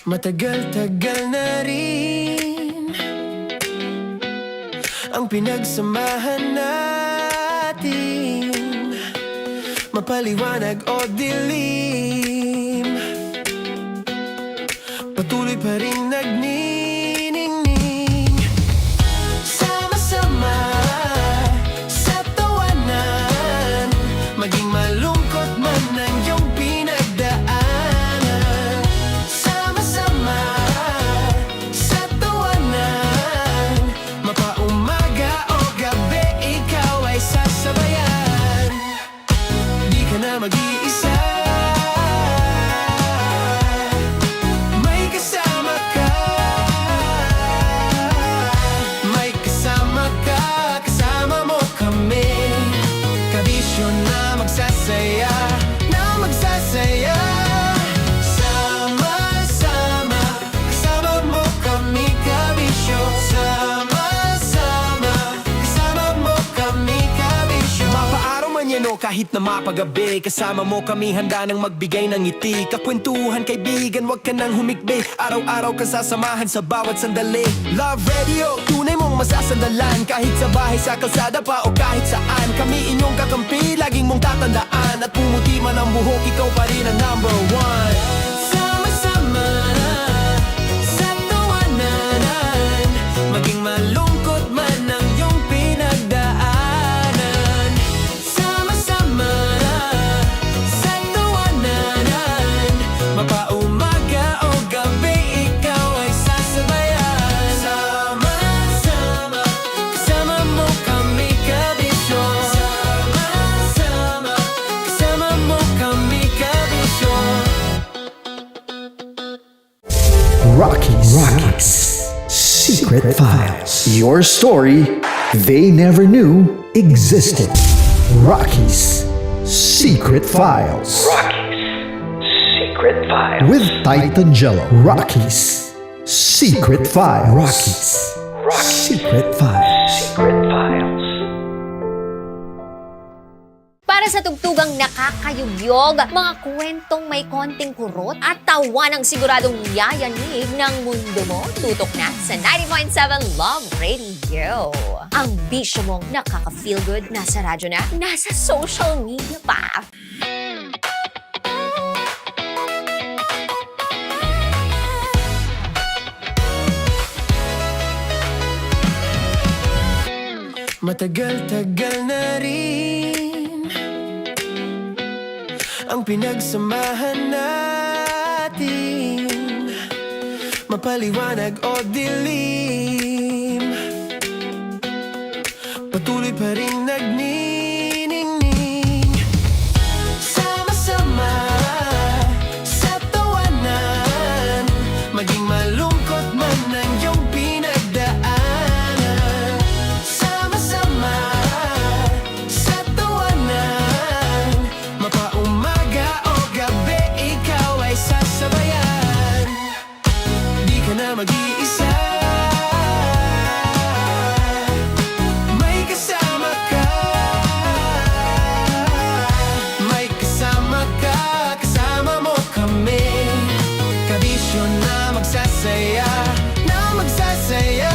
Matagal-tagal na rin ang pinagsamahan natin, mapaliwanag o dilim, patuloy pa rin nagniningning. Sama-sama sa tawanan, maging malungkot man ang iyong pinagdaanan. Sama-sama sa tawanan, mapaumaga o gabi, ikaw ay sasabayan. Di ka na mag-iisa, may kasama ka. May kasama ka, kasama mo kami. Kabisyo na magsasaya, na magsasaya. Sama-sama, kasama mo kami, kabisyo. Sama-sama, kasama mo kami, kabisyo. Mapaaraw man yan o kahit na mapagabi, kasama mo kami, handa nang magbigay ng ngiti. Kakwentuhan, kaibigan, wag ka nang humikbi. Araw-araw ka sasamahan sa bawat sandali. Love Radio, tunay mong masasandalan. Kahit sa bahay, sa kalsada pa o kahit saan, kami inyong kakampi, laging mong tatandaan. At pumuti man ang buhok, ikaw pa rin ang number one. Sama-sama sa tawanan, maging malungkot man ang iyong pinagdaanan. Sama-sama sa tawanan, mapaumaga o gabi, ikaw ay sasabayan. Sama-sama, kasama mo kami, kabisyo. Sama-sama, kasama mo kami, kabisyo. Rockies Secret Files. Your story they never knew existed. Rockies Secret Files. Secret Files. With Titan Jello. Rockies Secret Files. Rockies Secret Files. Secret Files. Para sa tugtugang nakakayugyog, mga kwentong may konting kurot at tawa ng siguradong yayanig ng mundo mo, tutok na sa 90.7 Love Radio. Ang bisyo mong nakaka-feel good, nasa radyo na, nasa social media pa. Matagal-tagal na rin ang pinagsamahan natin, mapaliwanag o dilim, patuloy pa rin nagniningning. Sama-sama sa tawanan, maging malungkot man ang iyong pinagdaanan. Sama-sama sa tawanan, mapaumaga o gabi, ikaw ay sasabayan. Di ka na mag-iisa, may kasama ka. May kasama ka, kasama mo kami. Kabisyo na magsasaya, na magsasaya.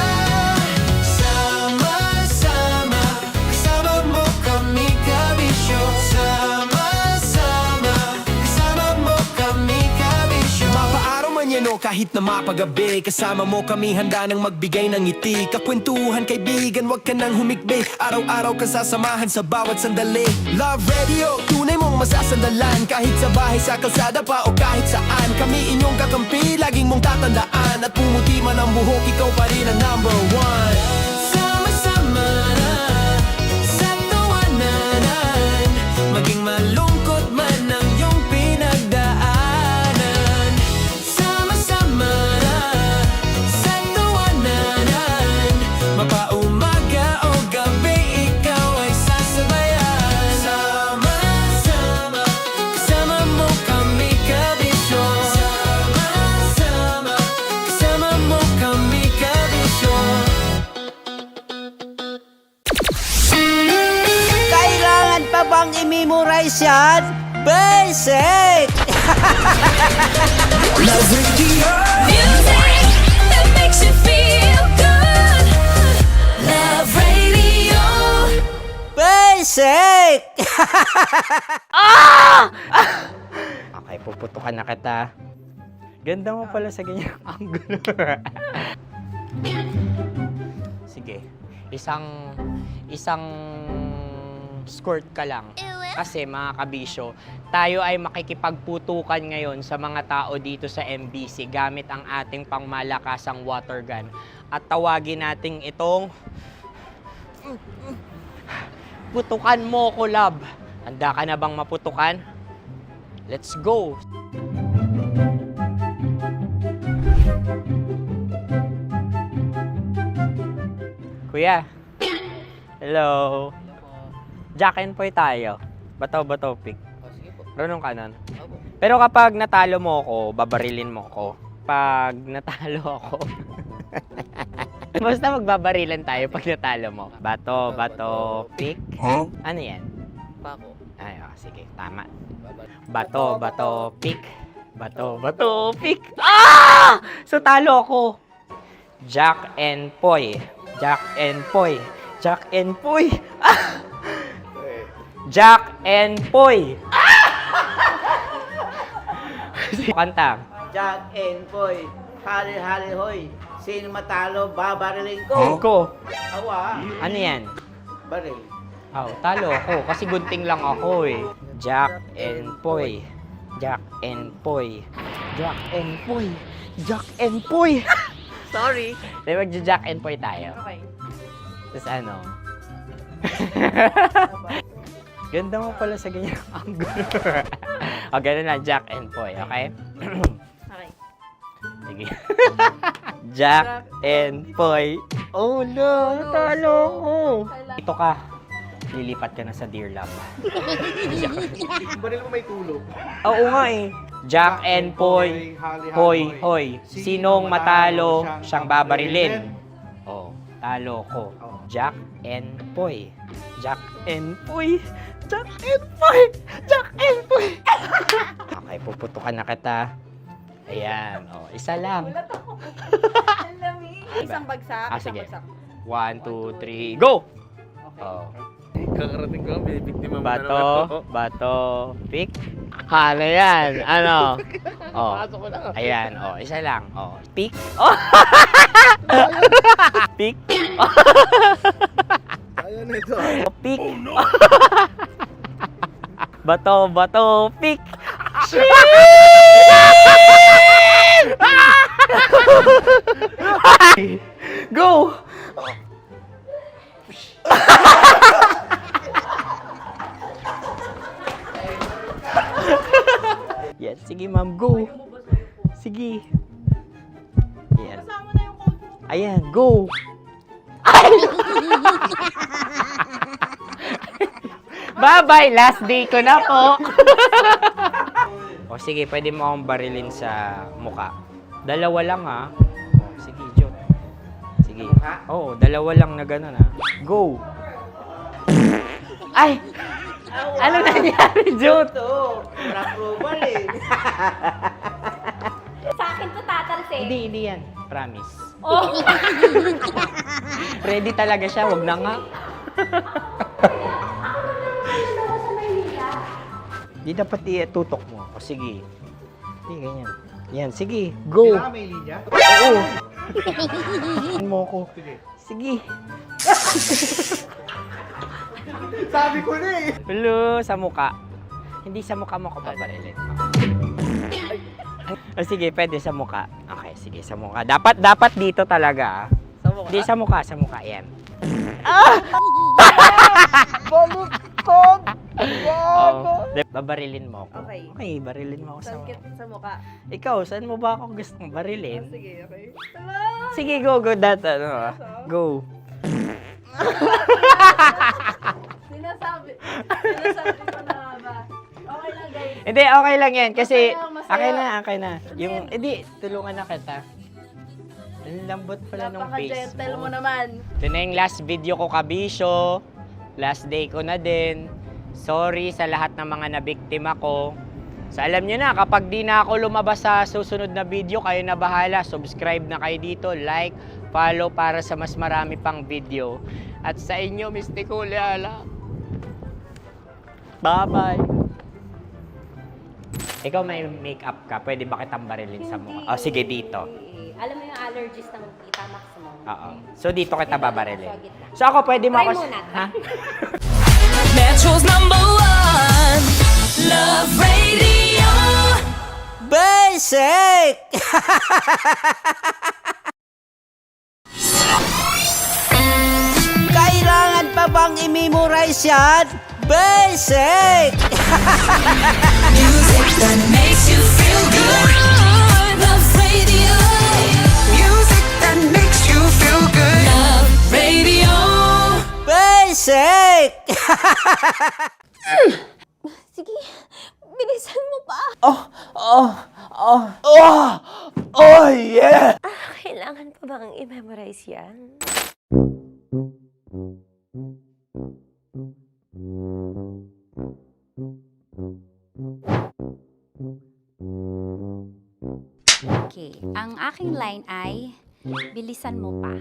Sama-sama, kasama mo kami, kabisyo. Sama-sama, kasama mo kami, kabisyo. Mapaaraw man yan o kahit na mapagabi, kasama mo kami, handa nang magbigay ng ngiti. Kakwentuhan, kaibigan, wag ka nang humikbi. Araw-araw ka sasamahan sa bawat sandali. Love Radio, tunay mong masasandalan. Kahit sa bahay, sa kalsada pa o kahit saan, kami inyong kakampi, laging mong tatandaan. At pumuti man ang buhok, ikaw pa rin ang number one. Sama-sama sa tawanan, maging malungkot man ang iyong pinagdaanan. Sama-sama sa tawanan, mapaumaga o gabi, ikaw ay sasabayan. Sama-sama, kasama mo kami, kabisyo. Sama-sama, kasama mo kami, kabisyo. Kailangan pa bang i-memorize yan? Basic! Love Radio. Music that makes you feel good. Love Radio. Basic! Okay, puputukan na kita. Ganda mo pala sa ganyang angulo. Sige, isang squirt ka lang. Kasi mga kabisyo, tayo ay makikipagputukan ngayon sa mga tao dito sa MBC gamit ang ating pangmalakasang water gun. At tawagin natin itong putukan mo ko, love. Handa ka na bang maputukan? Let's go! Kuya. Hello. Jack and Poy tayo. Bato-bato pick. Runong kanan. Pero kapag natalo mo ako, babarilin mo ako. Pag natalo ako, basta magbabarilan tayo pag natalo mo. Bato, pick. Ano yan? Pako. Ay, sige, tama. Bato, pick. Bato, pick. Ah! So, talo ako. Jack and Poy. Jack and Poy. Jack and Poy. Ah! Jack and Poy. Kanta. Jack and Poy. Hali-hali hoy. Sino matalo, babariling ko. Ko. Awa. Ano yan? Baril. Oh, talo ako kasi gunting lang ako eh. Jack and Poy. Jack and Poy. Jack and Poy. Jack and Poy. Sorry. Di magja-Jack and Poy tayo. Okay. Tapos ano? Ganda mo pala sa ganyang angulo. O, ganun lang, Jack and Poy, okay? Okay. Sige. Jack and Poy. Oh no, natalo ko. Ito ka. Lilipat ka na sa Dear Love. Baril mo may tulog. Oo nga eh. Jack and Poy. Hoy, hoy. Sinong matalo, siyang babarilin. Oh, talo ko. Jack and Poy. Jack and Poy. Jack and Poy. Jack and Poy. Okay, puputukan na kita. Ayan. Oh, isa lang. Isang bagsak. Ah, isang sige. bagsak. 1, 2, 3, go! Oh. Kakarating ko, binibiktima mo Bato, pick. Ano yan? Ano? Oh. Ayan, oh, isa lang. Oh, pick. Oh. Pick. Ayan na ito. Oh, pick. Bato, pick. Go! Yan, sige ma'am, go. Sige. Yan. Ayan, go. Bye-bye, last day ko na po. O sige, pwede mo akong barilin sa muka. Dalawa lang ha. O, sige, Jot. Sige. Oo, dalawa lang na gano'n ha. Go. Ay! Ano nangyari, Jot? Approval eh. Sa akin to tatalsik. Hindi yan. Promise. Oh. Ready talaga siya, wag na nga. Di dapat itutok mo. O sige. Hindi, ganyan. Yan, sige. Go. May linya? Oo. Ano mo ko? Sige. Sabi ko na eh. Hello, sa muka. Hindi sa muka mo ko babarilin. O sige, pwede sa muka. Okay, sige, sa muka. Dapat dito talaga. Sa mukha? Hindi sa muka, yan. Baluktot! Oh, babarilin mo ako. Okay. Okay, barilin mo ako sa Sakit sa mukha. Ikaw, saan mo ba ako gustong barilin? Sige, okay. Sige, go, that, ano, go. Sinasabi ko na ba? Okay lang, guys. Hindi, okay lang yan, kasi, Masaya. okay na. Yung, hindi, tulungan na kita. Ang lambot pala ng face Napaka-gentle mo mo. naman. Ito na yung last video ko, kabisyo. Last day ko na din. Sorry sa lahat ng mga nabiktima ko. So alam nyo na, kapag di na ako lumabas sa susunod na video, kayo na bahala. Subscribe na kayo dito, like, follow para sa mas marami pang video. At sa inyo, Mistiko Leala. Bye-bye. Ikaw may makeup ka, pwede ba kitang barilin sa mukha? Oh, sige, dito. Alam mo yung allergies ng Tita Max mo? Oo. So dito kita babarilin. So ako, pwede mo Try ako... muna. Ha? Metro's #1 Love Radio. Basic! Kailangan pa bang i-memorize yan? Basic! Music that makes you feel good. Love Radio. Music that makes you feel good. Love Radio. Basic! Sige, bilisan mo pa. Oh, yeah! Kailangan pa bang i-memorize yan? Okay, ang aking line ay, bilisan mo pa.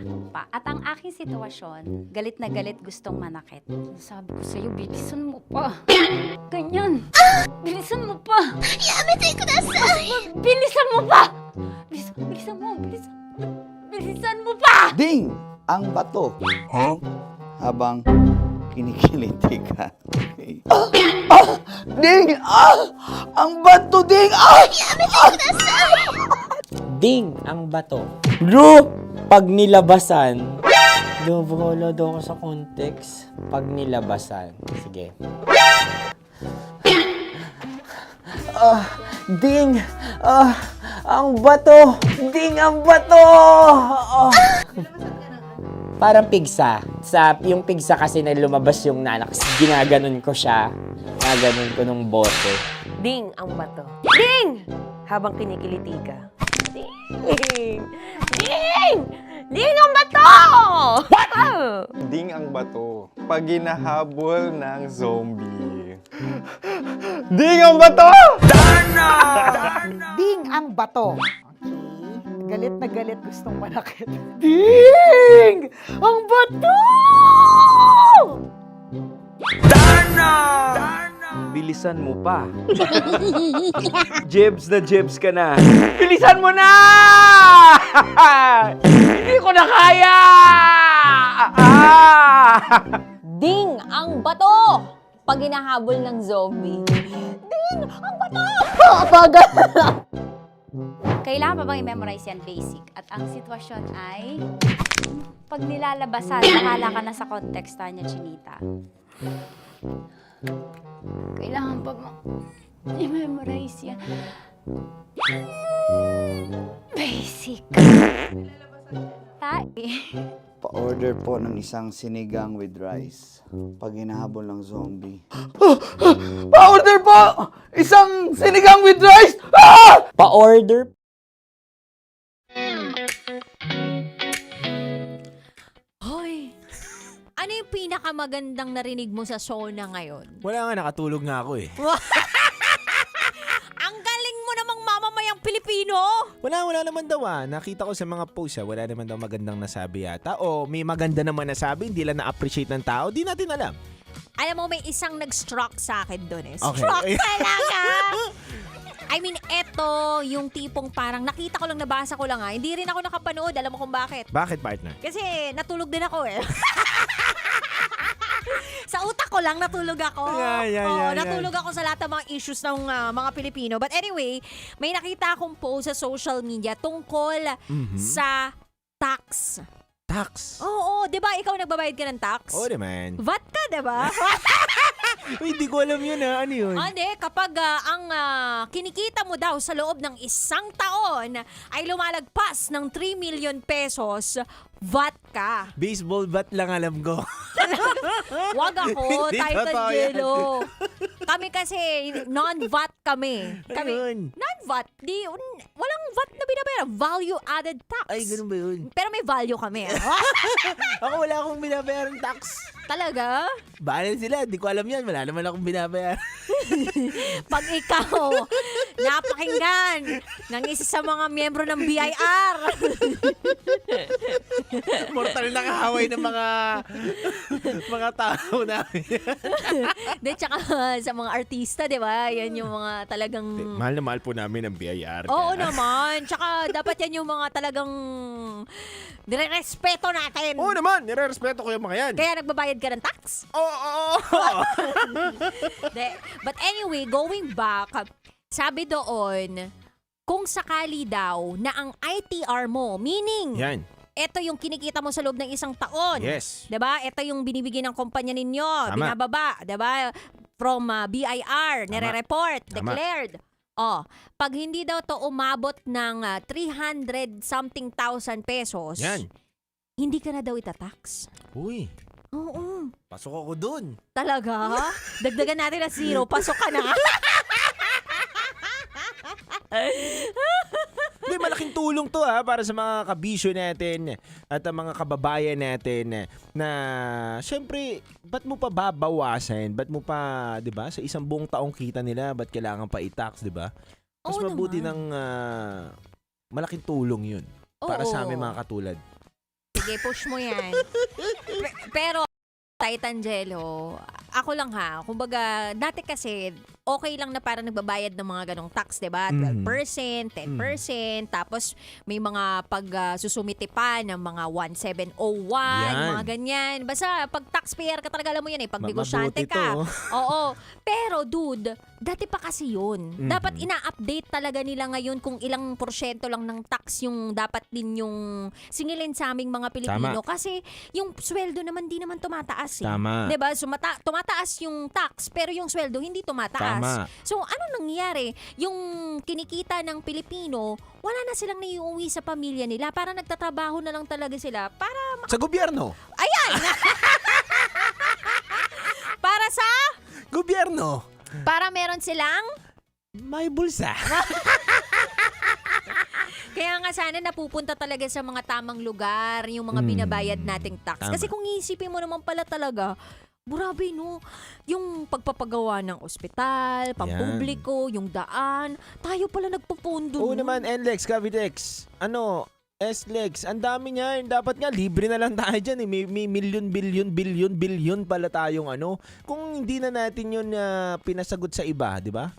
At ang aking sitwasyon, galit na galit gustong manakit. Sabi ko sa'yo, bilisan mo pa. Ganyan. Bilisan mo pa. Yamitay ko na bilisan mo pa. Bilisan mo pa. Ding! Ang bato. Habang kinikiliti ka. Okay. Ding! Ang bato, Ding! Ding ang bato. Bro, pag nilabasan. Bahala daw ako sa context. Pag nilabasan. Sige. Ding! Ang bato! Ding ang bato! Parang pigsa. Yung pigsa kasi na lumabas yung nanak. Ginaganon ko siya. Ginaganon ko nung bote. Ding ang bato. Ding! Habang kinikiliti ka. Ding! Ding! Ding ang bato! Ding ang bato. Pag hinahabol ng zombie. Ding ang bato! Ding ang bato. Okay. Galit na galit gustong manakit. Ding! Ang bato! Bilisan mo pa. Jebs na jebs ka na. Bilisan mo na! Hindi ko na kaya! Ding ang bato! Pag hinahabol ng zombie. Ding ang bato! Bagal! Kailangan pa bang i-memorize yan basic? At ang sitwasyon ay, pag nilalabasan, bahala ka na sa context niya, Chinita. Kailangan pa bang i-memorize yan? Basic. Pa-order po ng isang sinigang with rice. Pag hinahabol ng zombie. Pa-order po! Isang sinigang with rice! Pa-order. Hoy! Ano yung pinakamagandang narinig mo sa show na ngayon? Wala nga, nakatulog nga ako eh. Ang galing mo namang mamamayang Pilipino! Wala naman daw Nakita ko sa mga posts wala naman daw magandang nasabi yata. O may maganda naman nasabi, hindi lang na-appreciate ng tao. Di natin alam. Alam mo, may isang nag-struck sa akin doon eh. Okay. Struck talaga! I mean, eto, yung tipong parang nakita ko lang, nabasa ko lang Hindi rin ako nakapanood. Alam mo kung bakit? Bakit, partner? Kasi natulog din ako eh. Sa utak ko lang, natulog ako. Natulog ako sa lahat ng mga issues ng mga Pilipino. But anyway, may nakita akong post sa social media tungkol sa tax. Tax? Oo, di ba ikaw nagbabayad ka ng tax? Oo naman. VAT ka, di ba? Uy, hindi ko alam yun Ano yun? Hindi, kapag ang kinikita mo daw sa loob ng isang taon ay lumalagpas ng 3 million pesos, VAT ka. Baseball bat lang alam ko. Wag ako, Hindi Titan totoo yan. Jello. Kami kasi, non-VAT kami. Ayun. Non-VAT. Walang VAT na binabayaran. Value-added tax. Ay, ganun ba yun? Pero may may value kami. Ako wala akong binabayarang tax. Talaga? Bahala sila, di ko alam yan. Wala naman akong binabayar. Pag ikaw, napakinggan ng isa sa mga miyembro ng BIR. Mortal na kahaway ng mga tao namin. De, tsaka sa mga artista, di ba? Yan yung mga talagang... Mahal na mahal po namin ang BIR. Oo naman. Tsaka dapat yan yung mga talagang nire-respeto natin. Oo naman, nire-respeto ko yung mga yan. Kaya nagbabayad ka ng tax? Oo. But anyway, going back, sabi doon, kung sakali daw na ang ITR mo, meaning, Yan. ito yung kinikita mo sa loob ng isang taon. Yes. 'Di ba? Ito yung binibigay ng kumpanya ninyo, Tama. binababa, 'di ba? From BIR, nire-report, Tama. declared. Oh, pag hindi daw to umabot ng 300 something thousand pesos, Yan. hindi ka na daw itatax. Uy, Oo. pasok ako dun. Talaga? Dagdagan natin na 0, pasok ka na. Hindi, malaking tulong to para sa mga kabisyo natin at ang mga kababayan natin na syempre, ba't mo pa babawasan? Ba't mo pa, di ba, sa isang buong taong kita nila, ba't kailangan pa i-tax, di ba? Mas Oo mabuti naman. ng malaking tulong yun para sa aming mga katulad. Sige, push mo yan. Pero, Titan Jello, ako lang kumbaga, dati kasi, okay lang na parang nagbabayad ng mga ganong tax, diba? 12%, 10%, tapos may mga susumite pa ng mga 1701, Yan. mga ganyan. Basta, pag taxpayer ka talaga, alam mo yan pag negosyante Mabuti ka. to. Oo. Pero, dude, dati pa kasi yun. Dapat ina-update talaga nila ngayon kung ilang porsyento lang ng tax yung dapat din yung singilin sa aming mga Pilipino. Tama. Kasi yung sweldo naman di naman tumataas. Tama. Diba? So, tumataas yung tax, pero yung sweldo hindi tumataas. Tama. So, ano nangyayari? Yung kinikita ng Pilipino, wala na silang naiuwi sa pamilya nila. Para nagtatrabaho na lang talaga sila para... Sa gobyerno. Ayan! Para sa... Gobyerno. Para meron silang... May bulsa. Kaya nga sana napupunta talaga sa mga tamang lugar, yung mga binabayad nating tax. Tama. Kasi kung iisipin mo naman pala talaga, burabe no, yung pagpapagawa ng ospital, pampubliko, yung daan, tayo pala nagpupundo. Oo naman, NLEX, Cavitex. S-Lex, ang dami niyan. Dapat nga, libre na lang tayo dyan. May billion pala tayong Kung hindi na natin yun pinasagot sa iba, di ba?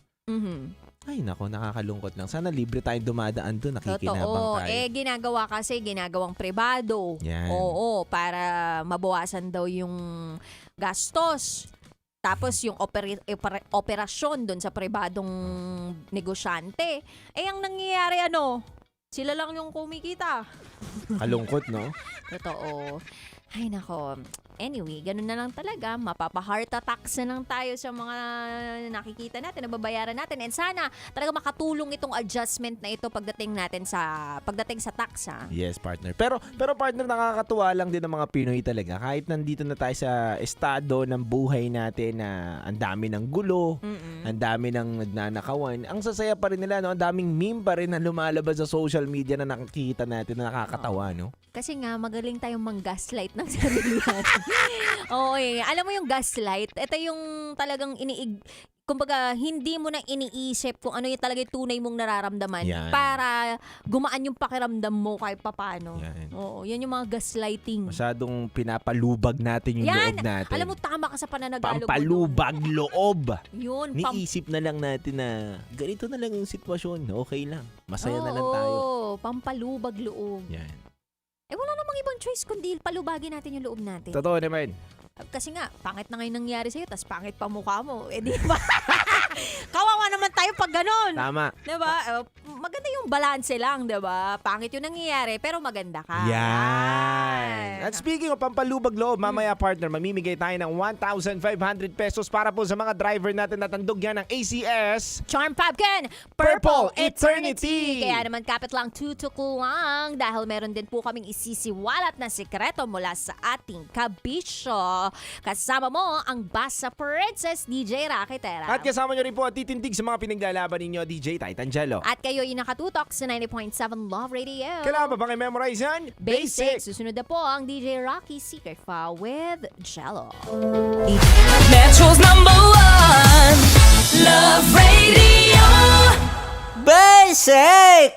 Ay, nako, nakakalungkot lang. Sana libre tayong dumadaan doon, nakikinabang Totoo. tayo. Ginagawang pribado. Yan. Oo, para mabawasan daw yung gastos. Tapos yung operasyon doon sa pribadong negosyante. Ang nangyayari sila lang yung kumikita. Kalungkot, no? Totoo. Ay, nako. Anyway, ganun na lang talaga. Mapapa-heart attacks na lang tayo sa mga nakikita natin, nababayaran natin. And sana talaga makatulong itong adjustment na ito pagdating sa tax. Yes, partner. Pero partner, nakakatuwa lang din ng mga Pinoy talaga. Kahit nandito na tayo sa estado ng buhay natin na ang dami ng gulo, ang dami ng nagnanakawan, ang sasaya pa rin nila, no? Ang daming meme pa rin na lumalabas sa social media na nakikita natin na nakakatawa, no? Kasi nga, magaling tayong mang-gaslight ng sarili natin. Oo, alam mo yung gaslight? Ito yung talagang kumbaga, hindi mo na iniisip kung ano yung talaga yung tunay mong nararamdaman Yan. para gumaan yung pakiramdam mo kahit papano. Yan. Oo, yan yung mga gaslighting. Masyadong pinapalubag natin yung loob natin. Alam mo, tama ka sa pananagalog. Pampalubag loob. Yun. Niisip na lang natin na ganito na lang yung sitwasyon. Okay lang. Masaya na lang tayo. Oo, pampalubag loob. Yan. Wala namang ibang choice kundi palubagin natin yung loob natin. Totoo naman. Kasi nga, pangit na ngayon nangyari sa'yo, tas pangit pa mukha mo. Di ba? Kawawa naman tayo pag ganun. Tama. Diba? Maganda yung balance lang, diba? Pangit yung nangyayari, pero maganda ka. Yan. At speaking of pampalubag loob, mamaya partner, mamimigay tayo ng 1,500 pesos para po sa mga driver natin na tandog yan ng ACS Charm Pumpkin, Purple Eternity. Kaya naman kapit lang, tutok lang dahil meron din po kaming isisiwalat na sikreto mula sa ating kabisyo. Kasama mo ang Basa Princess, DJ Rakitera. At kasama nyo rin po at titindig sa mga pinaglalaban ninyo, DJ Titan Jello. At kayo ay nakatutok Tutok sa 90.7 Love Radio. Kailangan pa bang i-memorize yan? Basic. Susunod na po ang DJ Rocky Secret File with Jello. Metro's #1 Love Radio. Basic!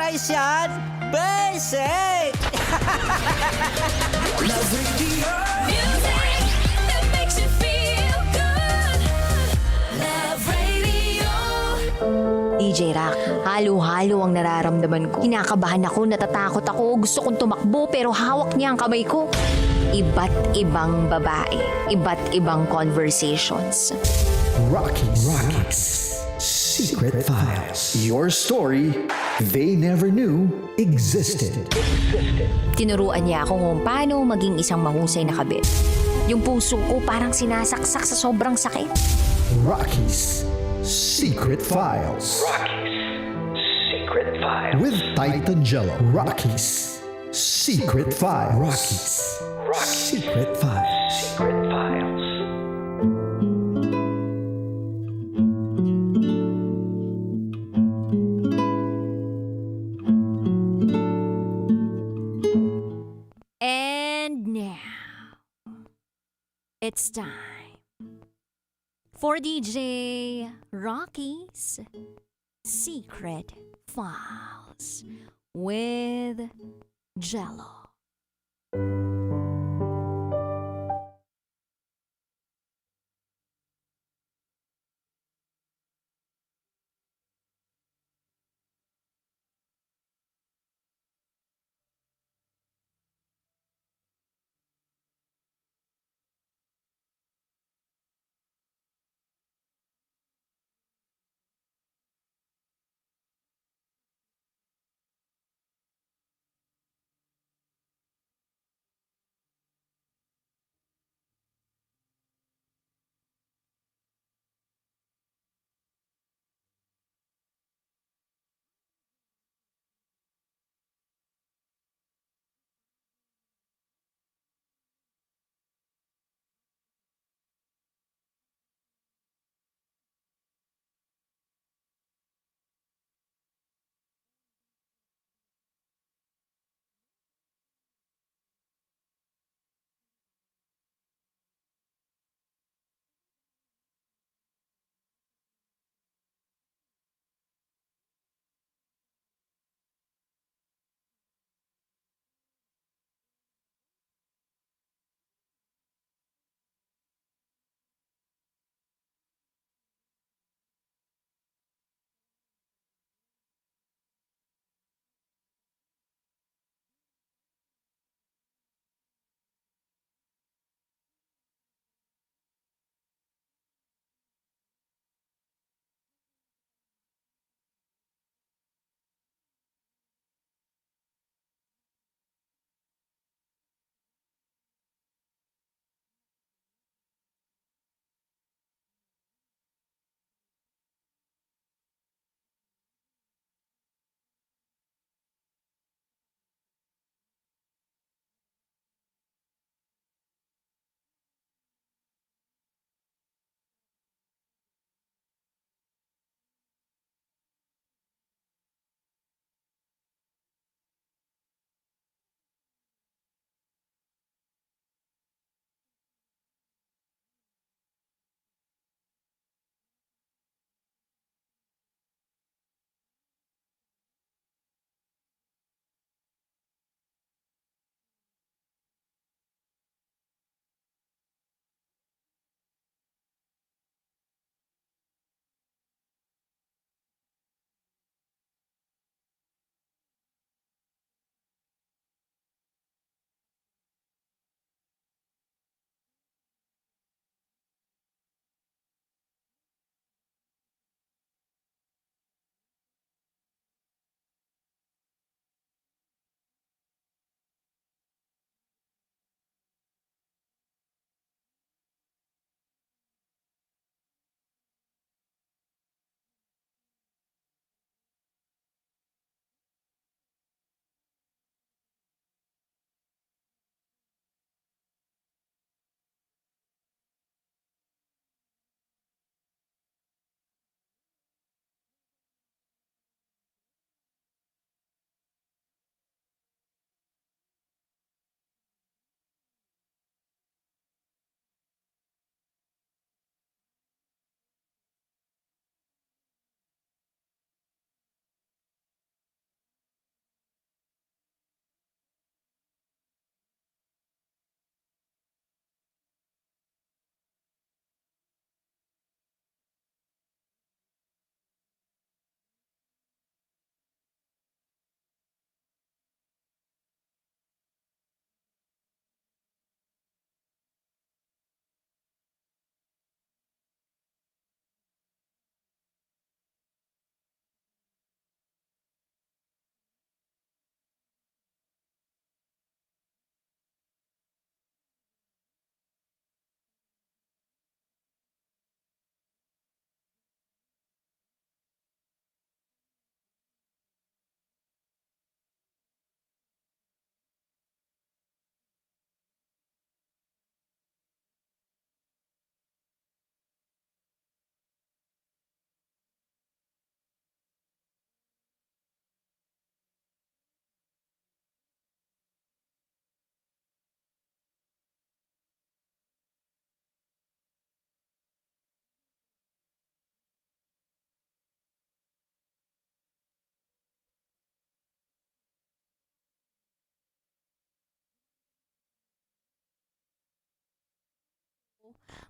rice yan? Basic! Music that makes you feel good. Love Radio. DJ Rock, halo-halo ang nararamdaman ko. Kinakabahan ako, natatakot ako, gusto kong tumakbo pero hawak niya ang kamay ko. Iba't ibang babae, iba't ibang conversations. Rockies Secret Files. Your story they never knew existed. Tinuruan niya ako kung paano maging isang mahusay na kabit. Yung puso ko parang sinasaksak sa sobrang sakit. Rockies Secret Files. Secret Files. With Titan Jello. Rockies Secret Files. Rockies Secret Files. Secret Files. And now, it's time for DJ Rocky's Secret Files with Jello.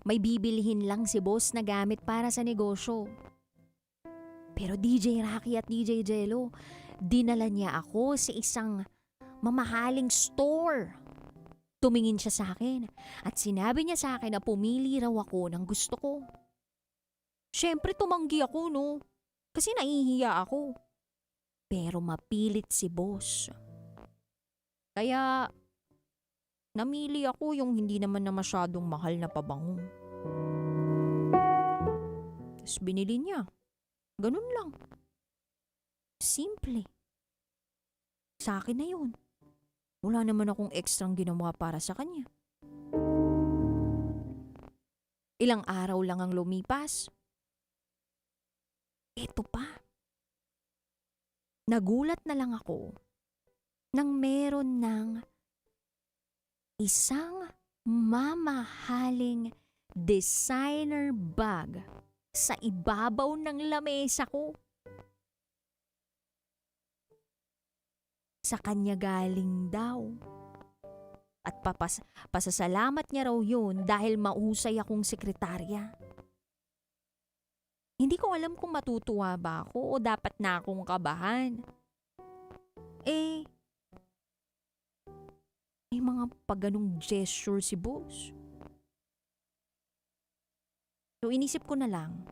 may bibilhin lang si boss na gamit para sa negosyo. Pero DJ Rocky at DJ Jello, dinala niya ako sa isang mamahaling store. Tumingin siya sa akin at sinabi niya sa akin na pumili raw ako ng gusto ko. Siyempre tumanggi ako, no? Kasi nahihiya ako. Pero mapilit si boss. Kaya namili ako yung hindi naman na masyadong mahal na pabango. Tapos binili niya. Ganun lang. Simple. Sa akin na yun. Wala naman akong ekstrang ginawa para sa kanya. Ilang araw lang ang lumipas. Ito pa. Nagulat na lang ako nang meron ng isang mamahaling designer bag sa ibabaw ng lamesa ko. Sa kanya galing daw. At pasasalamat niya raw yun dahil mahusay akong sekretarya. Hindi ko alam kung matutuwa ba ako o dapat na akong kabahan. May mga pagganong gesture si boss. So inisip ko na lang,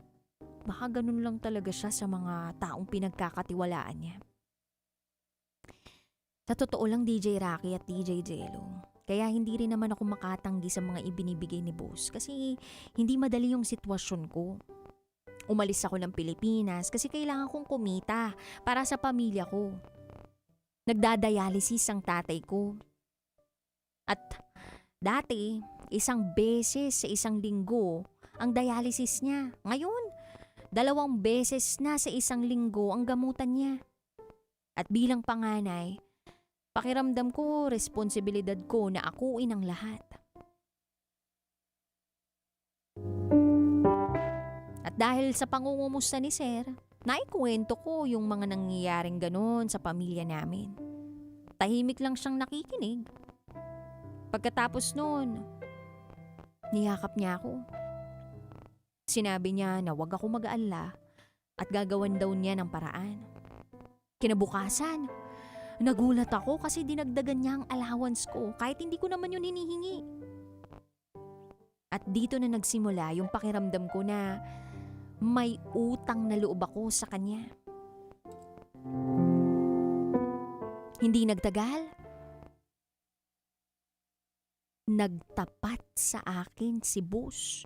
baka ganun lang talaga siya sa mga taong pinagkakatiwalaan niya. Sa totoo lang, DJ Rocky at DJ Jello, kaya hindi rin naman ako makatanggi sa mga ibinibigay ni boss kasi hindi madali yung sitwasyon ko. Umalis ako ng Pilipinas kasi kailangan kong kumita para sa pamilya ko. Nagdadialysis ang tatay ko. At dati, 1 beses sa 1 linggo ang dialysis niya. Ngayon, 2 beses na sa 1 linggo ang gamutan niya. At bilang panganay, pakiramdam ko, responsibilidad ko na akuin ang lahat. At dahil sa pangungumusta ni Sir, naikwento ko yung mga nangyayaring ganon sa pamilya namin. Tahimik lang siyang nakikinig. Pagkatapos nun, niyakap niya ako. Sinabi niya na wag ako mag-alala at gagawan daw niya ng paraan. Kinabukasan, nagulat ako kasi dinagdagan niya ang allowance ko kahit hindi ko naman yun hinihingi. At dito na nagsimula yung pakiramdam ko na may utang na loob ako sa kanya. Hindi nagtagal, nagtapat sa akin si boss.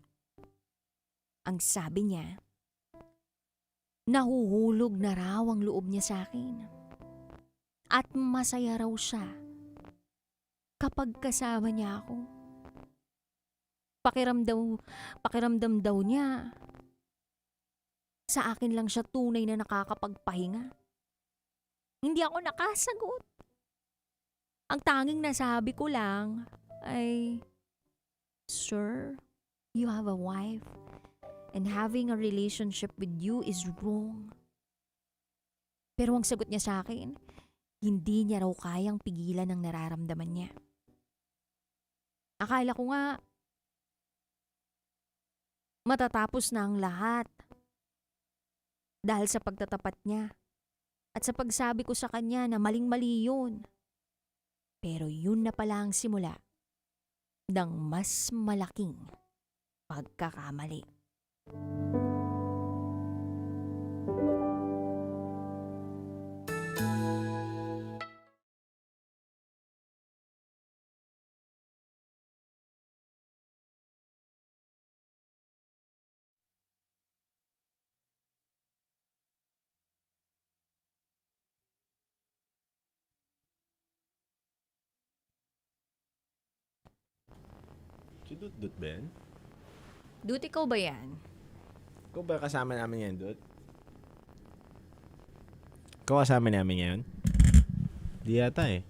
Ang sabi niya, nahuhulog na raw ang loob niya sa akin. At masaya raw siya kapag kasama niya ako. Pakiramdam daw niya, sa akin lang siya tunay na nakakapagpahinga. Hindi ako nakasagot. Ang tanging nasabi ko lang ay, Sir, you have a wife and having a relationship with you is wrong. Pero ang sagot niya sa akin, hindi niya raw kayang pigilan ang nararamdaman niya. Akala ko nga, matatapos na ang lahat. Dahil sa pagtatapat niya at sa pagsabi ko sa kanya na maling-mali yun. Pero yun na pala ang simula ng mas malaking pagkakamali. Si Dut ba yan? Dut, ikaw ba yan? Ikaw ba kasama namin yan, Dut? Ikaw kasama namin yan? Di yata eh.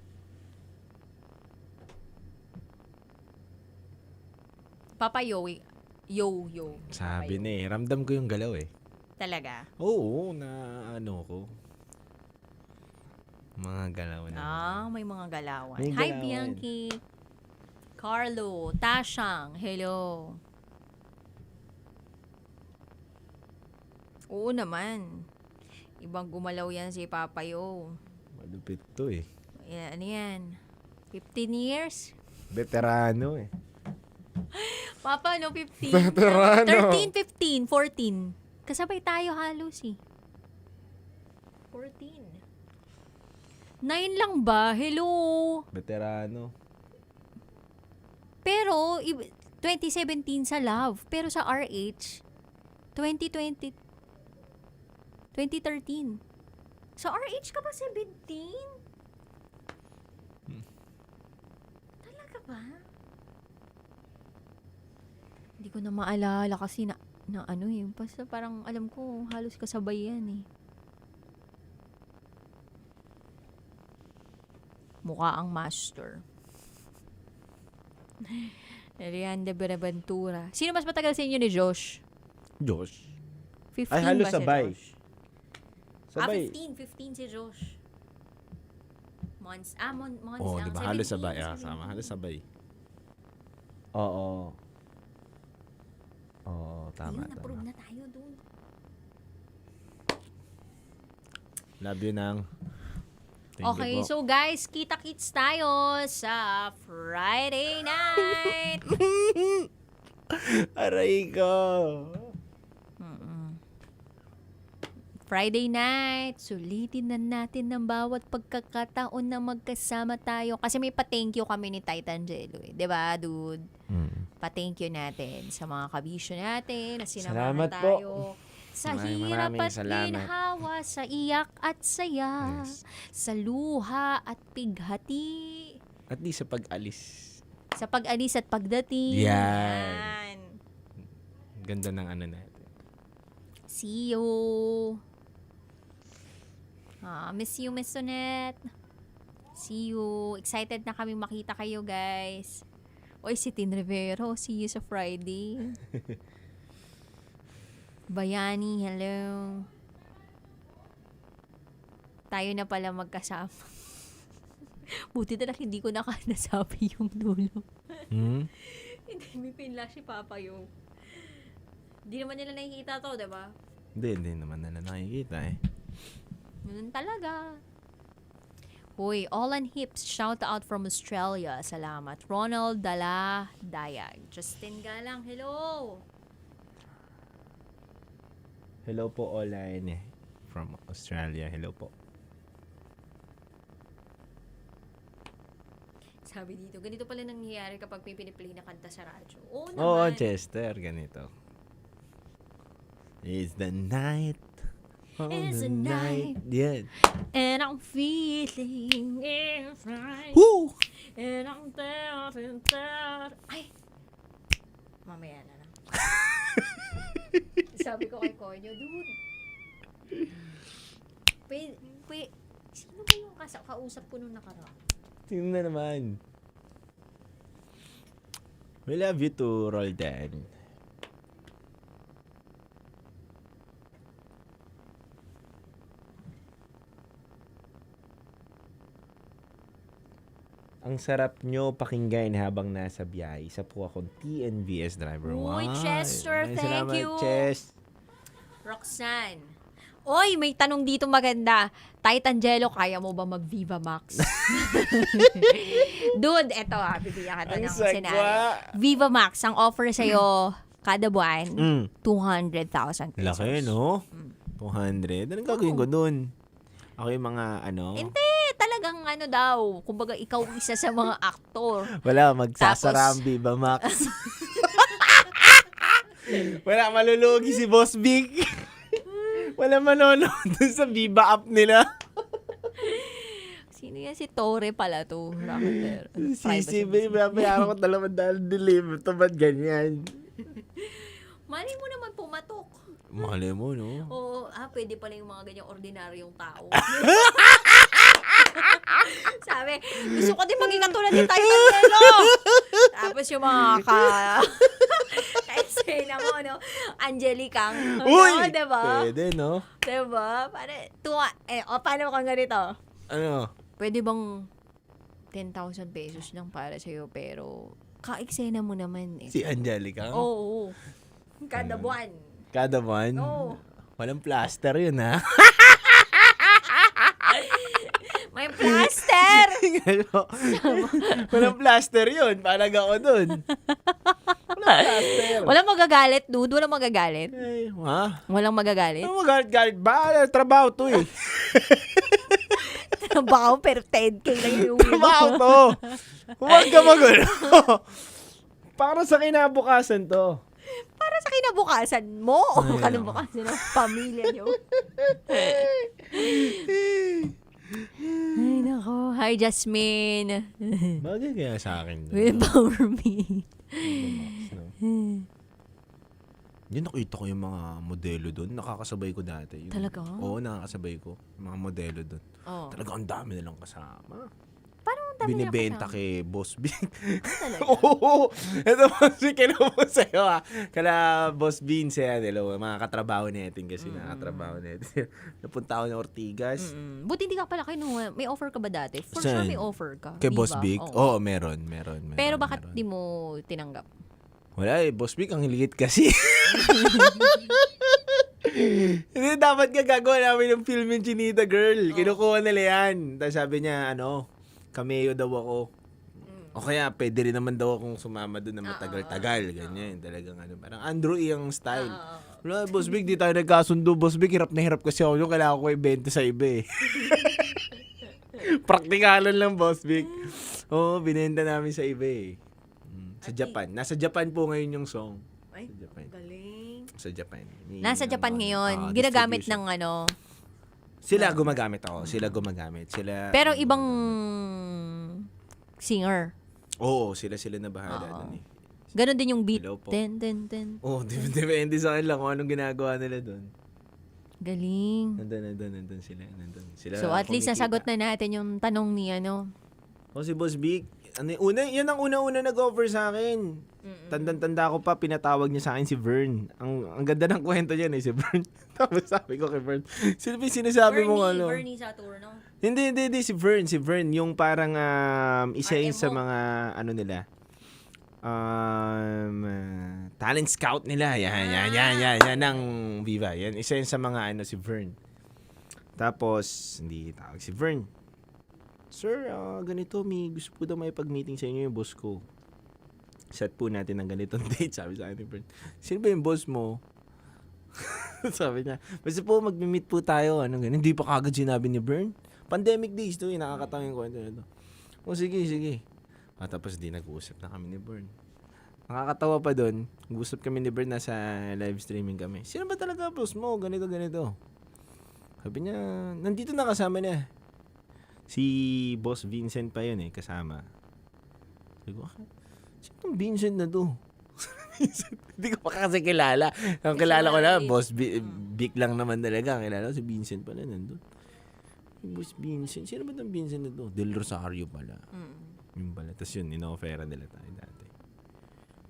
Papa Yowie. Yo. Sabi na eh. Ramdam ko yung galaw eh. Talaga? Oo, na ano ko. Mga galaw na. May mga galawan. May Hi, galawan. Bianchi. Carlo, Tashang, hello. Oo naman. Ibang gumalaw yan si Papayo. Malupit to eh. Yan, ano yan? 15 years? Veterano eh. Papa, no, 15. Veterano. 13, 15, 14. Kasabay tayo halos eh. 14. 9 lang ba? Hello? Veterano. Pero, 2017 sa Love. Pero sa RH, 2013. Sa RH ka ba 17? Talaga ba? Hindi ko na maalala kasi na ano eh. Basta parang alam ko halos kasabay yan eh. Mukha ang master. Rian de Benaventura. Sino mas matagal sa inyo ni Josh? Josh. 15 Ay, halos ba si sabay. Josh? Sabay. 15 si Josh. Months Oh, lang. di ba? 17, Halos sabay. 17. Sama. Halos sabay. Oo. Oo, tama. Ayun, na-prove na tayo dun. Love you, Nang. Thank Okay, you po. so guys, kita-kits tayo sa Friday night. Aray ko. Friday night, sulitin na natin ng bawat pagkakataon na magkasama tayo. Kasi may pa-thank you kami ni Titan Jello eh. Diba, dude? Pa-thank you natin sa mga kabisyo natin na sinamahan Salamat po. tayo. Sa Maraming hirap at salamat. ginhawa, sa iyak at saya, Yes. sa luha at pighati, At least sa pag-alis. sa pag-alis at pagdating. Yan. Ganda ng ano natin. See you. Miss you, Miss Sonette. See you. Excited na kami makita kayo, guys. Oy, si Tin Rivero. See you sa Friday. Bayani, hello. Tayo na pala magkasama. Buti na lang hindi ko nasabi yung dulo. Hindi, may pinla si Papa yung. Hindi naman nila nakikita to, diba? Hindi naman nila nakikita eh. Ganun talaga. Uy, All on Hips, shout out from Australia. Salamat. Ronald Dala Dayag. Justin Galang, hello. Hello po online from Australia. Hello po. Sabi dito, ganito pala nangyayari kapag may piniplay na kanta sa radyo. Oo naman. Oo, Chester. Ganito. It's the night. It's the night. Yan. And I'm feeling it's right. Woo! And I'm telling. Ay! Mamaya na lang. Sabi ko kay Konyo, dude. Sino ba yung kausap ko nung nakaraan? Tingnan na naman. We love you too, Roldan. Ang sarap nyo pakinggan habang nasa biyahe. Isa po akong TNVS driver. Uy, Wow. Chester, Maraming thank salamat, you. Chess. Roxanne. Oy, may tanong dito maganda. Titan Jello, kaya mo ba mag-Viva Max? Dude, eto bibigyan ka to Ang ng sagwa. senaryo. Viva Max, ang offer sa'yo kada buwan, 200,000 pesos. Laki, no? 200. Anong gagawin ko dun? Ako yung mga Hindi, talagang daw. Kumbaga, ikaw isa sa mga aktor. Wala, magsasara ang Tapos- Viva Max. Wala, malulugi si Boss Big. Wala manonood dun sa Viva app nila. Sino yan? Si Torre pala to. Rocketer. Si Babe, bayaran ko 200 deliver. Ito ba't ganyan? Mali mo naman pumatok. Mali mo, no? Oo, pwede pala yung mga ganyang ordinaryong tao. Sabi, gusto ko din maging katulad ni Titan Jello. Tapos yung mga ka-esena mo, no? Angelica. Uy! Diba? Pwede, no? Diba? Paano kang ganito? Ano? Pwede bang 10,000 pesos lang para sa'yo, pero ka-eksena mo naman eh. Si Angelica? Oo. Kada buwan. Kada buwan? Oo. Walang plaster yun, ha? May plaster! Walang plaster yun. Parang ako dun. Walang plaster. Walang magagalit, dude. Walang magagalit. Ay, ha? Walang magagalit. Ano magalit-galit ba? Trabaho to eh. Trabaho, pero 10K lang yung uwi mo. Trabaho to. Huwag ka magulo. Para sa kinabukasan to. Para sa kinabukasan mo o Ay, kinabukasan ng pamilya nyo. Ay, nako. Hi, Jasmine. Bagay kaya sa akin. Will empower me. Yun, nakita ko yung mga modelo doon. Nakakasabay ko dati. Talaga? Oo, nakakasabay ko. Yung mga modelo doon. Oh. Talaga ang dami nilang kasama. Parang ang dami nilang Binibenta kasama. kay Boss Big. Talaga? Oo! Ito Boss Big, kailan mo sa'yo ha. Kala Boss Bean siya, mga katrabaho natin kasi nakatrabaho natin. Napunta ako ng Ortigas. Buti hindi ka pala kinuha. May offer ka ba dati? For Saan? sure may offer ka. Kay Di Boss ba? Big? Oo. Oo, meron. Pero bakit meron. di mo tinanggap? Wala eh, Boss Big, ang liit kasi. Hindi, dapat ka gagawa namin ng film yung Chinita Girl. Kinukuha nila yan. Tapos sabi niya, cameo daw ako. O kaya, pwede rin naman daw akong sumama doon na matagal-tagal. Ganyan, talagang parang Andrew E. ang style. Wala, Boss Big, di tayo nagkasundo. Boss Big, hirap na hirap kasi ako yung kailangan ko ibenta sa iba eh. Praktikalan lang, Boss Big. Oo, binenta namin sa iba eh. Sa Japan. Nasa Japan po ngayon yung song. Ay, sa Japan. galing. Sa Japan. Nasa Japan ngayon. Ginagamit ng Sila gumagamit ako. Sila. Pero ibang singer. Oo, sila na bahala doon eh. Ganon din yung beat. Hello po. Ten. Oo, depende sa kanila kung anong ginagawa nila doon. Galing. Nandun sila. So at least nasagot na natin yung tanong ni Si Boss Big, yan ang una-una nag-offer sa akin. Tandang-tanda ko pa, pinatawag niya sa akin si Vern. Ang ganda ng kwento niya si Vern. Tapos sabi ko kay Vern, sino ba yung sinasabi mo Bernie Saturno. Hindi, si Vern. Yung parang isa yun sa mga, nila, talent scout nila. Yan ang Viva. Yan, isa yun sa mga, si Vern. Tapos, hindi tawag si Vern. Sir, ganito, may gusto po daw may pag-meeting sa inyo yung boss ko. Set po natin ng ganitong date, sabi sa akin ni Vern. Sino ba yung boss mo? Sabi niya, basta po mag-meet po tayo. Hindi pa kagad sinabi ni Vern. Pandemic days to, nakakatawa yung kwento na to. Sige. Tapos di nag-uusap na kami ni Vern. Nakakatawa pa doon. Nag-uusap kami ni Vern, nasa live streaming kami. Sino ba talaga boss mo? Ganito. Sabi niya, nandito na kasama niya. Si Boss Vincent pa yun kasama. Sabi ko, sinong Vincent na to? Hindi ko pa kasi kilala. Ang kilala ko na, Boss Vic lang naman talaga. Ang kilala ko, si Vincent pala nandun. Boss Vincent, sino ba itong Vincent na to? Del Rosario pala. Yung pala. Tapos yun, ino-offera nila tayo dati.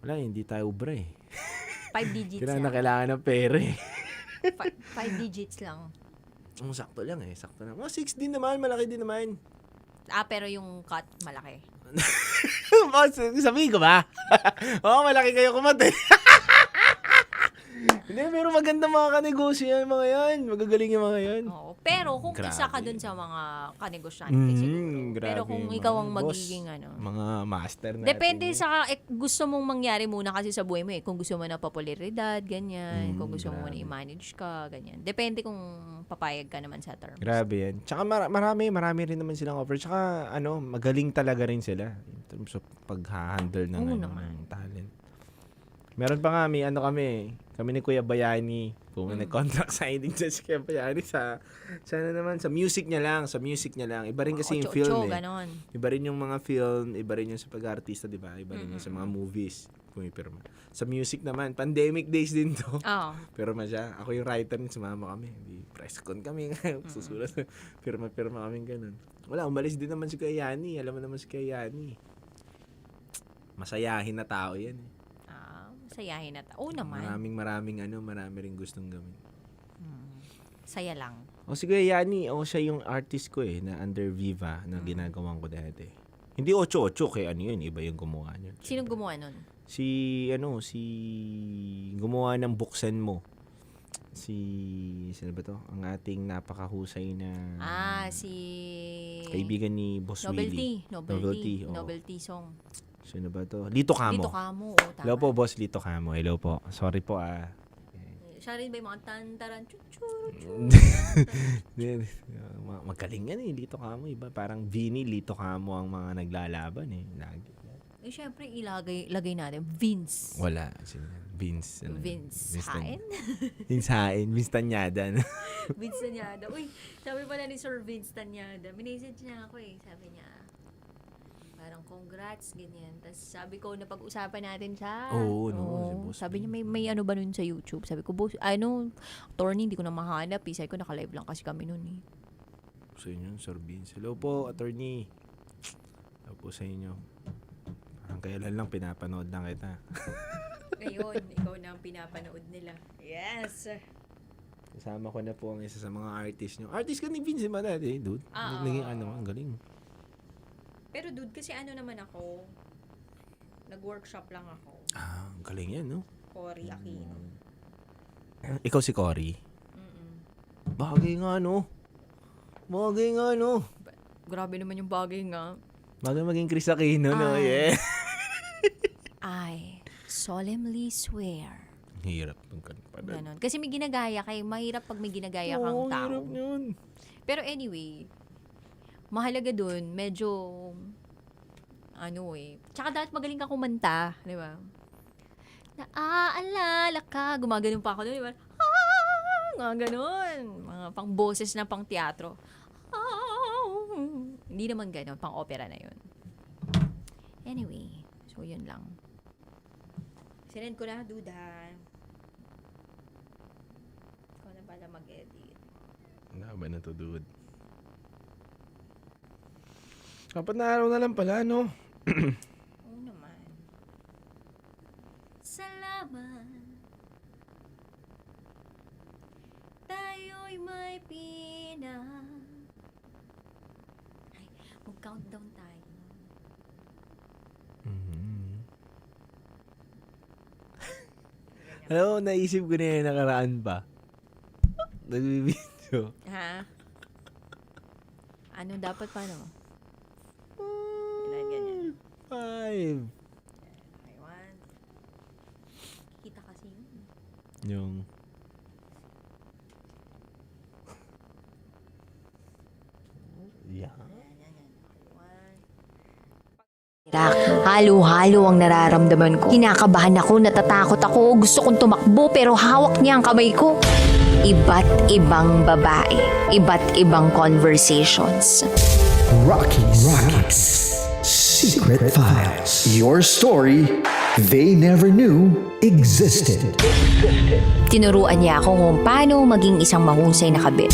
Wala, hindi tayo ubra 5 digits lang. Kailangan ng pera 5 digits lang. Sakto lang sakto lang. 6 din naman, malaki din naman. Pero yung cut, malaki. Sabihin ko ba? Malaki kayo kumate. Hindi, pero maganda mga kanegosyo yan, mga yan. Magagaling yung mga yan. Oo. Pero kung Grabe. isa ka dun sa mga kanegosyante siguro. Grabe Pero kung yung ikaw mga ang boss, magiging mga master natin. Depende sa gusto mong mangyari muna kasi sa buhay mo Kung gusto mo na popularidad, ganyan. Kung gusto mo na i-manage ka, ganyan. Depende kung papayag ka naman sa terms. Grabe yan. Tsaka marami rin naman silang offer. Tsaka magaling talaga rin sila in terms of pag-handle ng, ng talent. Meron pa nga, kami ni Kuya Bayani, kung nag-contract signing sa si Kuya Bayani sa music niya lang, Iba rin kasi yung film ganon. Iba rin yung mga film, iba rin yung sa pag-artista, di ba? Iba rin yung sa mga movies, pumipirma. Sa music naman, pandemic days din to. Pirma siya. Ako yung writer, sumama kami. Press con kami, susulat. Pirma kami ganun. Wala, umalis din naman si Kuya Yani. Alam mo naman si Kuya Yani. Masayahin na tao yan Sayahin na naman. Marami rin gustong gawin. Saya lang. Si Kuya Yani, siya yung artist ko na under Viva na ginagawan ko dati. Hindi 8-8 kay yun, iba yung gumawa niya. Sino gumawa nun? Si gumawa ng Buksan Mo. sino ba to? Ang ating napakahusay na Si kaibigan ni Boss Willie. Novelty. oo. Novelty song. Sino ba to? Lito Camo. Lito Camo, oo, tama. Hello po, Boss Lito Camo. Hello po. Sorry po Siya rin ba yung mga tantaran, Magaling yan Lito Camo. Iba. Parang Vinny, Lito Camo ang mga naglalaban Lagi. Syempre, lagay natin, Vince. Wala. Vince. Vince Hain? Vince Hain. Vince Tanyada. Vince Tanyada. Uy, sabi pala ni Sir Vince Tanyada, minessage niya ako Sabi niya, parang congrats, ganyan. Tapos sabi ko, napag-usapan natin siya. Oo, no. Si Boss Sabi niya, may ano ba nun sa YouTube? Sabi ko, boss, attorney, hindi ko na mahanap. Sabi ko, naka-live lang kasi kami nun Sa inyo, Sir Vince. Hello po, attorney. Hello po sa inyo. Parang kailan lang pinapanood lang kita. Ngayon, ikaw na ang pinapanood nila. Yes! Kasama ko na po ang isa sa mga artist nyo. Artist ka ni Vince ba dati, dude? Naging ang galing. Pero dude, kasi naman ako, nag-workshop lang ako. Ang galing yan, no? Cory Aquino. Ikaw si Cory? Bagay nga, no? Grabe naman yung bagay nga. Bagay maging Chris Aquino, no? Yeah. I solemnly swear. Hirap. Ganon. Kasi may ginagaya mahirap pag may ginagaya kang tao. Hirap yun. Pero anyway, mahalaga dun, medyo, tsaka dapat magaling ka kumanta, di ba? Naaalala ka, gumaganon pa ako dun, di ba? Mga ganon. Mga pang boses na pang teatro. Hindi naman ganon, pang opera na yun. Anyway, so yun lang. Sinend ko na, duda. Ikaw na pala mag-edit. Ano ba na to, dude? 4 na araw na lang pala, no? Oo naman. Salamat. Tayo'y may mag-countdown tayo. Alam mo, naisip ko na yung nakaraan pa. Nagbibidyo. Ha? Ano dapat paano? Ilan ganyan? 5. Taiwan. Kita kasi yun. Yung... Yeah. Halo-halo ang nararamdaman ko. Kinakabahan ako, natatakot ako, gusto kong tumakbo pero hawak niya ang kamay ko. Iba't ibang babae, iba't ibang conversations. Rockies Secret Files. Your story they never knew existed. Tinuruan niya ako kung paano maging isang mahusay na kabit.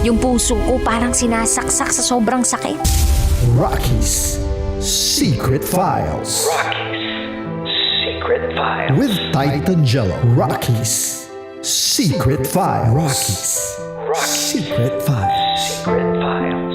Yung puso ko parang sinasaksak sa sobrang sakit. Rockies Secret Files. Secret Files. With Titan Jello. Rockies Secret Files. Rockies Secret Files. Secret Files.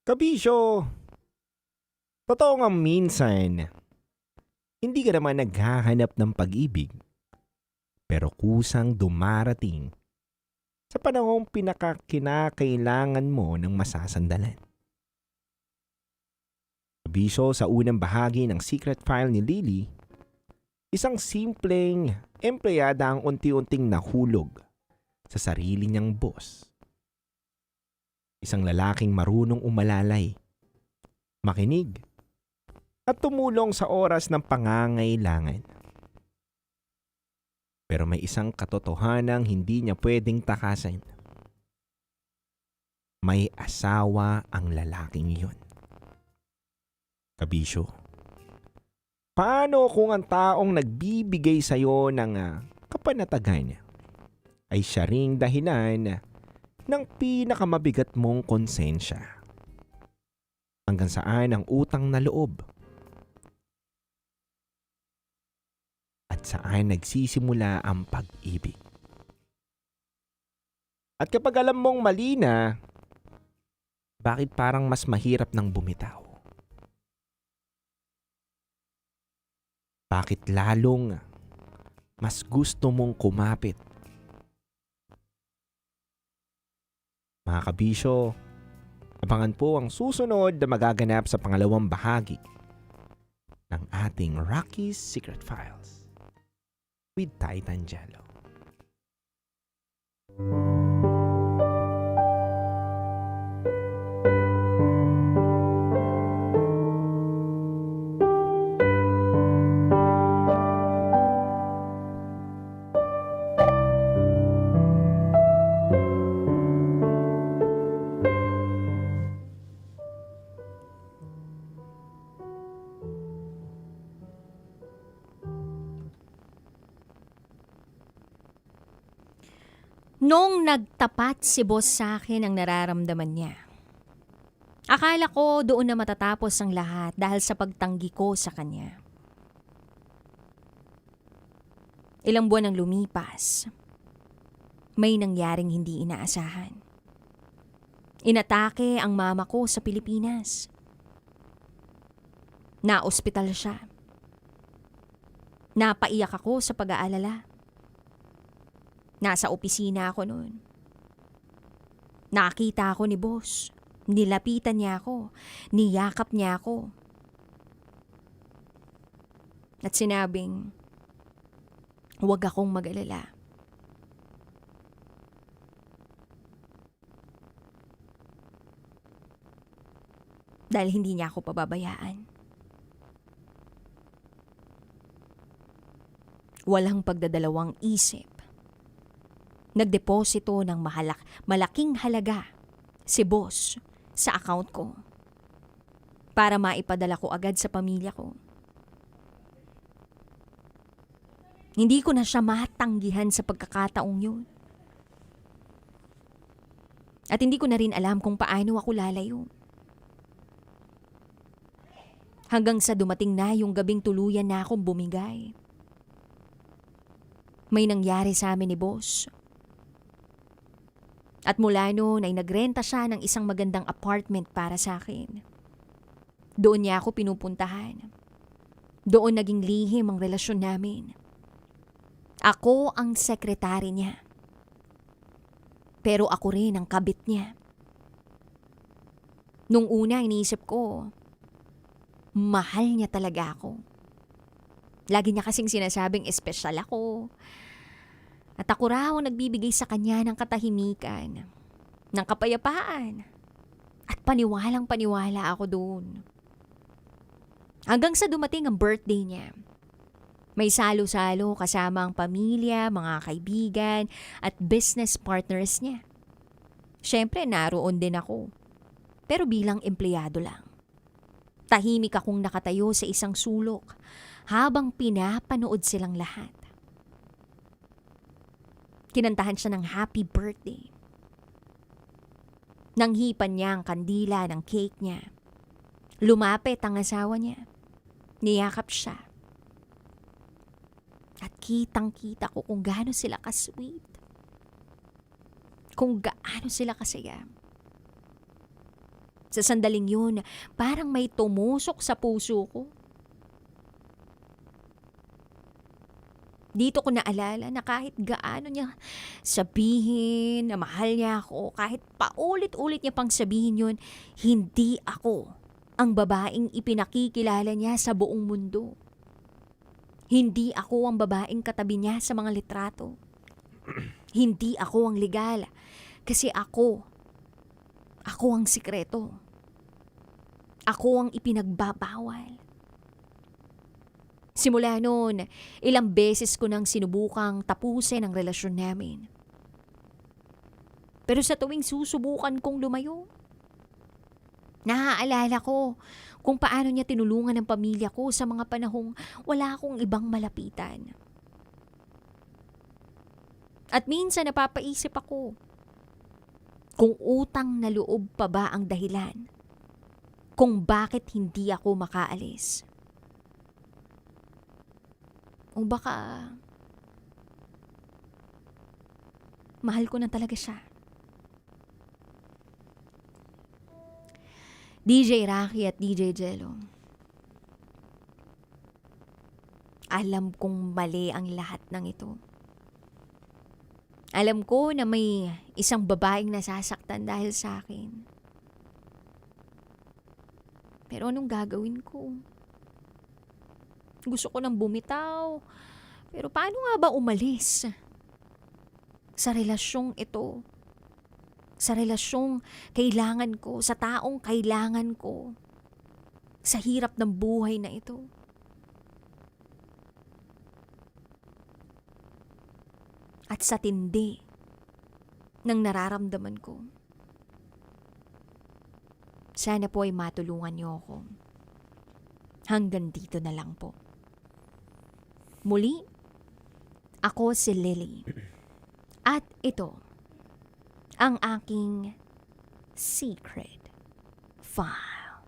Kabisyo, totoo nga minsan, hindi ka naman naghahanap ng pag-ibig, pero kusang dumarating sa panahong pinakakinakailangan mo ng masasandalan. Kabisyo, sa unang bahagi ng Secret File ni Lily, isang simpleng empleyada ang unti-unting nahulog sa sarili niyang boss. Isang lalaking marunong umalalay, makinig, at tumulong sa oras ng pangangailangan. Pero may isang katotohanang hindi niya pwedeng takasan. May asawa ang lalaking iyon. Kabisyo, paano kung ang taong nagbibigay sa iyo ng kapanatagan ay siya ring dahilan ng pinakamabigat mong konsensya? Hanggang saan ang utang na loob? At saan nagsisimula ang pag-ibig. At kapag alam mong mali na, bakit parang mas mahirap nang bumitaw? Bakit lalong mas gusto mong kumapit? Mga kabisyo, abangan po ang susunod na magaganap sa pangalawang bahagi ng ating Rocky's Secret Files with Titan Jello. Nung nagtapat si boss sa akin ang nararamdaman niya, akala ko doon na matatapos ang lahat dahil sa pagtanggi ko sa kanya. Ilang buwan ang lumipas, may nangyaring hindi inaasahan. Inatake ang mama ko sa Pilipinas. Na-ospital siya. Napaiyak ako sa pag-aalala. Nasa opisina ako noon. Nakita ako ni boss. Nilapitan niya ako. Niyakap niya ako. At sinabing, huwag akong mag-alala. Dahil hindi niya ako pababayaan. Walang pagdadalawang isip. Nagdeposito ng malaking halaga si boss sa account ko para maipadala ko agad sa pamilya ko. Hindi ko na siya matanggihan sa pagkakataong yun. At hindi ko na rin alam kung paano ako lalayo. Hanggang sa dumating na yung gabing tuluyan na akong bumigay. May nangyari sa amin ni boss. At mula noon ay nagrenta siya ng isang magandang apartment para sa akin. Doon niya ako pinupuntahan. Doon naging lihim ang relasyon namin. Ako ang sekretary niya. Pero ako rin ang kabit niya. Nung una iniisip ko, mahal niya talaga ako. Lagi niya kasing sinasabing espesyal ako. At ako raw nagbibigay sa kanya ng katahimikan, ng kapayapaan. At paniwalang paniwala ako doon. Hanggang sa dumating ang birthday niya. May salo-salo kasama ang pamilya, mga kaibigan, at business partners niya. Siyempre, naroon din ako. Pero bilang empleyado lang. Tahimik akong nakatayo sa isang sulok habang pinapanood silang lahat. Kinantahan siya ng happy birthday. Nanghipan niya ang kandila ng cake niya. Lumapit ang asawa niya. Niyakap siya. At kitang-kita ko kung gaano sila ka-sweet. Kung gaano sila kasaya. Sa sandaling yun, parang may tumusok sa puso ko. Dito ko naalala na kahit gaano niya sabihin na mahal niya ako, kahit paulit-ulit niya pang sabihin yun, hindi ako ang babaeng ipinakikilala niya sa buong mundo. Hindi ako ang babaeng katabi niya sa mga litrato. Hindi ako ang legal, kasi ako ang sikreto. Ako ang ipinagbabawal. Simula noon, ilang beses ko nang sinubukang tapusin ang relasyon namin. Pero sa tuwing susubukan kong lumayo, naaalala ko kung paano niya tinulungan ang pamilya ko sa mga panahong wala akong ibang malapitan. At minsan napapaisip ako, kung utang na loob pa ba ang dahilan kung bakit hindi ako makaalis. O baka mahal ko na talaga siya. DJ Rocky at DJ Jello. Alam kong mali ang lahat ng ito. Alam ko na may isang babaeng nasasaktan dahil sa akin. Pero anong gagawin ko? Gusto ko nang bumitaw. Pero paano nga ba umalis? Sa relasyong ito. Sa relasyong kailangan ko. Sa taong kailangan ko. Sa hirap ng buhay na ito. At sa tindi ng nararamdaman ko. Sana po ay matulungan niyo ako. Hanggang dito na lang po. Muli, ako si Lily. At ito, ang aking secret file.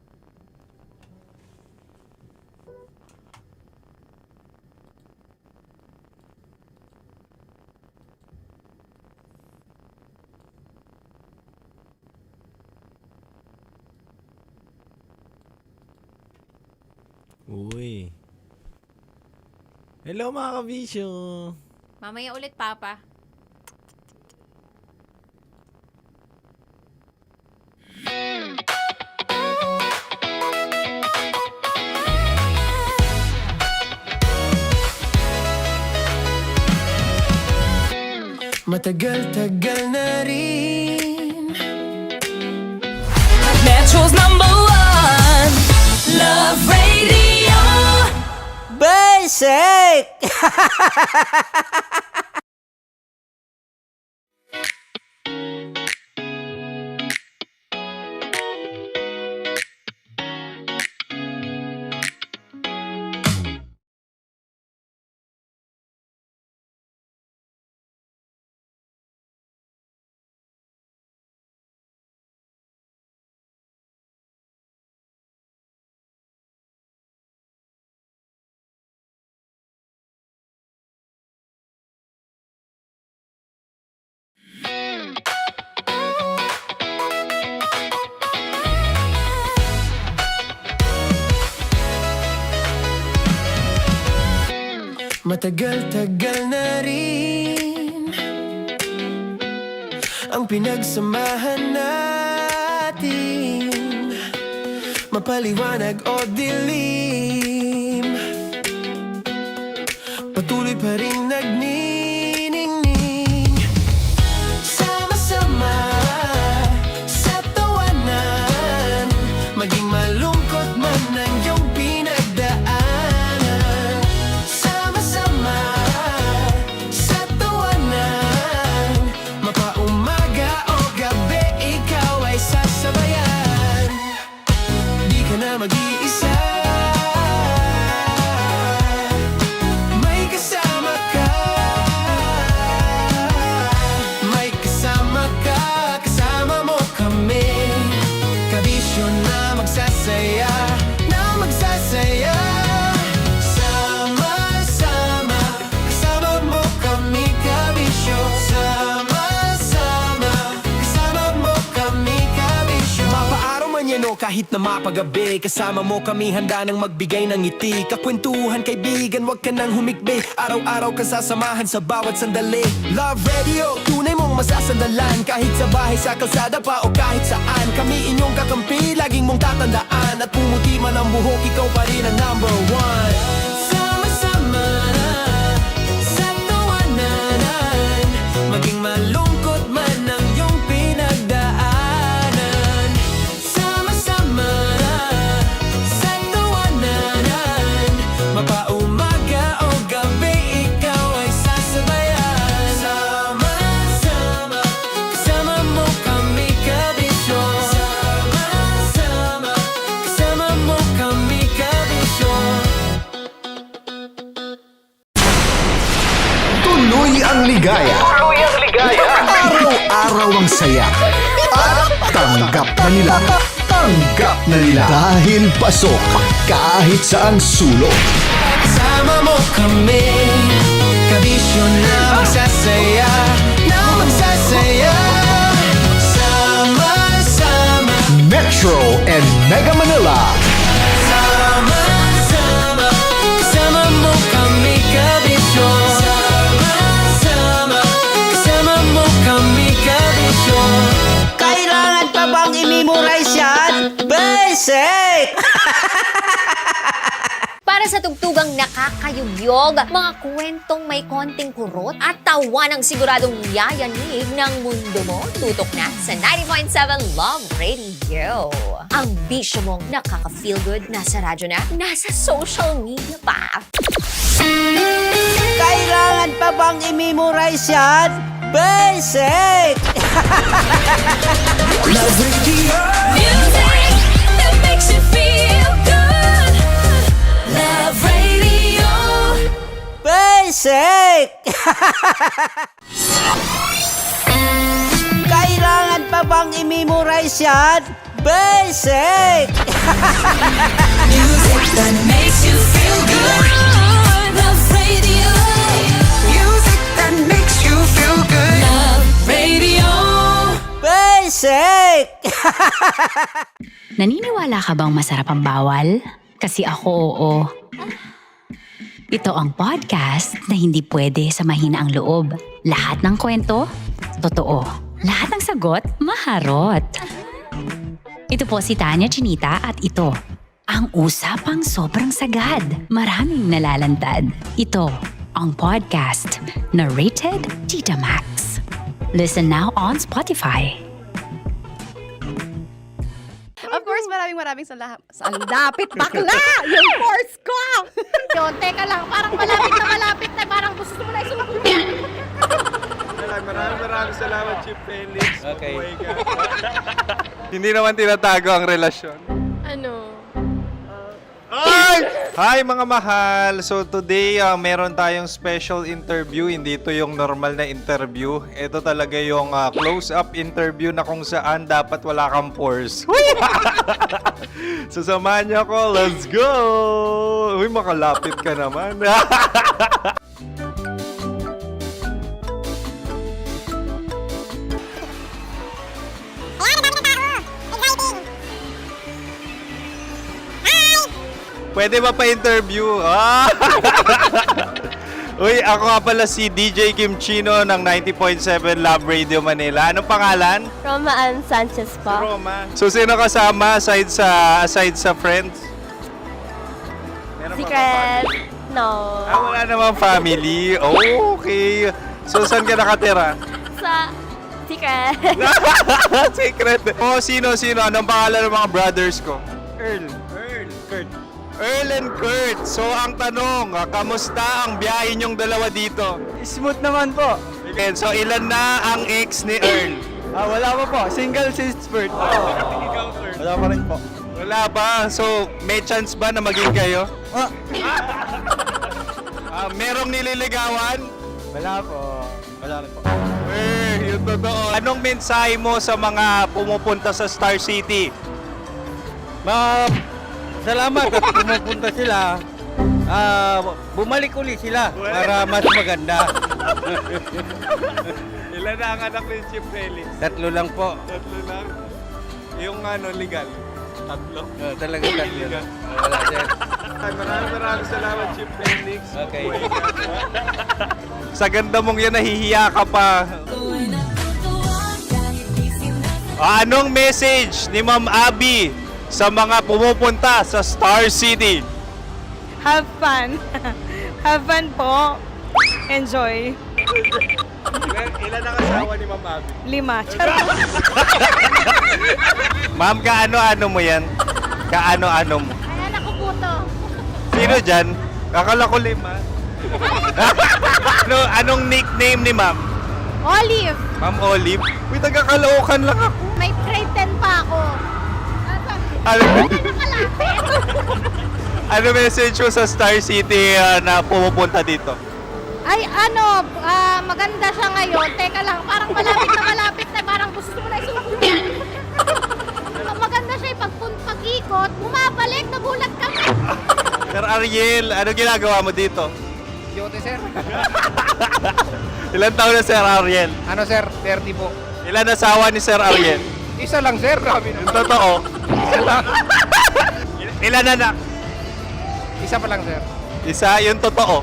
Uy. Hello mga kabisyo. Mamaya ulit, Papa. Matagal-tagal na rin. Metro's #1 Love Radio. Basic! Matagal-tagal na rin ang pinagsamahan natin, mapaliwanag o dilim, patuloy pa rin nagniningning. Sama-sama sa tawanan, maging malungkot man ang iyong pinagdaanan. Sama-sama sa tawanan, mapaumaga o gabi, ikaw ay sasabayan. Di ka na mag-iisa, may kasama ka. May kasama ka, kasama mo kami. Kabisyo na magsasaya, na magsasaya. Sama-sama, kasama mo kami, kabisyo. Sama-sama, kasama mo kami, kabisyo. Mapaaraw man yan o kahit na mapagabi, kasama mo kami, handa nang magbigay ng ngiti. Kakwentuhan, kaibigan, wag ka nang humikbi. Araw-araw ka sasamahan sa bawat sandali. Love Radio, tunay mong masasandalan. Kahit sa bahay, sa kalsada pa o kahit saan, kami inyong kakampi, laging mong tatandaan. At pumuti man ang buhok, ikaw pa rin ang #1. Sama-sama sa tawanan, maging malungkot man ang iyong pinagdaanan. Sama-sama sa tawanan, mapaumaga o gabi, ikaw ay sasabayan. Sama-sama, kasama mo kami, kabisyo. Sama-sama, kasama mo kami, kabisyo. Tuloy ang ligaya. Araw-araw ang saya. At tanggap na nila. Tanggap na nila. Dahil pasok kahit saan sulok. Kasama mo kami, kabisyo na magsasaya, na magsasaya. Sama-sama, Metro and Mega Manila. sama-sama, kasama mo kami, kabisyo. Sama-sama, kasama mo kami, kabisyo. Kailangan pa bang i-memorize yan? Basic! Para sa tugtugang nakakayugyog, mga kwentong may konting kurot at tawa ng siguradong yayanig ng mundo mo, tutok na sa 90.7 Love Radio. Ang bisyo mong nakaka-feel good, nasa radyo na, nasa social media pa. Kailangan pa bang i-memorize yan? Basic! Love Radio. Music that makes you feel good. Love Radio. Basic! Kailangan pa bang i-memorize yan? Basic! Music that makes you feel good. Love Radio. Music that makes you feel good. Love Radio. Basic! Naniniwala ka bang masarap ang bawal? Kasi ako, oo. Ito ang podcast na hindi pwede sa mahina ang loob. Lahat ng kwento, totoo. Lahat ng sagot, maharot. Ito po si Tanya Chinita at ito, ang usapang sobrang sagad. Maraming nalalantad. Ito, ang podcast na Rated Tita Max. Listen now on Spotify. Of course, maraming salamat. Ang dapit bakla! Yung course ko! Yun, teka lang, parang malapit na, parang gusto mo na isulat. Maraming salamat, Chief Felix. Okay. Hindi naman tinatago ang relasyon. Ano? Hi mga mahal! So today, meron tayong special interview. Hindi ito yung normal na interview. Ito talaga yung close-up interview na kung saan dapat wala kang pores. So samahan niyo ako. Let's go! Uy, makalapit ka naman. Pwede ba pa-interview? Uy, ako nga pala si DJ Kim Chino ng 90.7 Love Radio Manila. Anong pangalan? Roma Ann Sanchez po. Roma. So, sino kasama aside sa friends? Meron ba Secret. No. wala namang family. Oh, okay. So, saan ka nakatira? Sa Secret. Secret. Oh, sino? Anong pangalan ng mga brothers ko? Earl, Kurt. Earl and Kurt. So, ang tanong, kamusta ang biyahe niyong dalawa dito? Smooth naman po. Okay, so, ilan na ang ex ni Earl? Wala pa po. Single since birth. Wala pa rin po. Wala pa. So, may chance ba na maging kayo? Merong nililigawan? Wala po. Wala rin po. Yung totoo. Anong mensahe mo sa mga pumupunta sa Star City? Salamat at pumupunta sila. Bumalik ulit sila para mas maganda. Ilan na ang anak ni Chief Felix? 3 lang po. 3 lang. Yung legal? 3? Talaga 3 lang. Wala dyan. Maraming salamat, Chief Felix. Okay. Sa ganda mong yan, nahihiya ka pa. Anong message ni Ma'am Abby sa mga pumupunta sa Star City? Have fun. Have fun po. Enjoy. Ilan ang asawa ni Ma'am Abby? 5. Charot. Ma'am, kaano-ano mo yan? Kaano-ano mo? Ay, anak ko po to. Sino dyan? Kakala ko 5. Anong nickname ni Ma'am? Olive. Ma'am Olive? Uy, taga-Caloocan lang ako. May grade 10 pa ako. Ano message mo sa Star City na pumupunta dito? Ay, maganda siya ngayon. Teka lang, parang malapit na, parang gusto mo na isulat. Maganda siya pag-ikot, bumabalik, nagulat kami. Sir Ariel, ano ginagawa mo dito? Yote, sir. Ilan taon na Sir Ariel? Ano, sir? 30 po. Ilan asawa ni Sir Ariel? Isa lang, sir. Grabe Yung totoo. Isa lang. Ilan anak? Isa pa lang, sir. Isa, yung totoo.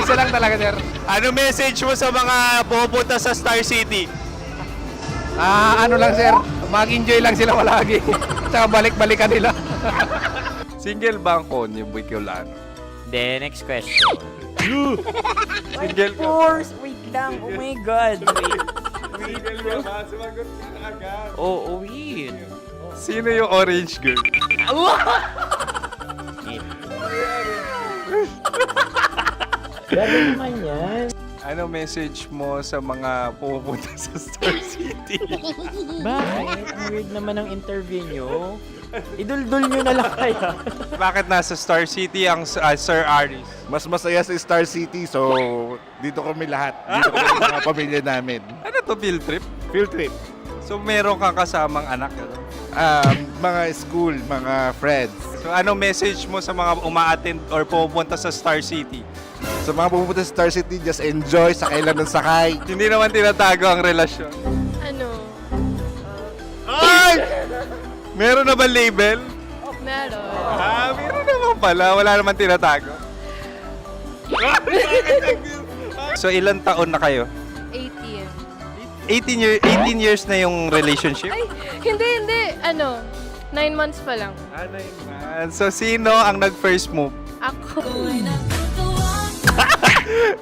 Isa lang talaga, sir. Ano message mo sa mga pupunta sa Star City? Ano lang, sir. Mag-enjoy lang sila palagi. Tsaka balik-balikan nila. Single ba ang Connie Bicolano? Then, next question. Single ka? course! Wait lang. Oh my God. Single ka ba? Sumagot ka na agad. Oh, wait. Sino yung orange girl? Gano'n naman yan. Ano message mo sa mga pupunta sa Star City? Bakit? Ang weird naman ang interview nyo. Idul-dul nyo na lang kaya. Bakit nasa Star City ang Sir Aris? Mas masaya sa Star City, so dito kami lahat. Dito kami mga pamilya namin. Ano to, field trip? Field trip. So meron kang kasamang anak? Ano? Mga school, mga friends. So ano message mo sa mga uma-attend or pupunta sa Star City? Sa mga pupunta sa Star City, just enjoy, sakay lang ng sakay. Hindi naman tinatago ang relasyon. Ano? Ay! Meron na ba label? Meron. Meron naman pala. Wala naman tinatago. So ilan taon na kayo? 18. 18 years na yung relationship? Ay, hindi. 9 months pa lang. 9 months. So sino ang nag-first move? Ako.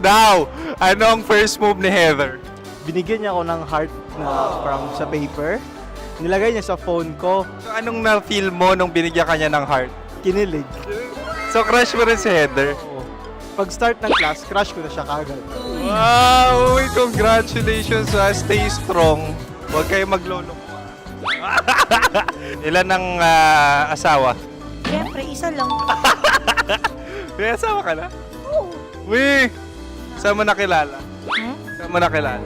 Daw, ano ang first move ni Heather? Binigyan niya ako ng heart na from sa paper. Nilagay niya sa phone ko. So anong na-feel mo nung binigyan kanya ng heart? Kinilig. So crush mo rin si Heather? Pag start ng class, crush ko na siya kagad. Wow! Uy, congratulations! Stay strong. Huwag kayo maglolo. Ilan ang asawa? Siyempre, isa lang. May asawa ka na? Oo. Uy! Saan mo nakilala? Saan mo nakilala?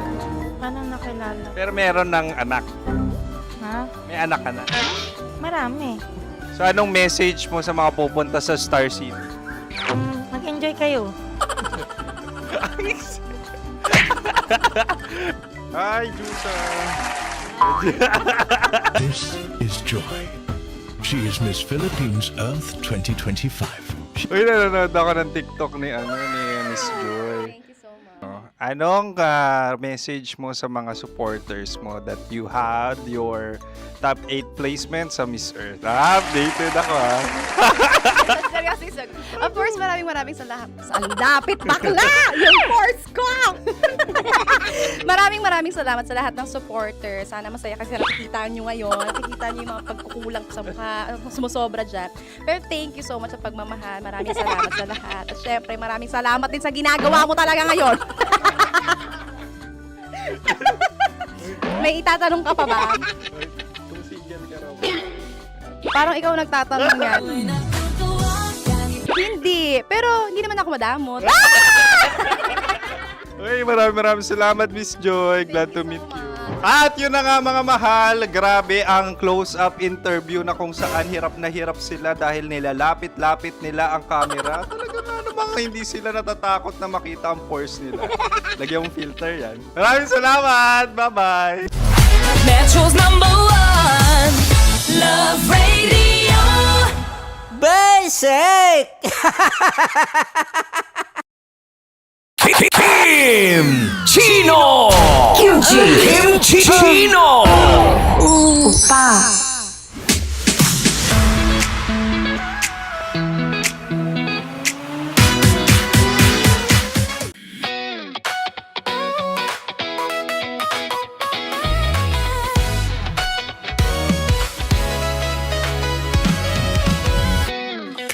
Paano nakilala? Pero meron ng anak. Ha? May anak ka na. Marami. So anong message mo sa mga pupunta sa Star City? Mag-enjoy kayo. Hi, Jusa! This is Joy. She is Miss Philippines Earth 2025. Uy, nanonood ako ng TikTok ni Miss Joy. Thank you so much. Anong message mo sa mga supporters mo that you had your top 8 placement sa Miss Earth? Updated ako Seryoso, of course, maraming salamat. Ang lapit bakla! Yung force ko! maraming salamat sa lahat ng supporters. Sana masaya kasi nakikita nyo ngayon. Nakikita nyo yung mga pagkukulang sa mukha. Sumusobra dyan. Pero thank you so much sa pagmamahal. Maraming salamat sa lahat. At syempre, maraming salamat din sa ginagawa mo talaga ngayon. May itatanong ka pa ba? Parang ikaw nagtatanong yan. Hindi. Pero hindi naman ako madamot. Uy, maraming salamat, Miss Joy. Glad to meet you. At yun na nga mga mahal, grabe ang close-up interview na kung saan hirap na hirap sila dahil nilalapit-lapit nila ang camera. Talaga nga namang hindi sila natatakot na makita ang pores nila. Lagyan mong filter yan. Maraming salamat! Bye-bye! Metro's #1 Love Radio. Basic! Kim Chino! Kim Chino! Upa.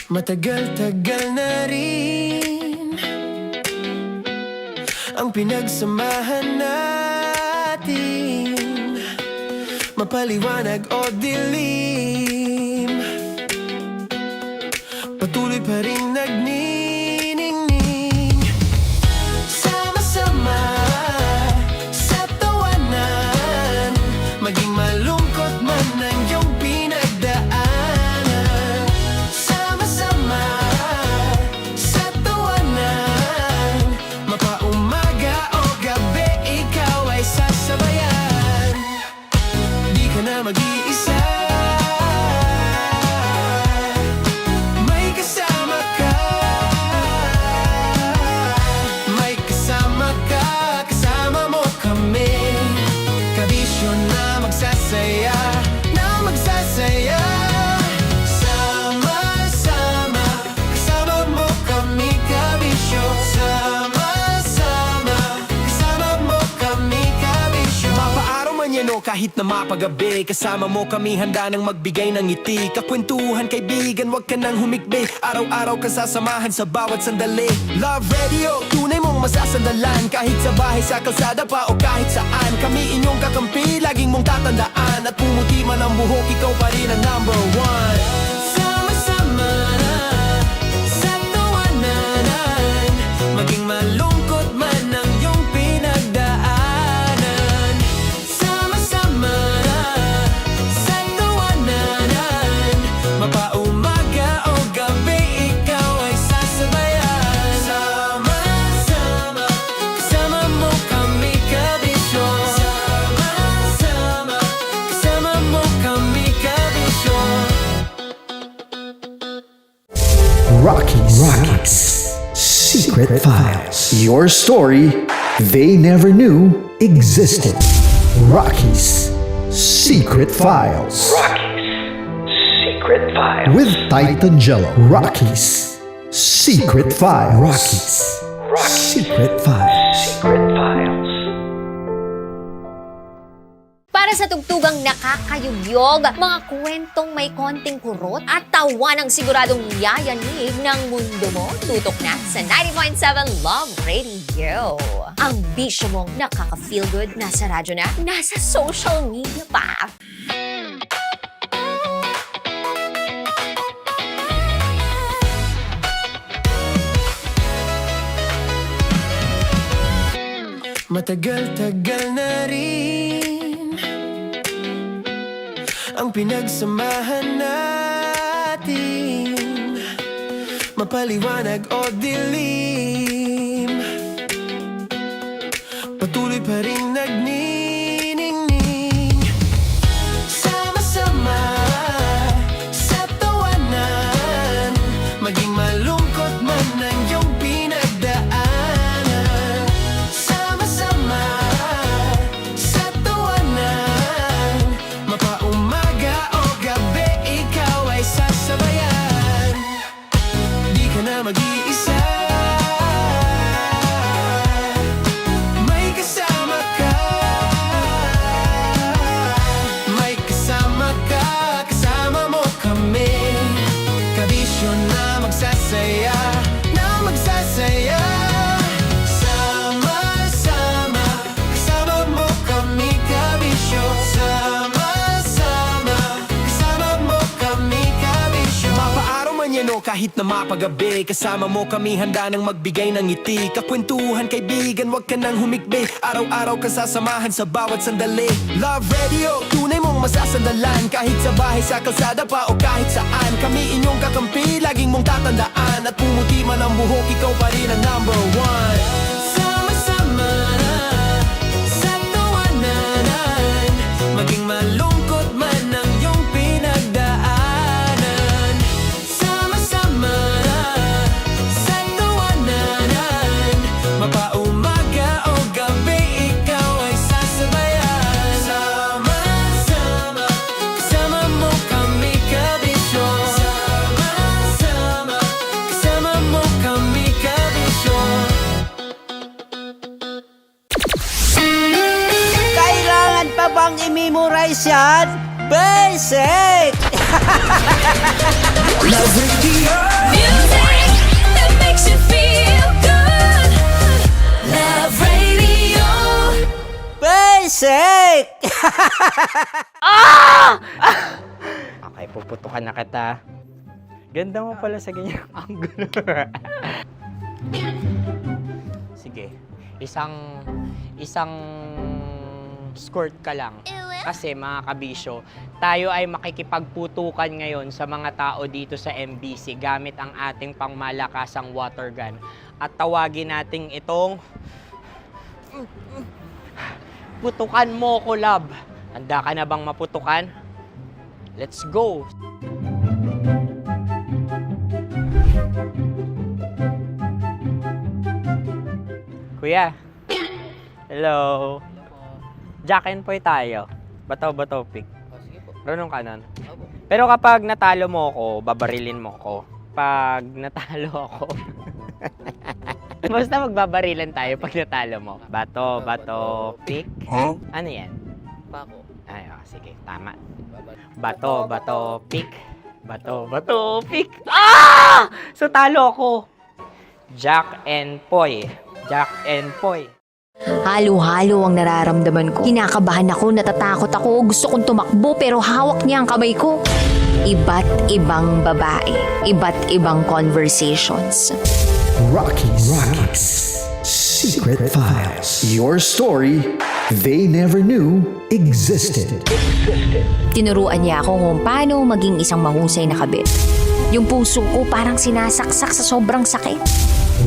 Matagal-tagal na rin ang pinagsamahan natin, mapaliwanag o dilim, patuloy pa rin nagniningning. Sama-sama sa tawanan, maging malungkot man ang iyong pinagdaanan. Sama-sama kahit na mapagabi. Kasama mo kami handa nang magbigay ng ngiti. Kakwentuhan kaibigan, wag ka nang humikbi. Araw-araw ka sasamahan sa bawat sandali. Love Radio, tunay mong masasandalan. Kahit sa bahay, sa kalsada pa o kahit saan. Kami inyong kakampi, laging mong tatandaan. At pumuti man ang buhok, ikaw pa rin ang number one. Sama-sama na sa tawanan, maging malungkot man ang iyong pinagdaanan. Sama-sama na sa tawanan, mapaumaga o gabi, ikaw ay sasabayan. Sama-sama, kasama mo kami kabisyo. Sama-sama, kasama mo kami kabisyo. Rocky's Secret Files. Your story they never knew existed. Rocky's Secret Files. Secret Files. With Titan Jello. Rocky's Secret Files. Rocky's Secret Files. Secret Files. Para sa tugtugang nakakayugyog, mga kwentong may konting kurot at tawa ng siguradong yayanig ng mundo mo, tutok na sa 90.7 Love Radio. Ang bisyo mong nakaka-feel good, nasa radyo na, nasa social media pa. Matagal-tagal na rin ang pinagsamahan natin, mapaliwanag o dilim, patuloy pa rin nagniningning. Sama-sama sa tawanan, maging malungkot man ang iyong pinagdaanan. Sama-sama sa tawanan, mapaumaga o gabi, ikaw ay sasabayan. Di ka na mag-iisa, may kasama ka. May kasama ka, kasama mo kami. Kabisyo na magsasaya, na magsasaya. Sama-sama, kasama mo kami, kabisyo. Sama-sama, kasama mo kami, kabisyo. Mapaaraw man yan o kahit na mapagabi, kasama mo kami handa nang magbigay ng ngiti. Kakwentuhan kaibigan, wag ka nang humikbi. Araw-araw ka sasamahan sa bawat sandali. Love Radio, tunay mong masasandalan. Kahit sa bahay, sa kalsada pa o kahit saan. Kami inyong kakampi, laging mong tatandaan. At pumuti man ang buhok, ikaw pa rin ang number one. Sama-sama na sa tawanan, maging malungkot man ang iyong pinagdaanan. Sama-sama na sa tawanan, mapaumaga o gabi, ikaw ay sasabayan. Sama-sama, kasama mo kami kabisyo. Sama-sama, kasama mo kami kabisyo. Kailangan pa bang i-memorize yan? Basic! Love Radio. Music that makes you feel good. Love Radio. Basic! Okay, puputukan na kita. Ganda mo pala sa ganyang angulo. Sige, isang skirt ka lang. Kasi mga kabisyo, tayo ay makikipagputukan ngayon sa mga tao dito sa MBC gamit ang ating pangmalakasang water gun. At tawagin natin itong putukan mo ko, love. Handa ka na bang maputukan? Let's go! Kuya. Hello. Jack and Poy tayo. Bato-bato pick. Runong ka nun. Pero kapag natalo mo ako, babarilin mo ako. Pag natalo ako, basta magbabarilan tayo pag natalo mo. Bato, pick. Huh? Ano yan? Pako. Sige, tama. Bato, bato, pick. Bato, bato, pick. Ah! So, talo ako. Jack and Poy. Jack and Poy. Halo-halo ang nararamdaman ko. Kinakabahan ako, natatakot ako, gusto kong tumakbo pero hawak niya ang kamay ko. Iba't ibang babae, iba't ibang conversations. Rockies Secret Files. Your story they never knew existed. Tinuruan niya ako kung paano maging isang mahusay na kabit. Yung puso ko parang sinasaksak sa sobrang sakit.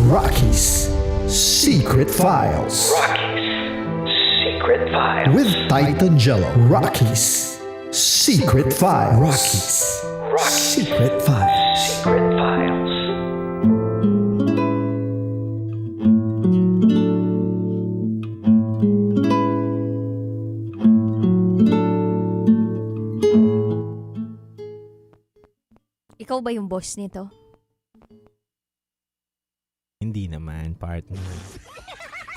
Rockies Secret Files. Secret Files. With Titan Jello. Rockies Secret Files. Rockies Secret Files. Secret Files. Ikaw ba yung boss nito? Hindi naman, partner.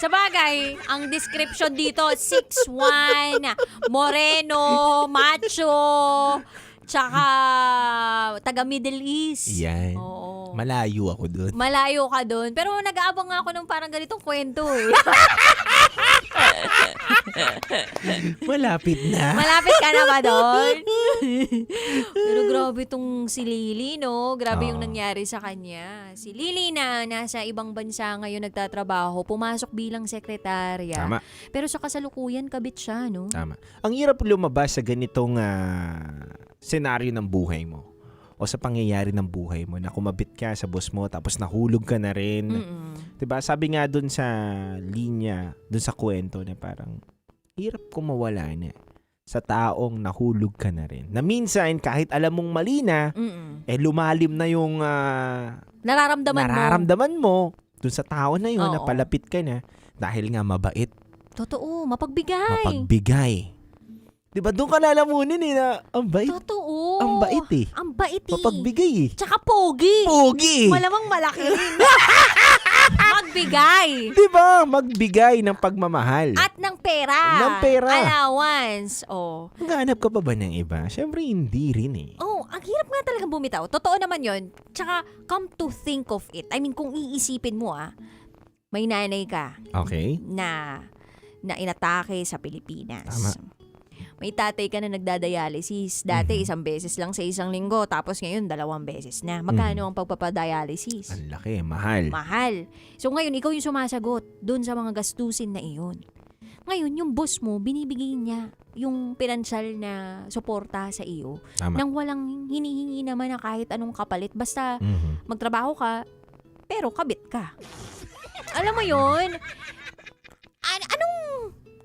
Sa bagay, ang description dito, 6'1", moreno, macho, tsaka taga Middle East. Yan. Oo. Malayo ako dun. Malayo ka doon. Pero nag-aabang nga ako ng parang ganitong kwento eh. Malapit na. Malapit ka na ba doon? Pero grabe tong si Lily, no? Grabe yung nangyari sa kanya. Si Lily na nasa ibang bansa ngayon nagtatrabaho, pumasok bilang sekretarya. Tama. Pero sa kasalukuyan, kabit siya, no? Tama. Ang hirap lumabas sa ganitong senaryo ng buhay mo. O sa pangyayari ng buhay mo na kumabit ka sa boss mo tapos nahulog ka na rin. Diba? Sabi nga dun sa linya, dun sa kwento na parang hirap kung mawala na sa taong nahulog ka na rin. Na minsan kahit alam mong mali na, lumalim na yung nararamdaman mo dun sa tao na yun na palapit ka na dahil nga mabait. Totoo, mapagbigay. Mapagbigay. Diba doon ka lalamunin na ang bait. Totoo. Ang bait eh. Ang bait eh. Mapagbigay eh. Tsaka pogi. Pogi. Malamang malaki rin. Magbigay. Diba? Magbigay ng pagmamahal. At ng pera. Ng pera. Allowance. Oh. Naghahanap ka pa ba ng iba? Siyempre hindi rin eh. Oh, ang hirap nga talagang bumitaw. Totoo naman yon. Tsaka, come to think of it. I mean, kung iisipin mo may nanay ka. Okay. Na inatake sa Pilipinas. Tama. May tatay ka na nagdadialysis. Dati, 1 beses lang sa isang linggo. Tapos ngayon, 2 beses na. Magkano ang pagpapadialysis? Ang laki, mahal. Mahal. So ngayon, ikaw yung sumasagot dun sa mga gastusin na iyon. Ngayon, yung boss mo, binibigay niya yung pinansyal na suporta sa iyo. Tama. Nang walang hinihingi naman na kahit anong kapalit. Basta magtrabaho ka, pero kabit ka. Alam mo yun?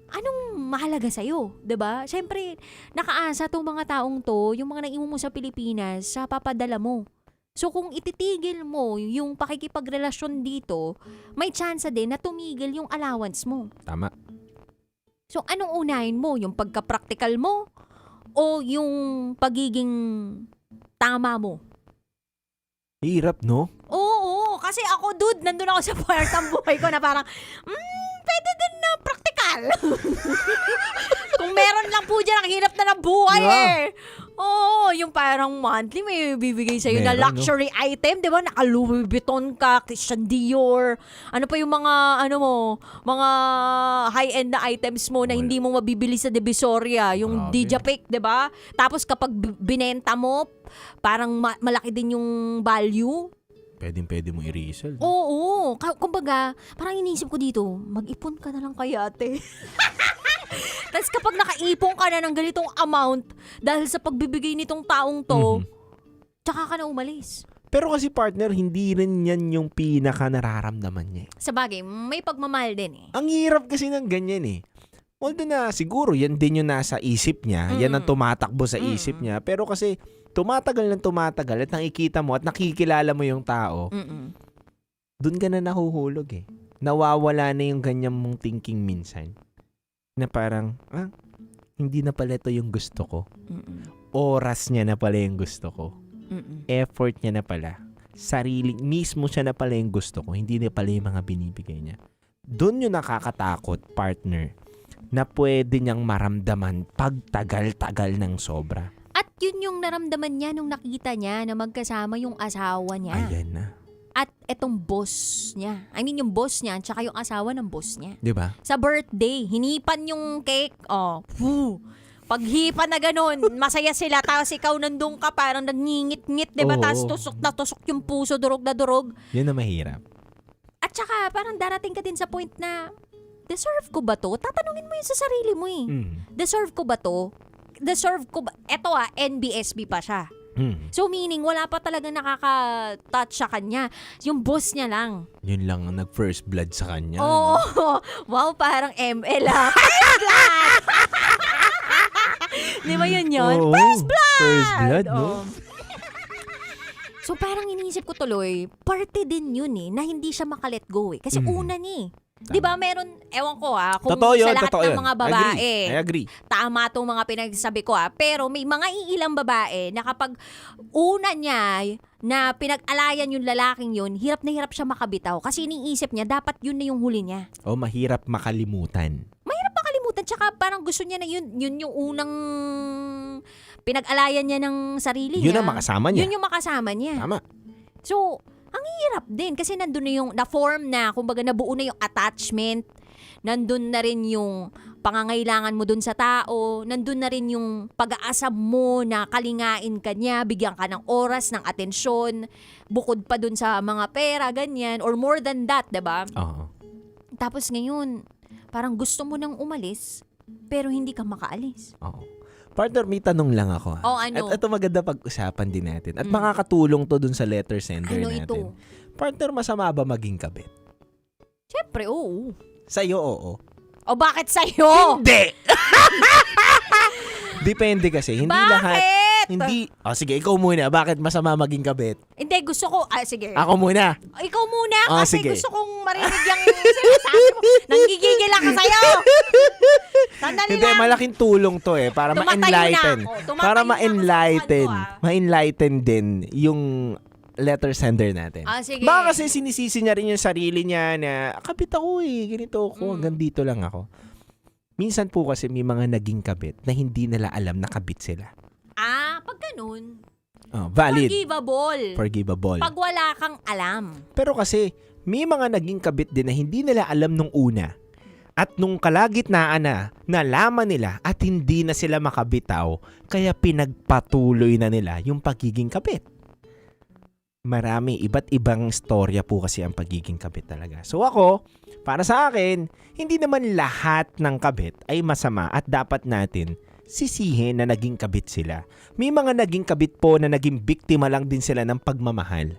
Anong mahalaga sa'yo? 'Di ba? Siyempre, nakaasa tong mga taong to, yung mga naiwan mo sa Pilipinas, sa papadala mo. So kung ititigil mo yung pakikipagrelasyon dito, may chance din na tumigil yung allowance mo. Tama. So anong unahin mo? Yung pagka-practical mo? O yung pagiging tama mo? Hirap, no? Oo, kasi ako, dude, nandun ako sa part ng buhay ko na parang, pwede din na practical. Kung meron lang po dyan, ang hirap na ng buhay eh. Oo, yung parang monthly may bibigay sa'yo na luxury item, di ba? Naka Louis Vuitton ka, Christian Dior, ano pa yung mga, mga high-end na items mo na hindi mo mabibili sa Divisoria, yung Dijapic, di ba? Tapos kapag binenta mo, parang malaki din yung value. Pwede mo i-resell. Oo. Kumbaga, parang iniisip ko dito, mag-ipon ka na lang kaya, ate. Tapos kapag nakaipon ka na ng ganitong amount dahil sa pagbibigay nitong taong to, tsaka ka na umalis. Pero kasi partner, hindi rin yan yung pinaka nararamdaman niya. Sa bagay, may pagmamahal din eh. Ang hirap kasi ng ganyan eh. Although na siguro yan din yung nasa isip niya, yan ang tumatakbo sa isip niya. Pero kasi tumatagal at nakikita mo at nakikilala mo yung tao, dun ka na nahuhulog eh. Nawawala na yung ganyan mong thinking minsan. Na parang, hindi na pala ito yung gusto ko. Oras niya na pala yung gusto ko. Effort niya na pala. Mismo siya na pala yung gusto ko. Hindi na pala yung mga binibigay niya. Dun yung nakakatakot, partner. na pwede niyang maramdaman pag tagal-tagal ng sobra. At yun yung naramdaman niya nung nakita niya na magkasama yung asawa niya. Ayan na. At etong boss niya. I mean, yung boss niya, tsaka yung asawa ng boss niya. Di ba? Sa birthday, hinipan yung cake. Oh, woo. Paghipan na ganun, masaya sila. Tapos ikaw nandun ka, parang nangingit-ngit, di ba? Oo. Tapos tusok na tusok yung puso, durog na durog. Yun na mahirap. At saka, parang darating ka din sa point na, deserve ko ba to? Tatanungin mo yun sa sarili mo eh. Deserve ko ba to? Deserve ko ba? Eto NBSB pa siya. So meaning, wala pa talaga nakaka-touch sa kanya. Yung boss niya lang. Yun lang ang nag-first blood sa kanya. Oo. Wow, parang ML ah. First blood! Di ba yun yun? Oo. First blood! First blood, no? Oo. So parang iniisip ko tuloy, parte din yun eh, na hindi siya makalet go eh. Kasi una niya eh. Di ba meron, ewan ko kung Totoo yun, sa lahat totoo ng yun. mga babae, I agree. tama tong mga pinagsabi ko pero may mga iilang babae na kapag una niya na pinag-alayan yung lalaking yun, hirap na hirap siya makabitaw. Kasi iniisip niya, dapat yun na yung huli niya. O mahirap makalimutan. Mahirap makalimutan, tsaka parang gusto niya na yun yung unang pinag-alayan niya ng sarili Yun niya. ang makasama niya. Yun yung makasama niya. Tama. So, ang hirap din kasi nandun na yung na-form na, kumbaga nabuo na yung attachment, nandun na rin yung pangangailangan mo dun sa tao, nandun na rin yung pag-aasam mo na kalingain ka niya, bigyan ka ng oras, ng atensyon, bukod pa dun sa mga pera, ganyan, or more than that, diba? Oo. Tapos ngayon, parang gusto mo nang umalis, pero hindi ka makaalis. Oo. Partner, may tanong lang ako. Oh, ano? At ito maganda pag-usapan din natin. At makakatulong to dun sa letter sender Ano natin. ito? Partner, masama ba maging kabit? Siyempre, oo. Sa'yo, oo. O bakit sa'yo? Hindi! Depende kasi. Hindi Bakit? lahat. Hindi. Sige, ikaw muna. Bakit masama maging kabit? Hindi, gusto ko, sige. Ako muna. Ikaw muna, kasi Sige. gusto kong marinig yung sinasabi mo. Nanggigigil ako sa'yo. Sandali Hindi, lang. malaking tulong to para Tumatayo ma-enlighten. na ako. Tumatayo Para na ako sa ma-enlighten. upuan ko, Ma-enlighten din yung letter sender natin. Sige. Baka kasi sinisisi niya rin yung sarili niya na, kabit ako ganito ako, hanggang dito lang ako. Minsan po kasi may mga naging kabit na hindi nila alam na kabit sila. Pag ganun, Valid. forgivable. Pag wala kang alam. Pero kasi, may mga naging kabit din na hindi nila alam nung una. At nung kalagitnaan na, nalaman nila at hindi na sila makabitaw, kaya pinagpatuloy na nila yung pagiging kabit. Marami, iba't ibang storya po kasi ang pagiging kabit talaga. So ako, para sa akin, hindi naman lahat ng kabit ay masama at dapat natin sisihin na naging kabit sila. May mga naging kabit po na naging biktima lang din sila ng pagmamahal.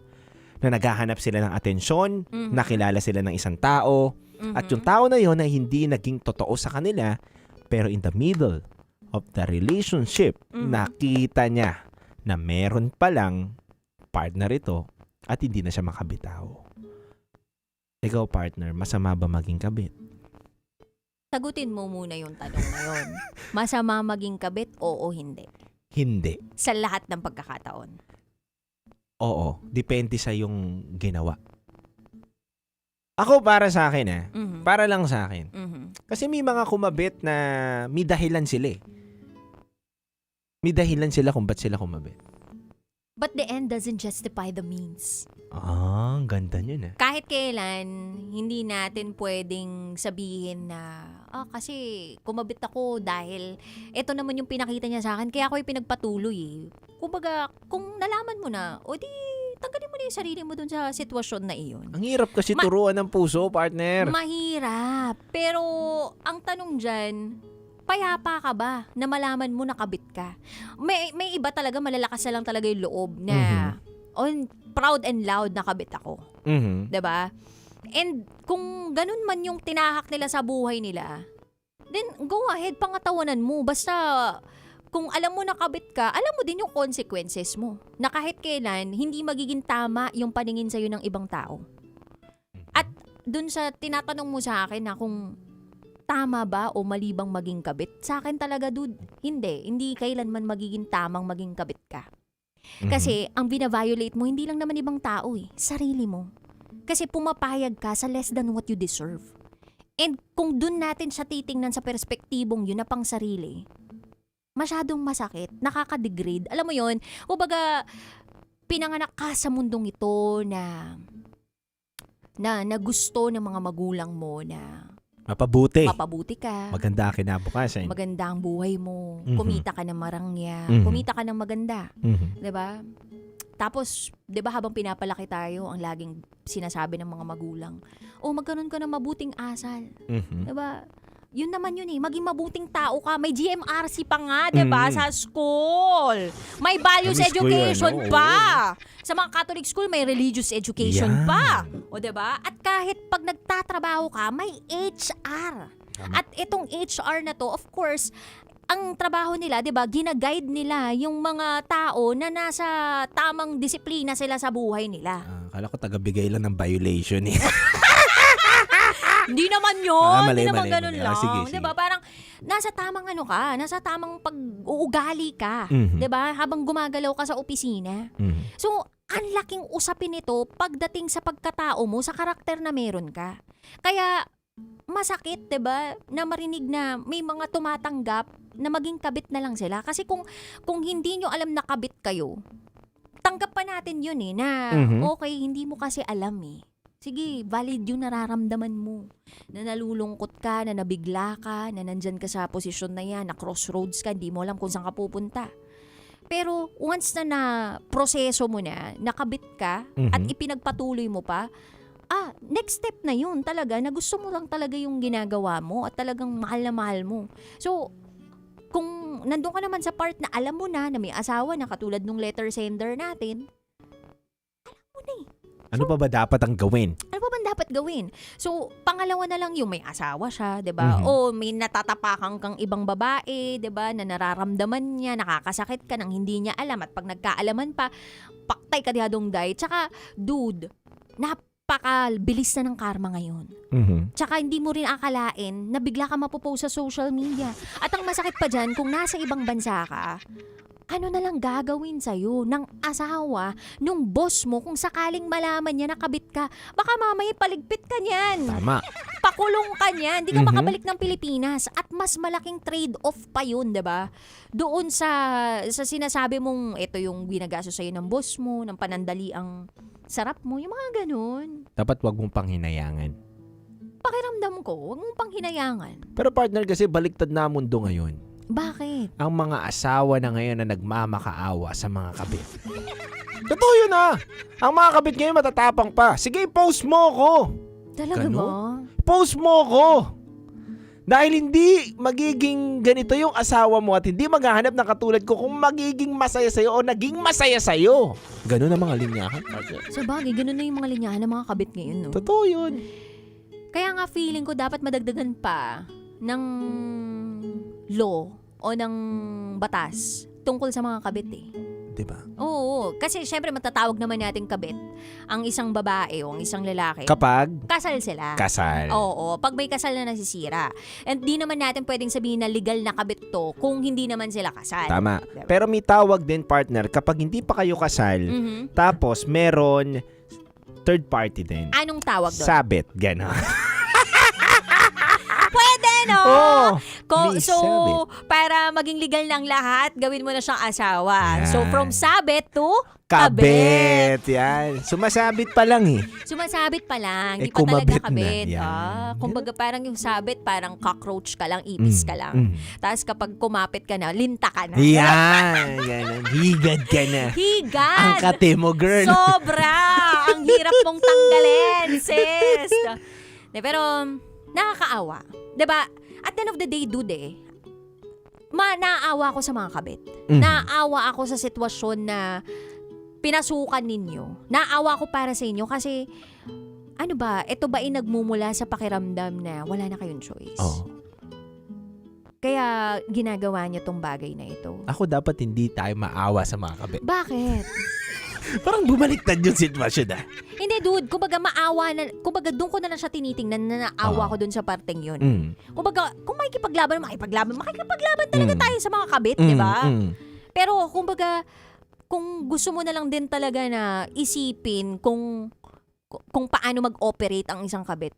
Na naghahanap sila ng atensyon, nakilala sila ng isang tao, at yung tao na yon ay hindi naging totoo sa kanila, pero in the middle of the relationship, nakita niya na meron palang partner ito at hindi na siya makabitaw. Ikaw, partner, masama ba maging kabit? Sagutin mo muna yung tanong na yun. Masama maging kabit, oo, hindi. Hindi. Sa lahat ng pagkakataon. Oo, depende sa yung ginawa. Ako para sa akin para lang sa akin. Kasi may mga kumabit na may dahilan sila May dahilan sila kung ba't sila kumabit. But the end doesn't justify the means. Ang ganda yun Kahit kailan, hindi natin pwedeng sabihin na, kasi kumabit ako dahil ito naman yung pinakita niya sa akin, kaya ako yung pinagpatuloy Kumbaga, kung nalaman mo na, o di, tanggalin mo na yung sarili mo dun sa sitwasyon na iyon. Ang hirap kasi turuan ng puso, partner. Mahirap. Pero, ang tanong dyan, payapa ka ba na malaman mo nakabit ka? May iba talaga, malalakas na lang talaga yung loob na, proud and loud nakabit ako. Diba? And kung ganun man yung tinahak nila sa buhay nila, then go ahead, pangatawanan mo. Basta, kung alam mo nakabit ka, alam mo din yung consequences mo. Na kahit kailan, hindi magiging tama yung paningin sa'yo ng ibang tao. At dun sa tinatanong mo sa akin na kung tama ba o mali bang maging kabit, sa akin talaga, dude, hindi kailanman magiging tamang maging kabit ka. Kasi ang bina-violate mo, hindi lang naman ibang tao sarili mo. Kasi pumapayag ka sa less than what you deserve. And kung dun natin siya titingnan sa perspektibong yun na pang sarili, masyadong masakit, nakaka-degrade. Alam mo yun, kumbaga, pinanganak ka sa mundong ito na gusto ng mga magulang mo na Mapabuti. mapabuti ka, Maganda kinabukasan. maganda ang buhay mo, Mhm. kumita ka ng marangya, Mhm. kumita ka ng maganda. Mhm. 'Di ba? Tapos, 'di ba habang pinapalaki tayo, ang laging sinasabi ng mga magulang, magkaroon ka ng mabuting asal. Mhm. 'Di ba? Yun naman yun eh, maging mabuting tao ka. May GMRC pa nga, 'di ba, sa school. May values Namiss ko yun, education oo. pa. Sa mga Catholic school, may religious education Yan. pa. O 'di ba? At kahit pag nagtatrabaho ka, may HR. At itong HR na to, of course, ang trabaho nila, 'di ba, gina-guide nila yung mga tao na nasa tamang disiplina sila sa buhay nila. Akala ko taga-bigay lang ng violation eh. Hindi naman yun. Mali, Hindi naman mali, ganun mali. lang. Sige, sige. 'Di ba? Parang nasa tamang nasa tamang pag-uugali ka. Mhm. 'Di ba? Habang gumagalaw ka sa opisina. Mhm. So, ang laking usapin nito pagdating sa pagkatao mo, sa karakter na meron ka. Kaya, masakit, 'di ba, na marinig na may mga tumatanggap na maging kabit na lang sila. Kasi kung hindi nyo alam na kabit kayo, tanggap pa natin yun eh, na okay, hindi mo kasi alam eh. Sige, valid yung nararamdaman mo. Na nalulungkot ka, na nabigla ka, na nandyan ka sa posisyon na yan, na crossroads ka, hindi mo alam kung saan ka pupunta. Pero once na proseso mo na, nakabit ka, at ipinagpatuloy mo pa, next step na yun talaga, na gusto mo lang talaga yung ginagawa mo at talagang mahal na mahal mo. So, kung nandun ka naman sa part na alam mo na may asawa na katulad nung letter sender natin, alam mo na eh. Ano pa ba dapat ang gawin? Ano pa bang dapat gawin? So, pangalawa na lang yung may asawa siya, 'di ba? O may natatapakan kang ibang babae, 'di ba, na nararamdaman niya, nakakasakit ka nang hindi niya alam at pag nagkaalaman pa, paktay ka diyadong day. Tsaka, dude, napakabilis na ng karma ngayon. Tsaka hindi mo rin akalain na bigla ka mapopost sa social media. At ang masakit pa dyan, kung nasa ibang bansa ka, ano na lang gagawin sa'yo ng asawa, nung boss mo, kung sakaling malaman niya nakabit ka, baka mamaya paligpit ka niyan. Tama. Pakulong ka niyan, hindi ka makabalik ng Pilipinas. At mas malaking trade-off pa yun, diba? Doon sa sinasabi mong, ito yung ginagaso sa'yo ng boss mo, ng panandali ang sarap mo, yung mga ganun. Dapat wag mong panghinayangan. Pakiramdam ko, huwag mong panghinayangan. Pero partner, kasi baliktad na ang mundo ngayon. Bakit? Ang mga asawa na ngayon na nagmamakaawa sa mga kabit. Totoo yun ah! Ang mga kabit ngayon matatapang pa. Sige, post mo ko! Talaga Ganun? ba? Post mo ko! Dahil hindi magiging ganito yung asawa mo at hindi maghahanap ng katulad ko kung magiging masaya sa'yo o naging masaya sa'yo. Ganun ang mga linyahan, partner. Sa bagay, ganun na yung mga linyahan ng mga kabit ngayon, no? Totoo yun. Kaya nga feeling ko dapat madagdagan pa ng law o ng batas tungkol sa mga kabit eh. Diba? Oo, kasi syempre matatawag naman natin kabit ang isang babae o ang isang lalaki. Kapag Kasal sila. kasal. Oo, pag may kasal na nasisira. And di naman natin pwedeng sabihin na legal na kabit to kung hindi naman sila kasal. Tama. Diba? Pero may tawag din, partner, kapag hindi pa kayo kasal, tapos meron third party din. Anong tawag doon? Sabit, gano'n. Pwede, no? Oo, may So, sabit. para maging legal ng lahat, gawin mo na siyang asawa. Yan. So, from sabit to Kabit. Yan. Sumasabit pa lang eh. Sumasabit pa lang, Eh, di pa talaga kumabit na. kabit. Yan. Kumbaga parang yung sabit, parang cockroach ka lang, ipis ka lang. Tapos kapag kumapit ka na, linta ka na. Yan. Ganun. Higad ka na. Higad! Ang kate mo, girl. Sobra! Ang hirap mong tanggalin, sis! Pero, nakakaawa. Diba? At the end of the day, dude naaawa ako sa mga kabit. Naaawa ako sa sitwasyon na pinasukan ninyo. Naaawa ko para sa inyo kasi, ano ba, ito ba ay nagmumula sa pakiramdam na wala na kayong choice? Oo. Kaya ginagawa niyo tong bagay na ito. Ako dapat hindi tayo maawa sa mga kabit. Bakit? Parang bumaliktad yung sitwasyon ah. Hindi, dude. Kumbaga maawa na, kumbaga doon ko na lang siya tinitingnan na naawa ko doon sa parteng yun. Kumbaga, kung makikipaglaban talaga tayo sa mga kabit, di ba? Pero, kumbaga, kung gusto mo na lang din talaga na isipin kung paano mag-operate ang isang kabit,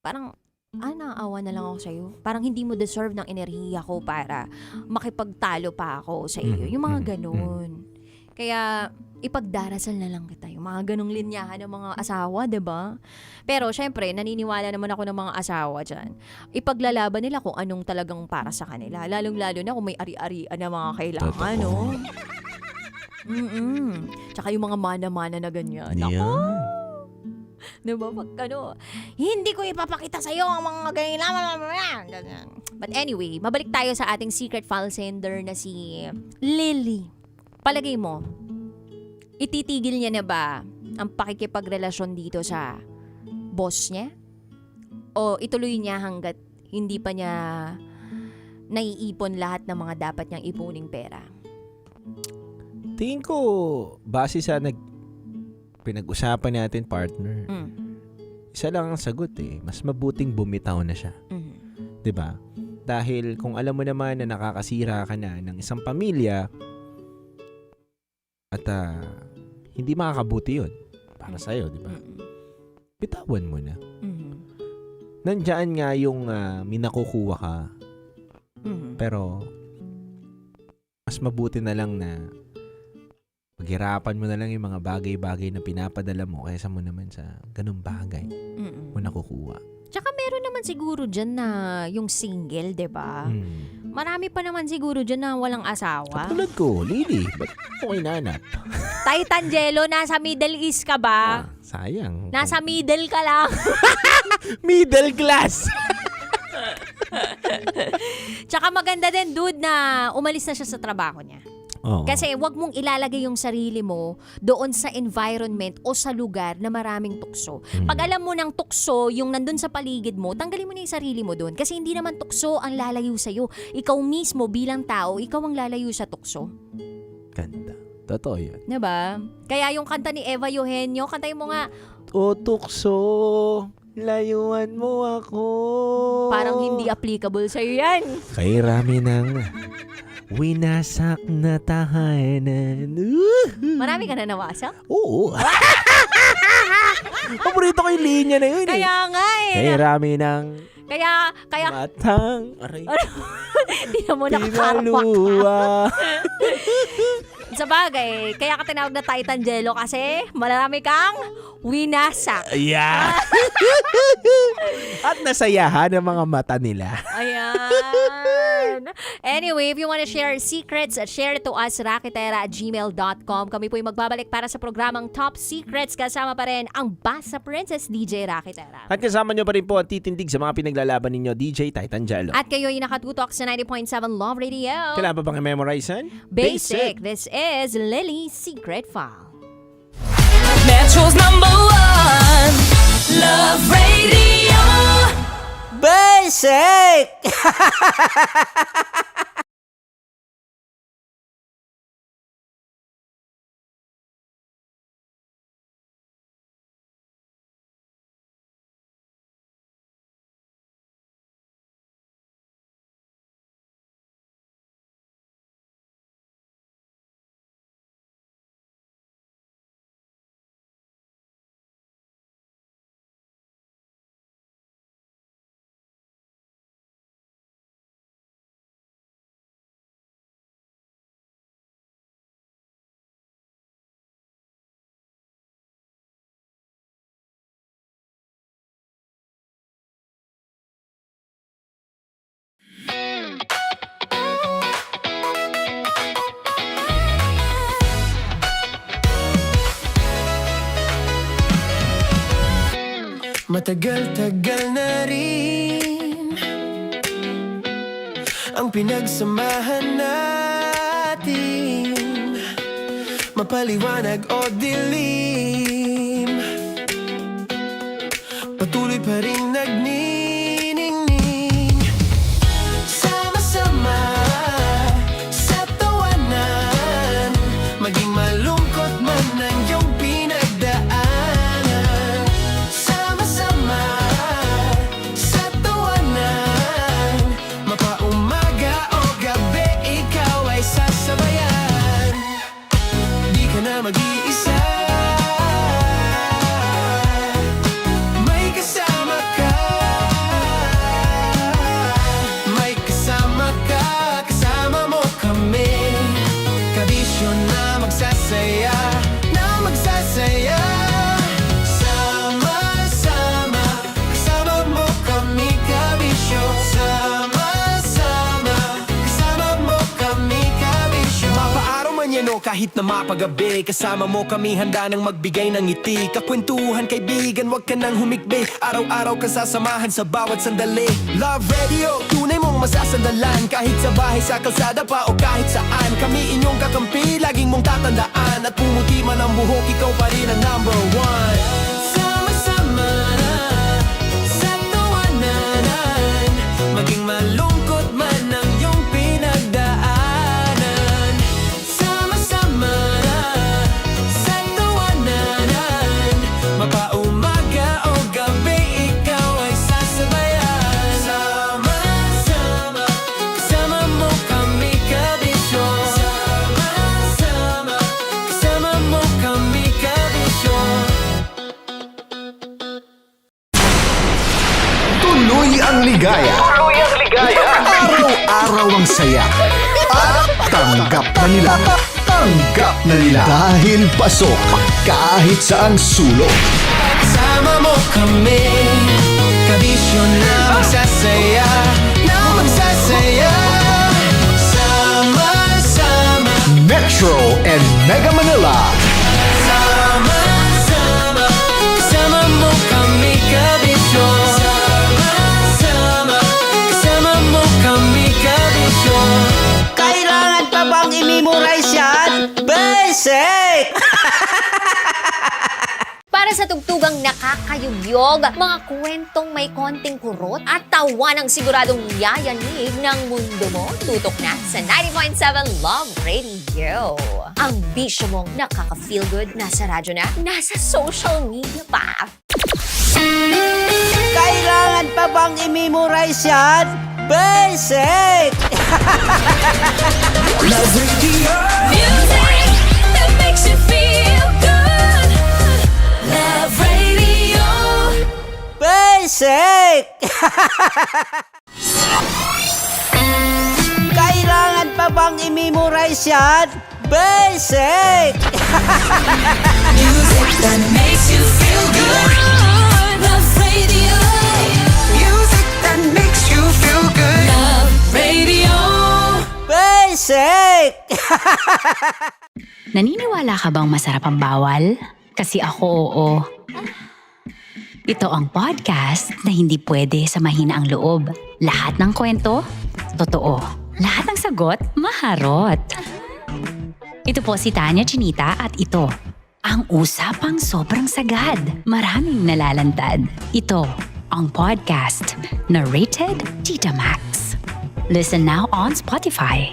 parang naawa na lang ako sa'yo. Parang hindi mo deserve ng enerhiya ko para makipagtalo pa ako sa iyo. Yung mga ganun. Kaya, ipagdarasal na lang kita. Yung mga ganung linyahan ng mga asawa, 'di ba? Pero, syempre, naniniwala naman ako ng mga asawa dyan. Ipaglalaban nila kung anong talagang para sa kanila. Lalong-lalo na kung may ari-arian na mga kailangan, no? Tsaka yung mga mana-mana na ganyan. Ako, diba? Pag hindi ko ipapakita sa'yo ang mga ganyan. But anyway, mabalik tayo sa ating secret file sender na si Lily. Palagay mo, ititigil niya na ba ang pakikipagrelasyon dito sa boss niya? O ituloy niya hanggat hindi pa niya naiipon lahat ng mga dapat niyang ipuning pera? Tingin ko, base sa pinag-usapan natin, partner, isa lang ang sagot eh. Mas mabuting bumitaw na siya. 'Di ba? Dahil kung alam mo naman na nakakasira ka na ng isang pamilya, at hindi makakabuti yun para sa'yo, di ba? Bitawan mo na. Nandiyan nga yung may nakukuha ka. Pero, mas mabuti na lang na paghirapan mo na lang yung mga bagay-bagay na pinapadala mo kaysa mo naman sa ganung bagay mo nakukuha. Tsaka meron naman siguro dyan na yung single, di ba? Marami pa naman siguro dyan na walang asawa. Katulad ko, Lily, ba't mo kinanap? Titangelo, nasa Middle East ka ba? Sayang. Nasa middle ka lang. Middle class! Tsaka maganda din, dude, na umalis na siya sa trabaho niya. Oo. Kasi wag mong ilalagay yung sarili mo doon sa environment o sa lugar na maraming tukso. Pag alam mo ng tukso, yung nandun sa paligid mo, tanggalin mo na yung sarili mo doon. Kasi hindi naman tukso ang lalayo sa'yo. Ikaw mismo bilang tao, ikaw ang lalayo sa tukso. Ganda. Totoo yun. Diba? Kaya yung kanta ni Eva Eugenio, kantayin mo nga, O tukso, layuan mo ako. parang hindi applicable sa'yo yan. Kay rami ng winasak na tahanan. Marami ka na nawasak? Oo. Paborito ko yung linya na yun Kaya nga eh. Kay rami ng Kaya, matang aray. hindi na mo nakakarpak. Pinaluwa. Sa bagay, kaya ka tinawag na Titangelo kasi marami kang winasak. Yeah. At nasayahan ang mga mata nila. Ayan. Anyway, if you wanna share secrets, share it to us, rakitera@gmail.com. Kami po yung magbabalik para sa programang Top Secrets. Kasama pa rin ang Basa Princess, DJ Rakitera. At kasama nyo pa rin po ang titindig sa mga pinaglalaban ninyo, DJ Titangelo. At kayo yung nakatutok sa 90.7 Love Radio. Kailangan pa bang i-memorize yan? Basic. This is Lily's Secret File. Metro's #1 Love Radio. Basic! Matagal-tagal na rin ang pinagsamahan natin, mapaliwanag o dilim, patuloy pa rin nagniningning. Sama-sama sa tawanan, maging malungkot man ang iyong pinagdaanan. Sama-sama sa tawanan, mapaumaga o gabi, ikaw ay sasabayan. Di ka na mag-iisa, may kasama ka. kahit na mapagabi. Kasama mo kami handa nang magbigay ng ngiti. Kakwentuhan kaibigan, wag ka nang humikbi. Araw-araw ka sasamahan sa bawat sandali. Love Radio, tunay mong masasandalan. Kahit sa bahay, sa kalsada pa o kahit saan. Kami inyong kakampi, laging mong tatandaan. At pumuti man ang buhok, ikaw pa rin ang number one. Sama-sama na sa tawanan, maging malungkot man ang iyong pinagdaanan. Sama-sama na sa tawanan, mapaumaga o gabi, ikaw ay sasabayan. Sama-sama, kasama mo kami kabisyon. Sama-sama, kasama mo kami kabisyon. Tuloy ang ligaya. Araw-araw ang saya. At tanggap na nila. Tanggap na nila. Dahil pasok kahit saang sulok. Kasama mo kami, kabisyon na magsasaya, na magsasaya. Sama-sama, Metro and Mega Manila. sama-sama, kasama mo kami kabisyon. Sama-sama, kasama mo kami kabisyon. Kailangan pa bang i-memorize yan? Basic! Para sa tugtugang nakakayugyog, mga kwentong may konting kurot at tawa ng siguradong yayanig ng mundo mo, tutok na sa 90.7 Love Radio. Ang bisyo mong nakaka-feel good, nasa radyo na, nasa social media pa. Kailangan pa bang i-memorize yan? Basic! Love Radio. Music that makes you feel good. Love Radio. Basic! Kailangan pa bang i-memorize yan? Basic! Music that makes you feel good. Love Radio. Music that makes you feel good. Love Radio. Basic! Naniniwala ka bang masarap ang bawal? Kasi ako oo. Ito ang podcast na hindi pwede sa mahina ang loob. Lahat ng kwento, totoo. Lahat ng sagot, maharot. Ito po si Tanya Chinita at ito, ang usapang sobrang sagad. Maraming nalalantad. Ito, ang podcast na Rated Tita Max. Listen now on Spotify.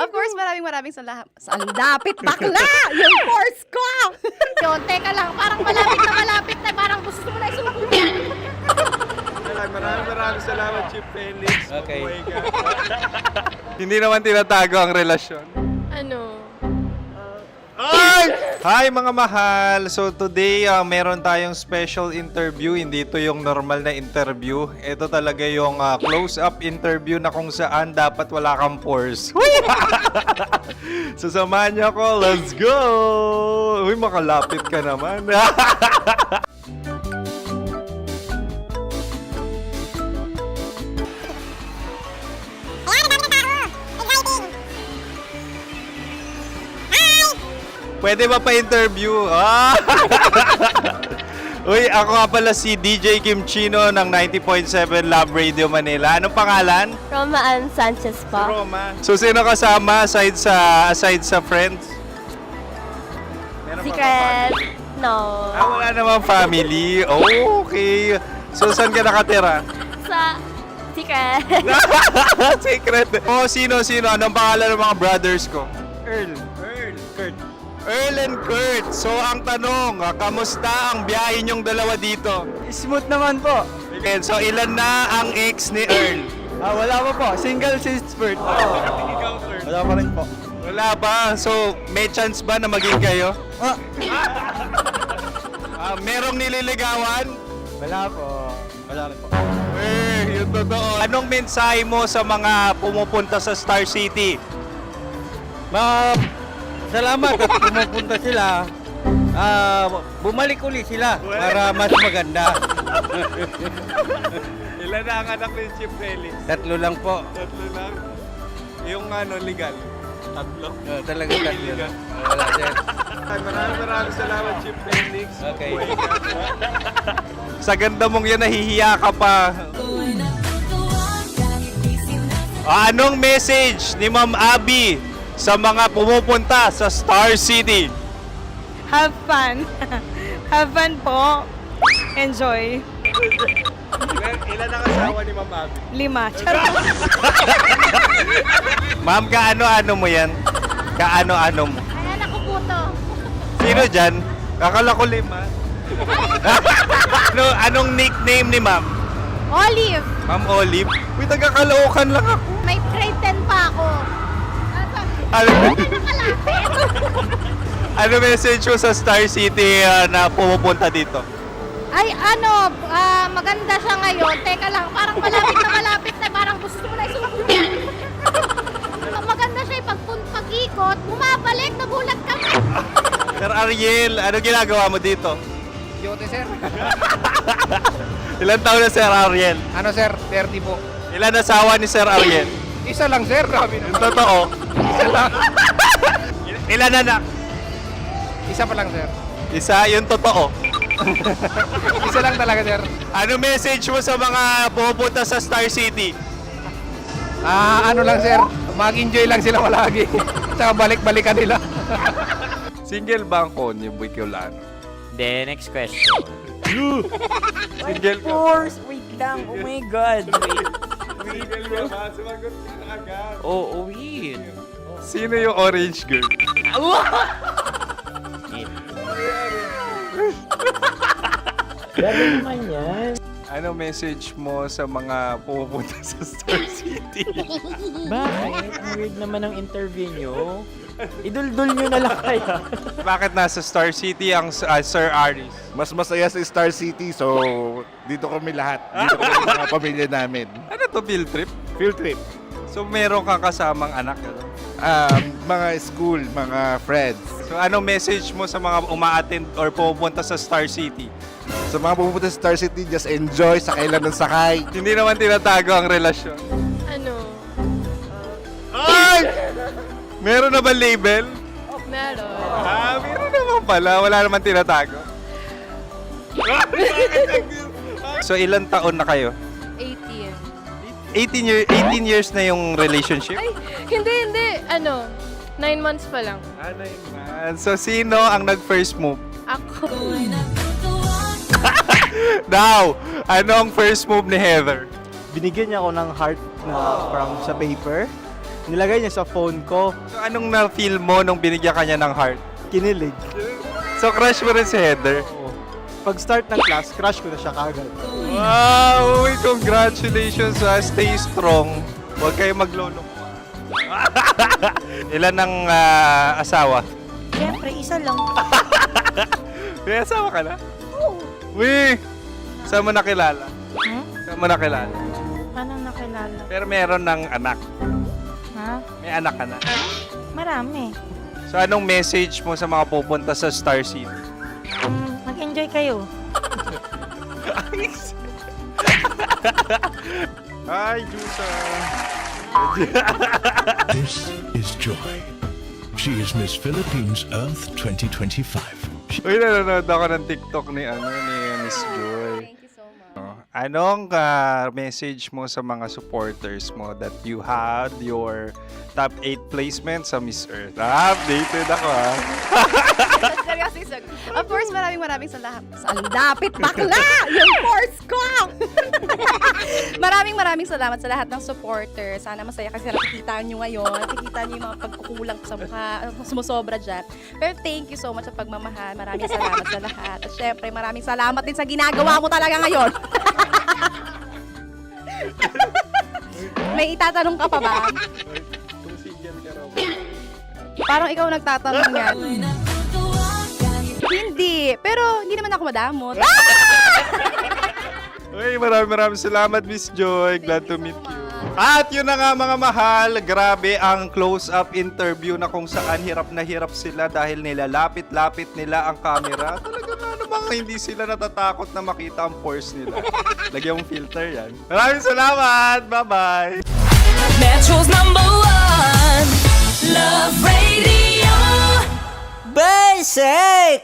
Of course, maraming salamat. Ang lapit bakla! Yung force ko! Yun, teka lang. Parang malapit na. Parang gusto mo na isumpong. Maraming salamat, Chief Felix. Okay. Hindi naman tinatago ang relasyon. Ano? Ay! Hi mga mahal! So today, meron tayong special interview. Hindi ito yung normal na interview. Ito talaga yung close-up interview na kung saan dapat wala kang pores. So samahan niyo ako. Let's go! Uy, makalapit ka naman. Pwede ba pa-interview? Uy, ako nga pala si DJ Kim Chino ng 90.7 Love Radio Manila. Anong pangalan? Roma Ann Sanchez po. Roma. So, sino kasama aside sa friends? Meron ba Secret. No. wala namang family. Oh, okay. So, saan ka nakatira? Sa Secret. Secret. Oh, sino? Anong pangalan ng mga brothers ko? Earl, Kurt. Earl and Kurt. So, ang tanong, kamusta ang biyahe niyong dalawa dito? Smooth naman po. Okay, so, ilan na ang ex ni Earl? Wala pa po. Single since birth. Wala pa rin po. Wala ba? So, may chance ba na maging kayo? Merong nililigawan? Wala po. Wala rin po. Yung totoo. Anong mensahe mo sa mga pumupunta sa Star City? Salamat at pumupunta sila. Bumalik uli sila para mas maganda. Ilan na ang anak ni Chief Felix? 3 lang po. 3 lang? Yung legal. Tatlo. Talaga tatlo. Wala, sir. Maraming salamat, Chief Felix. Okay. Sa ganda mong yan, nahihiya ka pa. Anong message ni Ma'am Abby sa mga pumupunta sa Star City? Have fun. Have fun po. Enjoy. Ilan ang asawa ni Ma'am Abby? 5. Charot. Ma'am, kaano-ano mo yan? Kaano-ano mo? Ayan ako po to. Sino dyan? Akala ko 5. Anong nickname ni Ma'am? Olive, Ma'am Olive? Uy, taga-Caloocan lang ako. may grade 10 pa ako. Ano message mo sa Star City na pumupunta dito? Ay, maganda siya ngayon. Teka lang, parang malapit na, parang gusto mo na maganda siya pag-ikot, bumabalik, nagulat kami. Sir Ariel, ano ginagawa mo dito? Yote, sir. Ilan taon na Sir Ariel? Ano, sir? 30 po. Ilan asawa ni Sir Ariel? Isa lang, sir. Grabe Yung totoo? Isa lang. Ilan anak? Isa pa lang, sir. Isa, yung totoo. Isa lang talaga, sir. Ano message mo sa mga pumupunta sa Star City? Ano lang, sir. Mag-enjoy lang sila palagi. Tsaka balik-balikan nila. Single ba ang konyo, Boy Kiolano? Then, next question. Single ka? Wait lang. Oh my God. Single ka ba? Sumagot ka na agad. Oh, wait. Sino yung orange girl? Grabe naman yan. Ano message mo sa mga pumupunta sa Star City? Bakit? Ang weird naman ang interview nyo. Idul-dul nyo na lang kaya. Bakit nasa Star City ang Sir Aris? Mas masaya sa Star City, so dito kami lahat. Dito kami mga pamilya namin. Ano to, field trip? Field trip. So meron kang kasamang anak? Ano? Mga school, mga friends. So ano message mo sa mga uma-attend or pumupunta sa Star City? Sa mga pupunta sa Star City, just enjoy, sakay lang ng sakay. Hindi naman tinatago ang relasyon. Ano? Ay! Meron na ba label? Meron. Meron naman pala. Wala naman tinatago. So ilan taon na kayo? 18. 18 years na yung relationship? Ay, hindi. 9 months pa lang. So sino ang nag-first move? Ako. Now, ano ang first move ni Heather? Binigyan niya ako ng heart na from sa paper. Nilagay niya sa phone ko. So anong na-feel mo nung binigyan ka niya ng heart? Kinilig. So crush mo rin si Heather? Pag start ng class, crush ko na siya kagad. Wow! Uy, congratulations! Stay strong. Huwag kayo maglolo. Ilan ang asawa? Siyempre, isa lang. May asawa ka na? Uy! Saan mo nakilala? Saan mo nakilala? Paano nakilala? Pero meron ng anak. Ha? May anak ka na. Marami. So anong message mo sa mga pupunta sa Star City? Mag-enjoy kayo. Hi, Jusa! This is Joy. She is Miss Philippines Earth 2025. Uy, nanonood ako ng TikTok ni Miss Joy. Thank you so much. Anong message mo sa mga supporters mo that you had your top 8 placement sa Miss Earth? Updated ako Seryoso, of course, maraming salamat. Dapit bakla! Yung course ko! maraming salamat sa lahat ng supporter. Sana masaya kasi nakikita nyo ngayon. Nakikita nyo yung mga pagkukulang sa mukha, sumusobra dyan. Pero thank you so much sa pagmamahal. Maraming salamat sa lahat. At syempre, maraming salamat din sa ginagawa mo talaga ngayon. May itatanong ka pa ba? Parang ikaw nagtatanong yan. Hindi. Pero hindi naman ako madamot. Uy, maraming salamat, Miss Joy. Glad to meet you. At yun na nga mga mahal, grabe ang close-up interview na kung saan hirap na hirap sila dahil nilalapit-lapit nila ang camera. Talaga nga namang hindi sila natatakot na makita ang pores nila. Lagyan mong filter yan. Maraming salamat! Bye-bye! Metro's #1 Love Radio. Basic!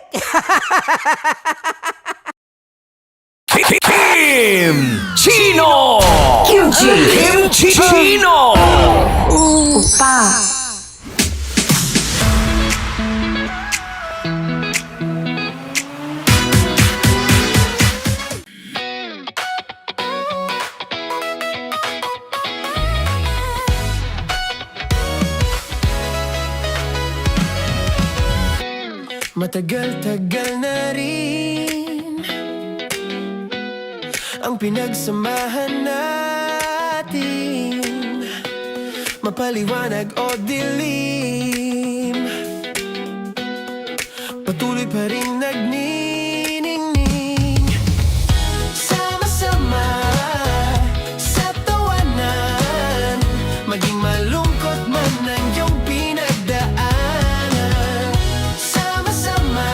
Kim Chino. Kim Chino. Upa. Matagal-tagal na rin ang pinagsamahan natin, mapaliwanag o dilim, patuloy pa rin nagniningning. Sama-sama sa tawanan, maging malungkot man ang iyong pinagdaanan. Sama-sama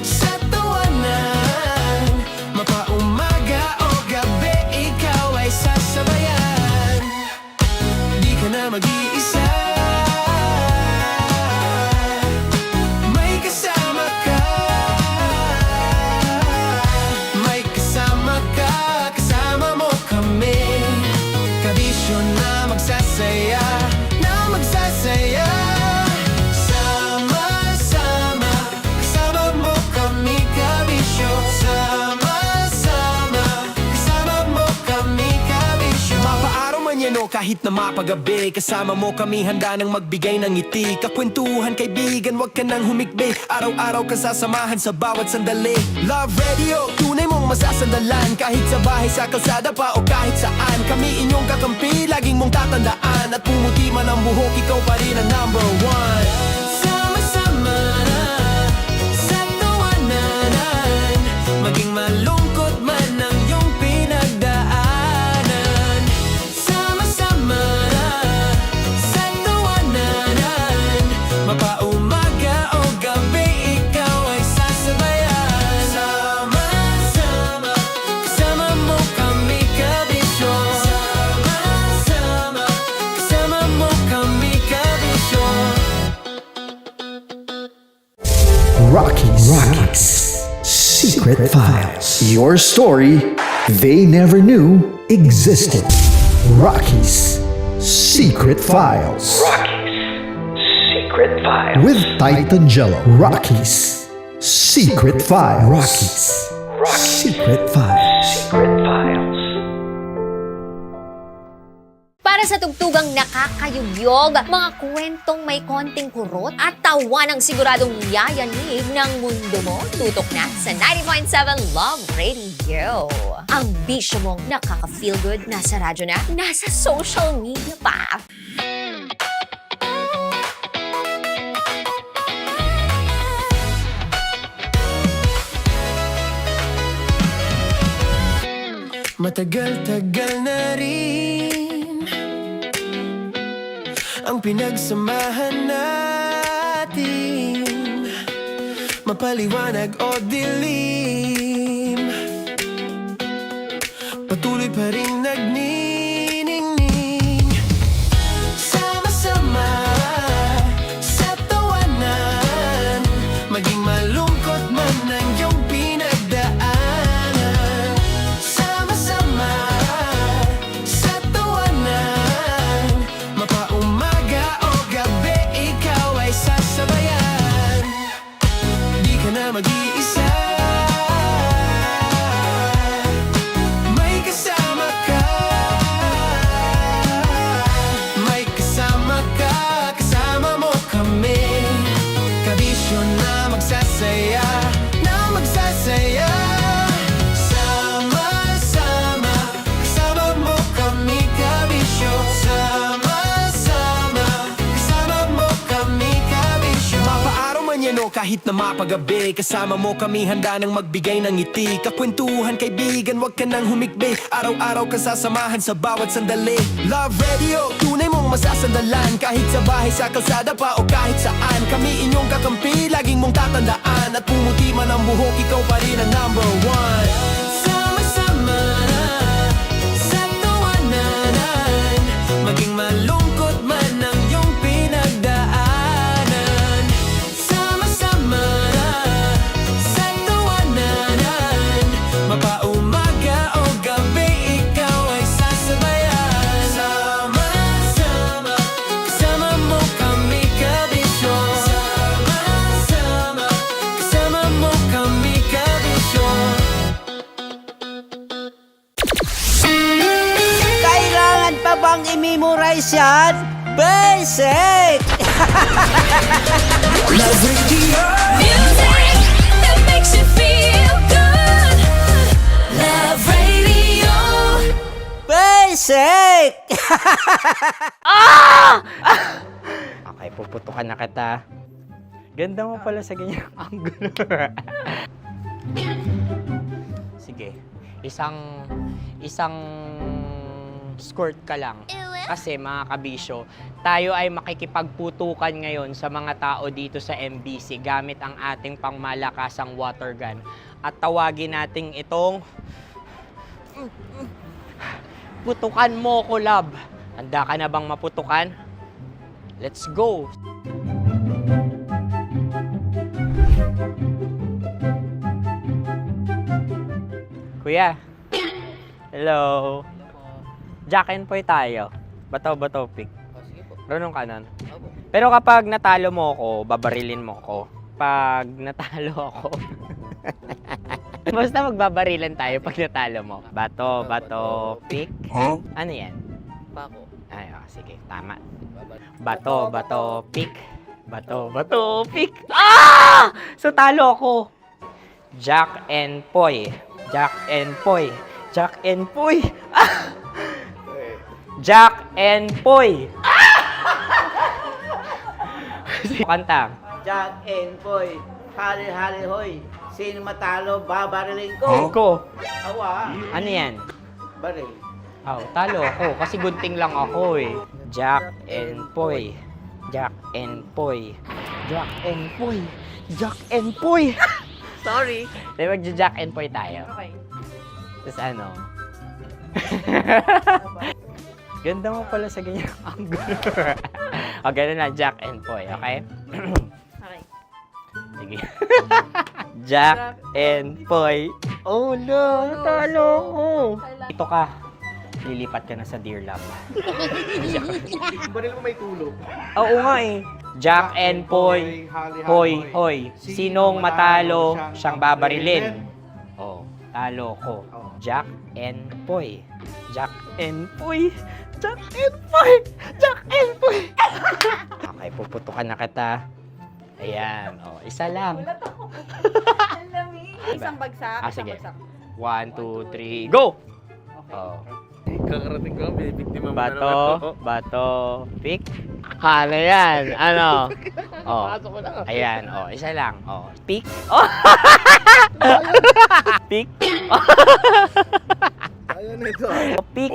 sa tawanan, mapaumaga o gabi, ikaw ay sasabayan. Di ka na mag-iisa, may kasama ka. May kasama ka, kasama mo kami. Kabisyo na magsasaya, na magsasaya. Sama-sama, kasama mo kami, kabisyo. Sama-sama, kasama mo kami, kabisyo. Mapaaraw man yan o kahit na mapagabi, kasama mo kami, handa nang magbigay ng ngiti. Kakwentuhan, kaibigan, wag ka nang humikbi. Araw-araw kasasamahan sa bawat sandali. Love Radio, tunay mong masasandalan. Kahit sa bahay, sa kalsada pa o kahit saan, kami inyong kakampi, laging mong tatandaan. At pumuti man ang buhok, ikaw pa rin ang number one. Sama-sama sa tawanan, maging malungkot man ang iyong pinagdaanan. Sama-sama sa tawanan, mapaumaga o gabi, ikaw ay sasabayan. Sama-sama, kasama mo kami, kabisyo. Sama-sama, kasama mo kami, kabisyo. Rockies. Secret Files. Your story they never knew existed. Rockies. Secret Files. Secret Files. With Titan Jello. Rockies. Secret Files. Rockies. Secret Files. Secret Files. Para sa tugtugang nakakayugyog, mga kwentong may konting kurot at tawa ng siguradong yayanig ng mundo mo, tutok na sa 90.7 Love Radio. Ang bisyo mong nakaka-feel good, nasa radyo na, nasa social media pa. Matagal-tagal na rin ang pinagsamahan natin, mapaliwanag o dilim, patuloy pa rin nagniningning. Sama-sama sa tawanan, maging malungkot man ang iyong pinagdaanan. Sama-sama sa tawanan, mapaumaga o gabi, ikaw ay sasabayan. Di ka na mag-iisa, may kasama ka. May kasama ka, kasama mo kami. Kabisyo na magsasaya, na magsasaya. Sama-sama, kasama mo kami, kabisyo. Sama-sama, kasama mo kami, kabisyo. Mapaaraw man yan o kahit na mapagabi, kasama mo kami, handa nang magbigay ng ngiti. Kakwentuhan, kaibigan, wag ka nang humikbi. Araw-araw kasasamahan sa bawat sandali. Love Radio, tunay mong masasandalan. Kahit sa bahay, sa kalsada pa o kahit saan, kami inyong kakampi, laging mong tatandaan. At pumuti man ang buhok, ikaw pa rin ang number one. Sama-sama sa tawanan, maging malungkot man memorize yan? Basic! Love Radio. Music that makes you feel good. Love Radio. Basic! Okay, puputukan na kita. Ganda mo pala sa ganyang angulo. Sige, isang skirt ka lang. Kasi mga kabisyo, tayo ay makikipagputukan ngayon sa mga tao dito sa MBC gamit ang ating pangmalakasang water gun. At tawagin natin itong putukan mo ko, love. Handa ka na bang maputukan? Let's go! Kuya. Hello. Jack and Poy tayo. Bato-bato pick. Runong kanan. Pero kapag natalo mo ako, babarilin mo ako. Pag natalo ako, basta magbabarilan tayo pag natalo mo. Bato, pick. Ano yan? Pako. Ay, sige, tama. Bato, pick. Bato, pick. Ah! So talo ako. Jack and Poy. Jack and Poy. Jack and Poy. Ah! Jack and Poy. Kanta. Jack and Poy, hali-hali hoy. Sino matalo, babariling ko. Ko. Awa. Ano yan? Baril. Oh, talo ako kasi gunting lang ako eh. Jack and Poy. Jack and Poy. Jack and Poy. Jack and Poy. Sorry. Di ba Jack and Poy tayo? Okay. Tapos ano? Ganda mo pala sa ganyang angulo. O, ganun na, Jack and Poy, okay? Okay. Sige. Jack and Poy. Oh no, talo ko. Ito ka. Lilipat ka na sa Dear Love. Baril mo may tulog. Oo nga eh. Jack and Poy. Hoy. Sinong matalo, siyang babarilin. Oh, talo ko. Jack and Poy. Jack and Poy. Jack and Poy. Jack and Poy. Okay, puputukan na kita. Ayan. Oh, isa lang. Isang bagsak. Ah, sige. 1, 2, 3, go! Oh. Kakarating ko, may biktima mo na naman to. Bato, pick. Ano yan? Ano? Oh. Ayan, oh, isa lang. Oh, pick. Oh. Pick. Ayaw na ito. Oh, pick.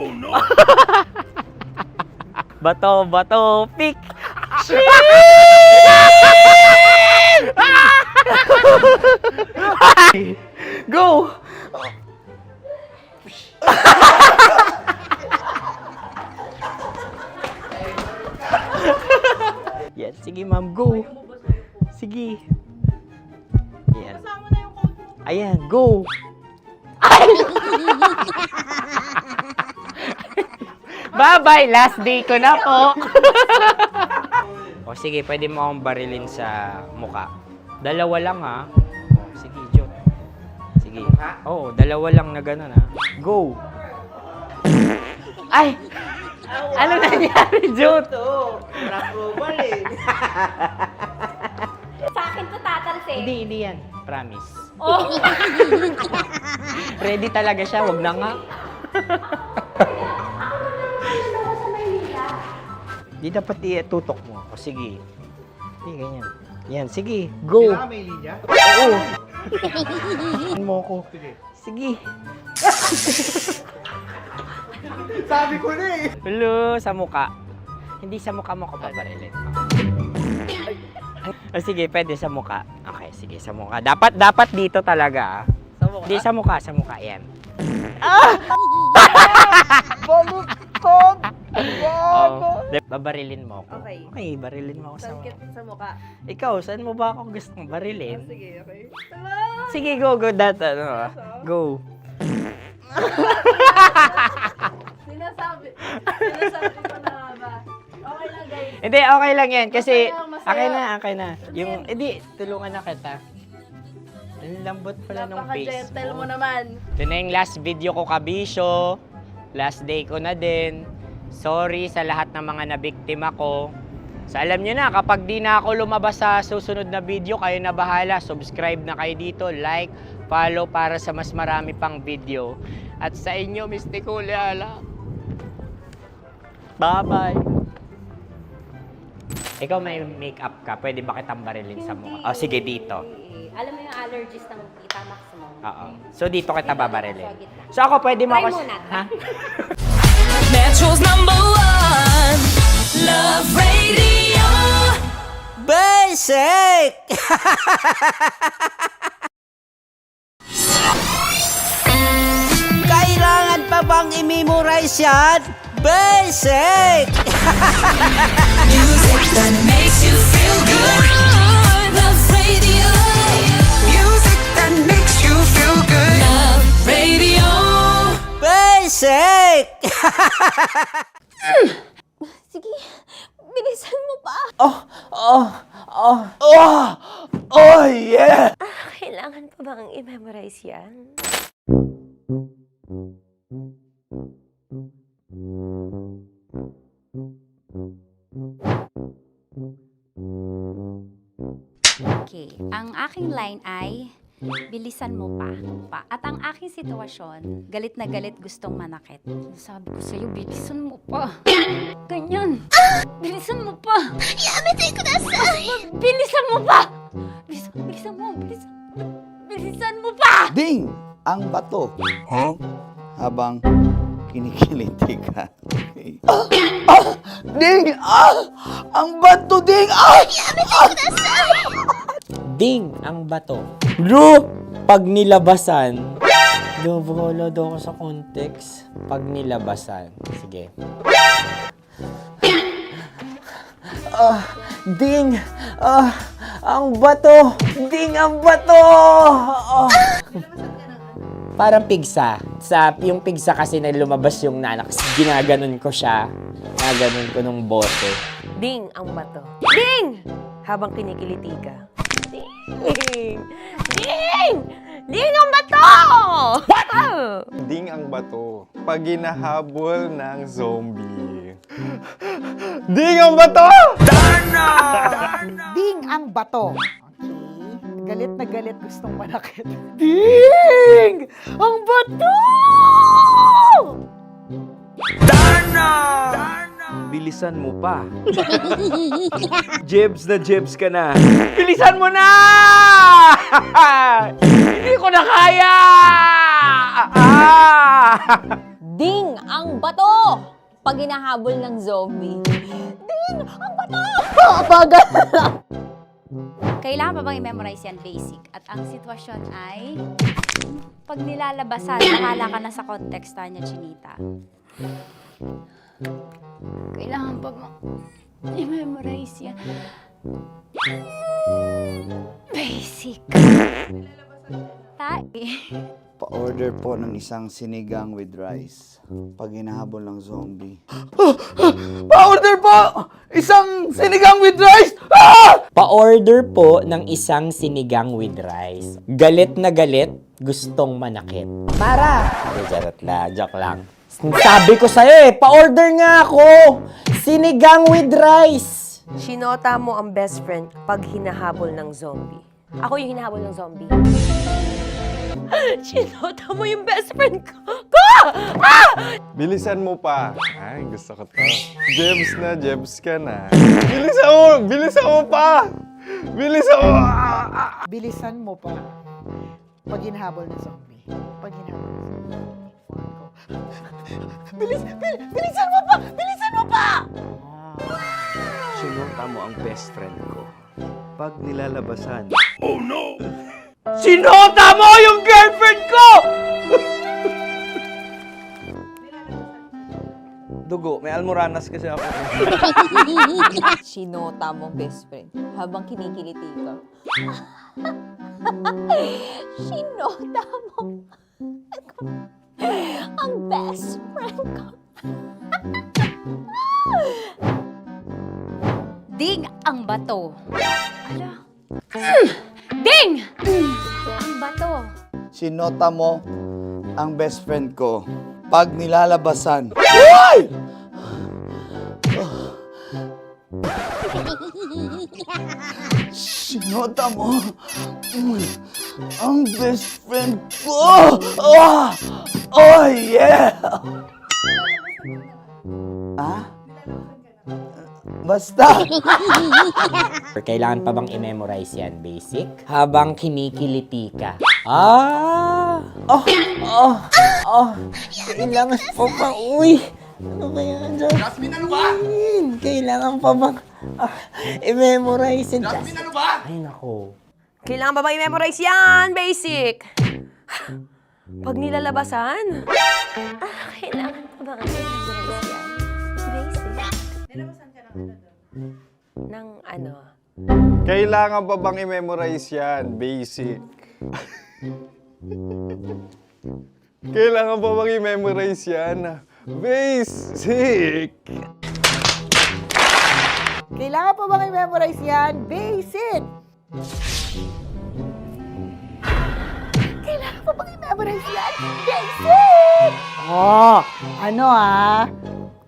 Bato, pick. Go! Yan, sige ma'am, go. Sige. Yan. Ayan, go. Ay! Bye-bye, last day ko na po. O sige, pwede mo akong barilin sa muka. Dalawa lang ha. O, sige, Jot. Sige. Oo, dalawa lang na gano'n ha. Go. Ay! Ano nangyari, Jot? Approval eh. Sa akin to tatalsin. Hindi yan. Promise. Oh. Ready talaga siya, wag na nga. Di dapat itutok mo. O sige. Hindi, ganyan. Yan, sige. Go. Kailangan may linya? Oo. Mo ko. Sige. Sabi ko na eh. Hello, sa muka. Hindi sa muka mo ko pabarilin. O sige, pwede sa muka. Okay, sige, sa muka. Dapat dito talaga. Sa mukha? Hindi, sa muka. Yan. Baluktot! Oh, babarilin mo ako. Okay. Okay, barilin mo ako sa Sakit sa mukha. Ikaw, saan mo ba ako gustong barilin? Sige, okay. Sige, go. That, go. Sinasabi ko na ba? Okay lang, guys. Hindi, okay lang yan. Kasi, Masaya, masaya. okay na. Yung, hindi, tulungan na kita. Ang lambot pala ng face Napaka-gentle mo. mo naman. Ito na yung last video ko, kabisyo. Last day ko na din. Sorry sa lahat ng mga nabiktima ko. So alam nyo na, kapag di na ako lumabas sa susunod na video, kayo na bahala. Subscribe na kayo dito, like, follow para sa mas marami pang video. At sa inyo, Mr. Kuliala. Bye-bye. Ikaw may makeup ka, pwede ba kitang barilin sa mukha? Oh, sige, dito. Alam mo yung allergies ng tita Max mo? Oo. So dito kita babarilin. So ako pwede mo Try ako... muna. Ha? Metro's number one, Love Radio. Basic! Kailangan pa bang i-memorize yan? Basic! Music that makes you feel good. Love Radio. Music that makes you feel good. Love Radio. Basic! Sige, bilisan mo pa. Oh, yeah! Kailangan pa bang i-memorize yan? Okay, ang aking line ay bilisan mo pa. At ang aking sitwasyon, galit na galit gustong manakit. Sabi ko sa'yo, bilisan mo pa. Ganyan. Bilisan mo pa. Yamitay ko na bilisan mo pa. Bilisan mo pa. Ding! Ang bato. Habang kinikiliti ka. Okay. Ding! Ang bato, Ding! Ding ang bato. Bro, pag nilabasan. Wala daw ako sa context. Pag nilabasan. Sige. Ding! Ang bato! Ding ang bato! Parang pigsa. Yung pigsa kasi na lumabas yung nanak. Ginaganon ko siya. Ginaganon ko nung bote. Ding ang bato. Ding! Habang kinikiliti ka. Ding! Ding! Ding ang bato! What? Ding ang bato. Pag hinahabol ng zombie. Ding ang bato! Ding ang bato. Okay. Galit na galit gustong manakit. Ding! Ang bato! Bilisan mo pa. Jebs na jebs ka na. Bilisan mo na! Hindi ko na kaya! Ding ang bato! Pag hinahabol ng zombie. Ding ang bato! Bagal! Kailangan pa bang i-memorize yan basic? At ang sitwasyon ay pag nilalabasan, bahala ka na sa konteksta niya, Chinita. Kailangan pa bang i-memorize yan? Basic. Pa-order po ng isang sinigang with rice. Pag hinahabol ng zombie. Pa-order po! Isang sinigang with rice! Pa-order po ng isang sinigang with rice. Galit na galit, gustong manakit. Para! Joke lang. Sabi ko sa'yo pa-order nga ako! Sinigang with rice! Sinota mo ang best friend pag hinahabol ng zombie. Ako yung hinahabol ng zombie. Sinota mo yung best friend ko! Bilisan mo pa. Ay, gusto ko to. Jebs na, jebs ka na. Bilisan mo pa! Bilisan mo! Bilisan mo pa. Pag hinahabol ng zombie. Pag hinahabol ng zombie. Bilisan mo pa! Bilisan mo pa! Sinunta mo ang best friend ko. Pag nilalabasan. Sinota mo yung girlfriend ko! Dugo, may almoranas kasi ako. Sinota mo best friend habang kinikiliti ka. Sinota mo ang best friend ko. Ding ang bato. Ala. Ding! Ang bato. Sinota mo ang best friend ko. Pag nilalabasan. nota mo. Ang best friend ko! Oh, yeah! Ah? Basta! Kailangan pa bang i-memorize yan, basic? Habang kinikiliti ka. Ah! Kailangan pa ba? Uy! Ano kaya dyan? Jasmine, ano ba? Kailangan pa bang i-memorize yan? Jasmine, ano ba? Ay, nako. Kailangan ba bang i-memorize yan? Basic! Pag nilalabasan? Kailangan ko ba kasi i-memorize yan? Basic. Nilabasan ka na Ng ano? Kailangan pa bang i-memorize yan? Basic. Kailangan pa bang i-memorize yan? Basic. Kailangan pa bang i-memorize yan? Basic! Kailangan pa bang i-memorize yan? Basic! Oh, ano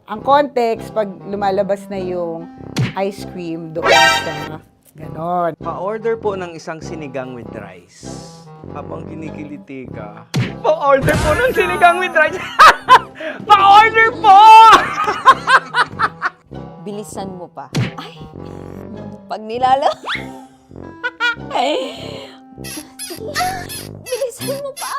ang context pag lumalabas na yung ice cream doon sa ganon. Pa-order po ng isang sinigang with rice. Habang kinikiliti ka. Pa-order po ng sinigang with rice! Pa-order po! Bilisan mo pa. Ay! Pag nilala... Ay! Bilisan mo pa!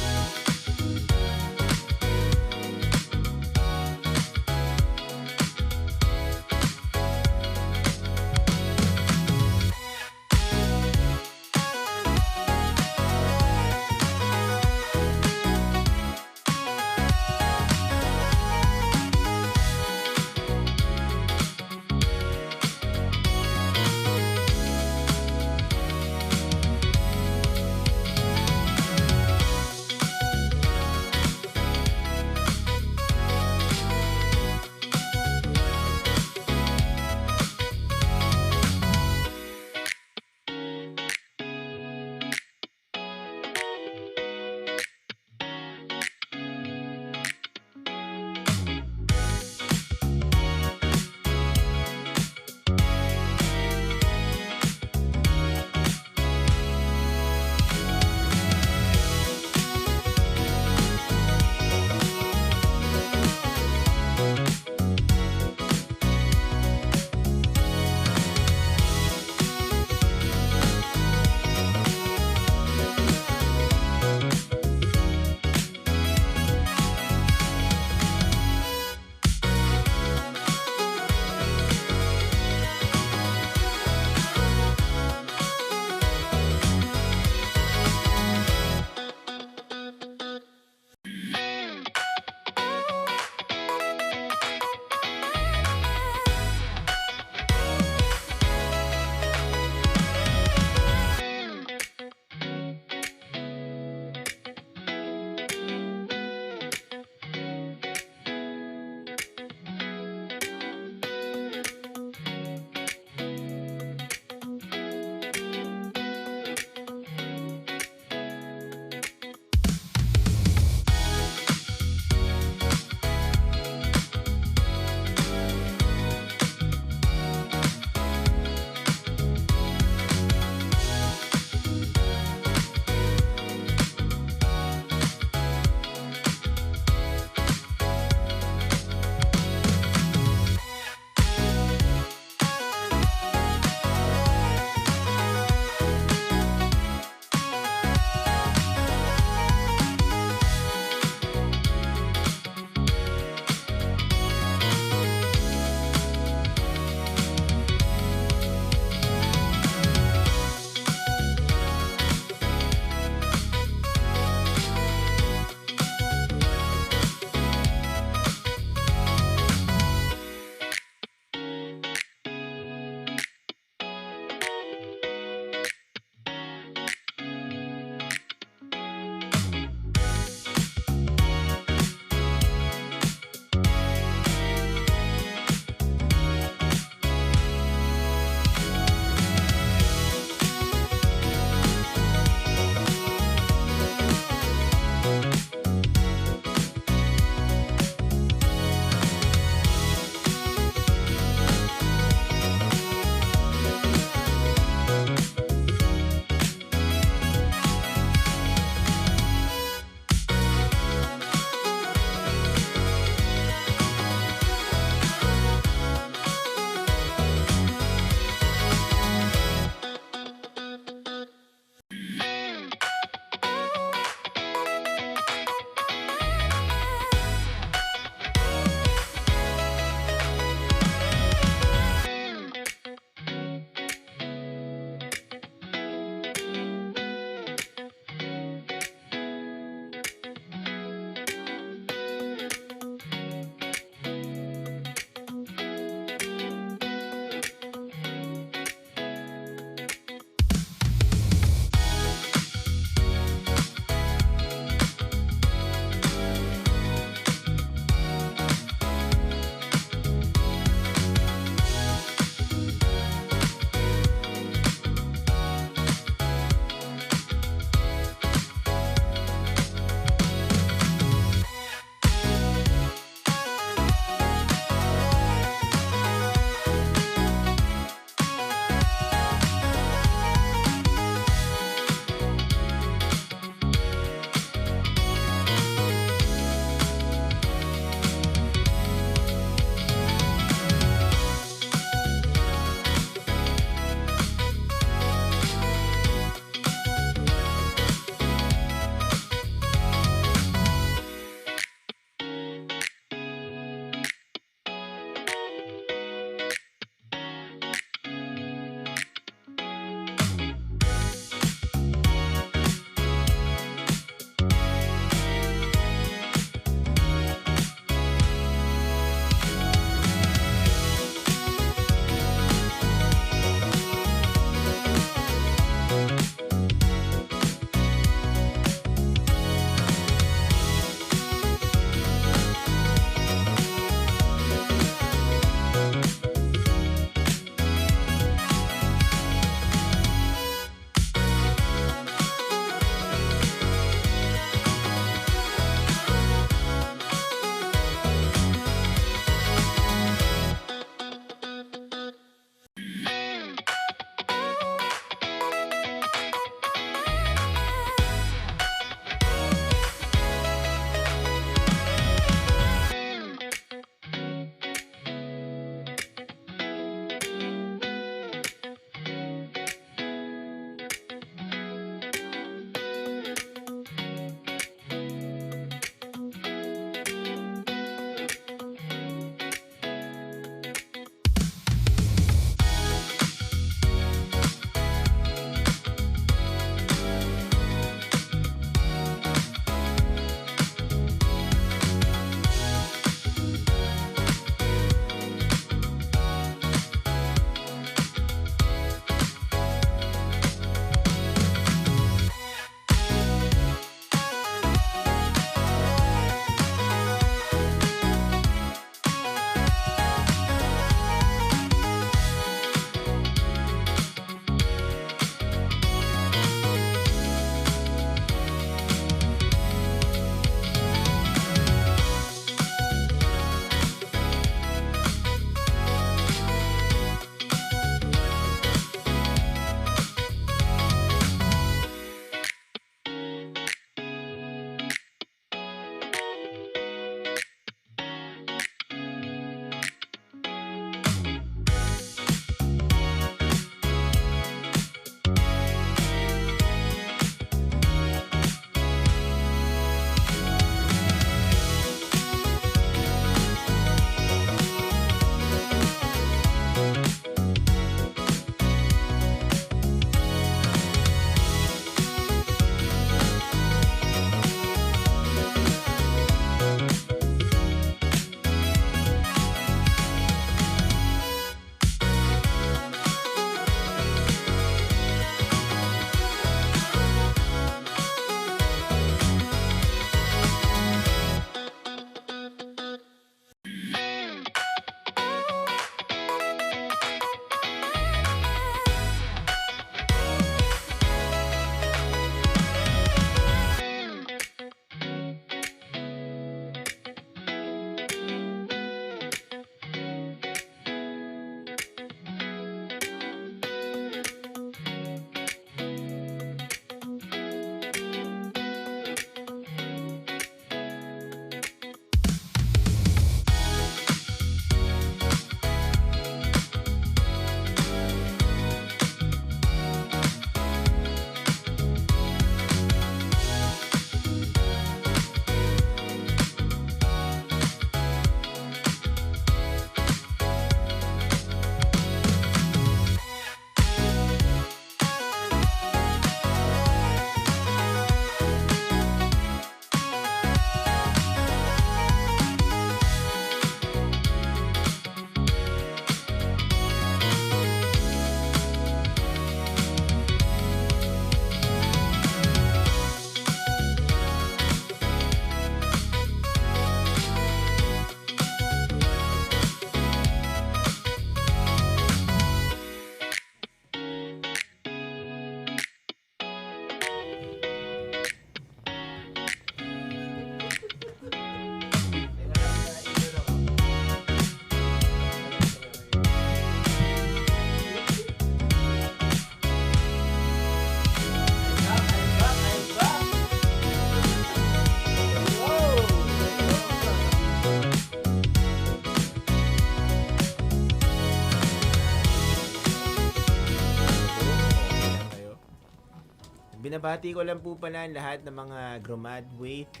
Binabati ko lang po pala ang lahat ng mga graduate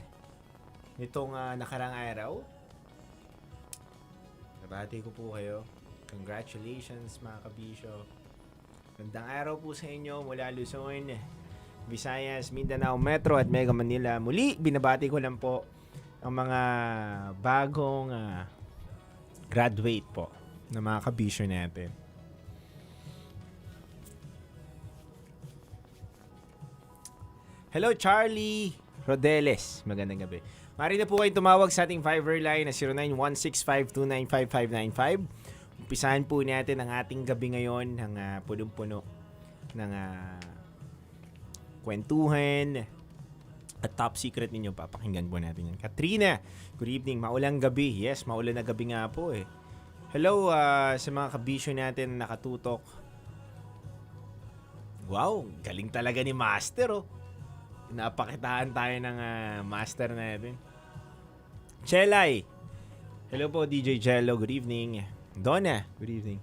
nitong nakarang araw. Nabati ko po kayo. Congratulations mga kabisyo. Gandang araw po sa inyo mula Luzon, Visayas, Mindanao Metro at Mega Manila. Muli, binabati ko lang po ang mga bagong graduate po na mga kabisyo natin. Hello Charlie Rodeles. Magandang gabi. Maaari na po kayong tumawag sa ating Fiverr line na 0916529555. Umpisahan po natin ang ating gabi ngayon ng punong-puno ng kwentuhan at top secret ninyo. Papakinggan po natin yan. Katrina, good evening. Maulang gabi. Yes, maulan na gabi nga po eh. Hello sa mga kabisyo natin na nakatutok. Wow, galing talaga ni Master oh. Napakitaan tayo ng master natin. Chelay. Hello po, DJ Jello. Good evening. Donna. Good evening.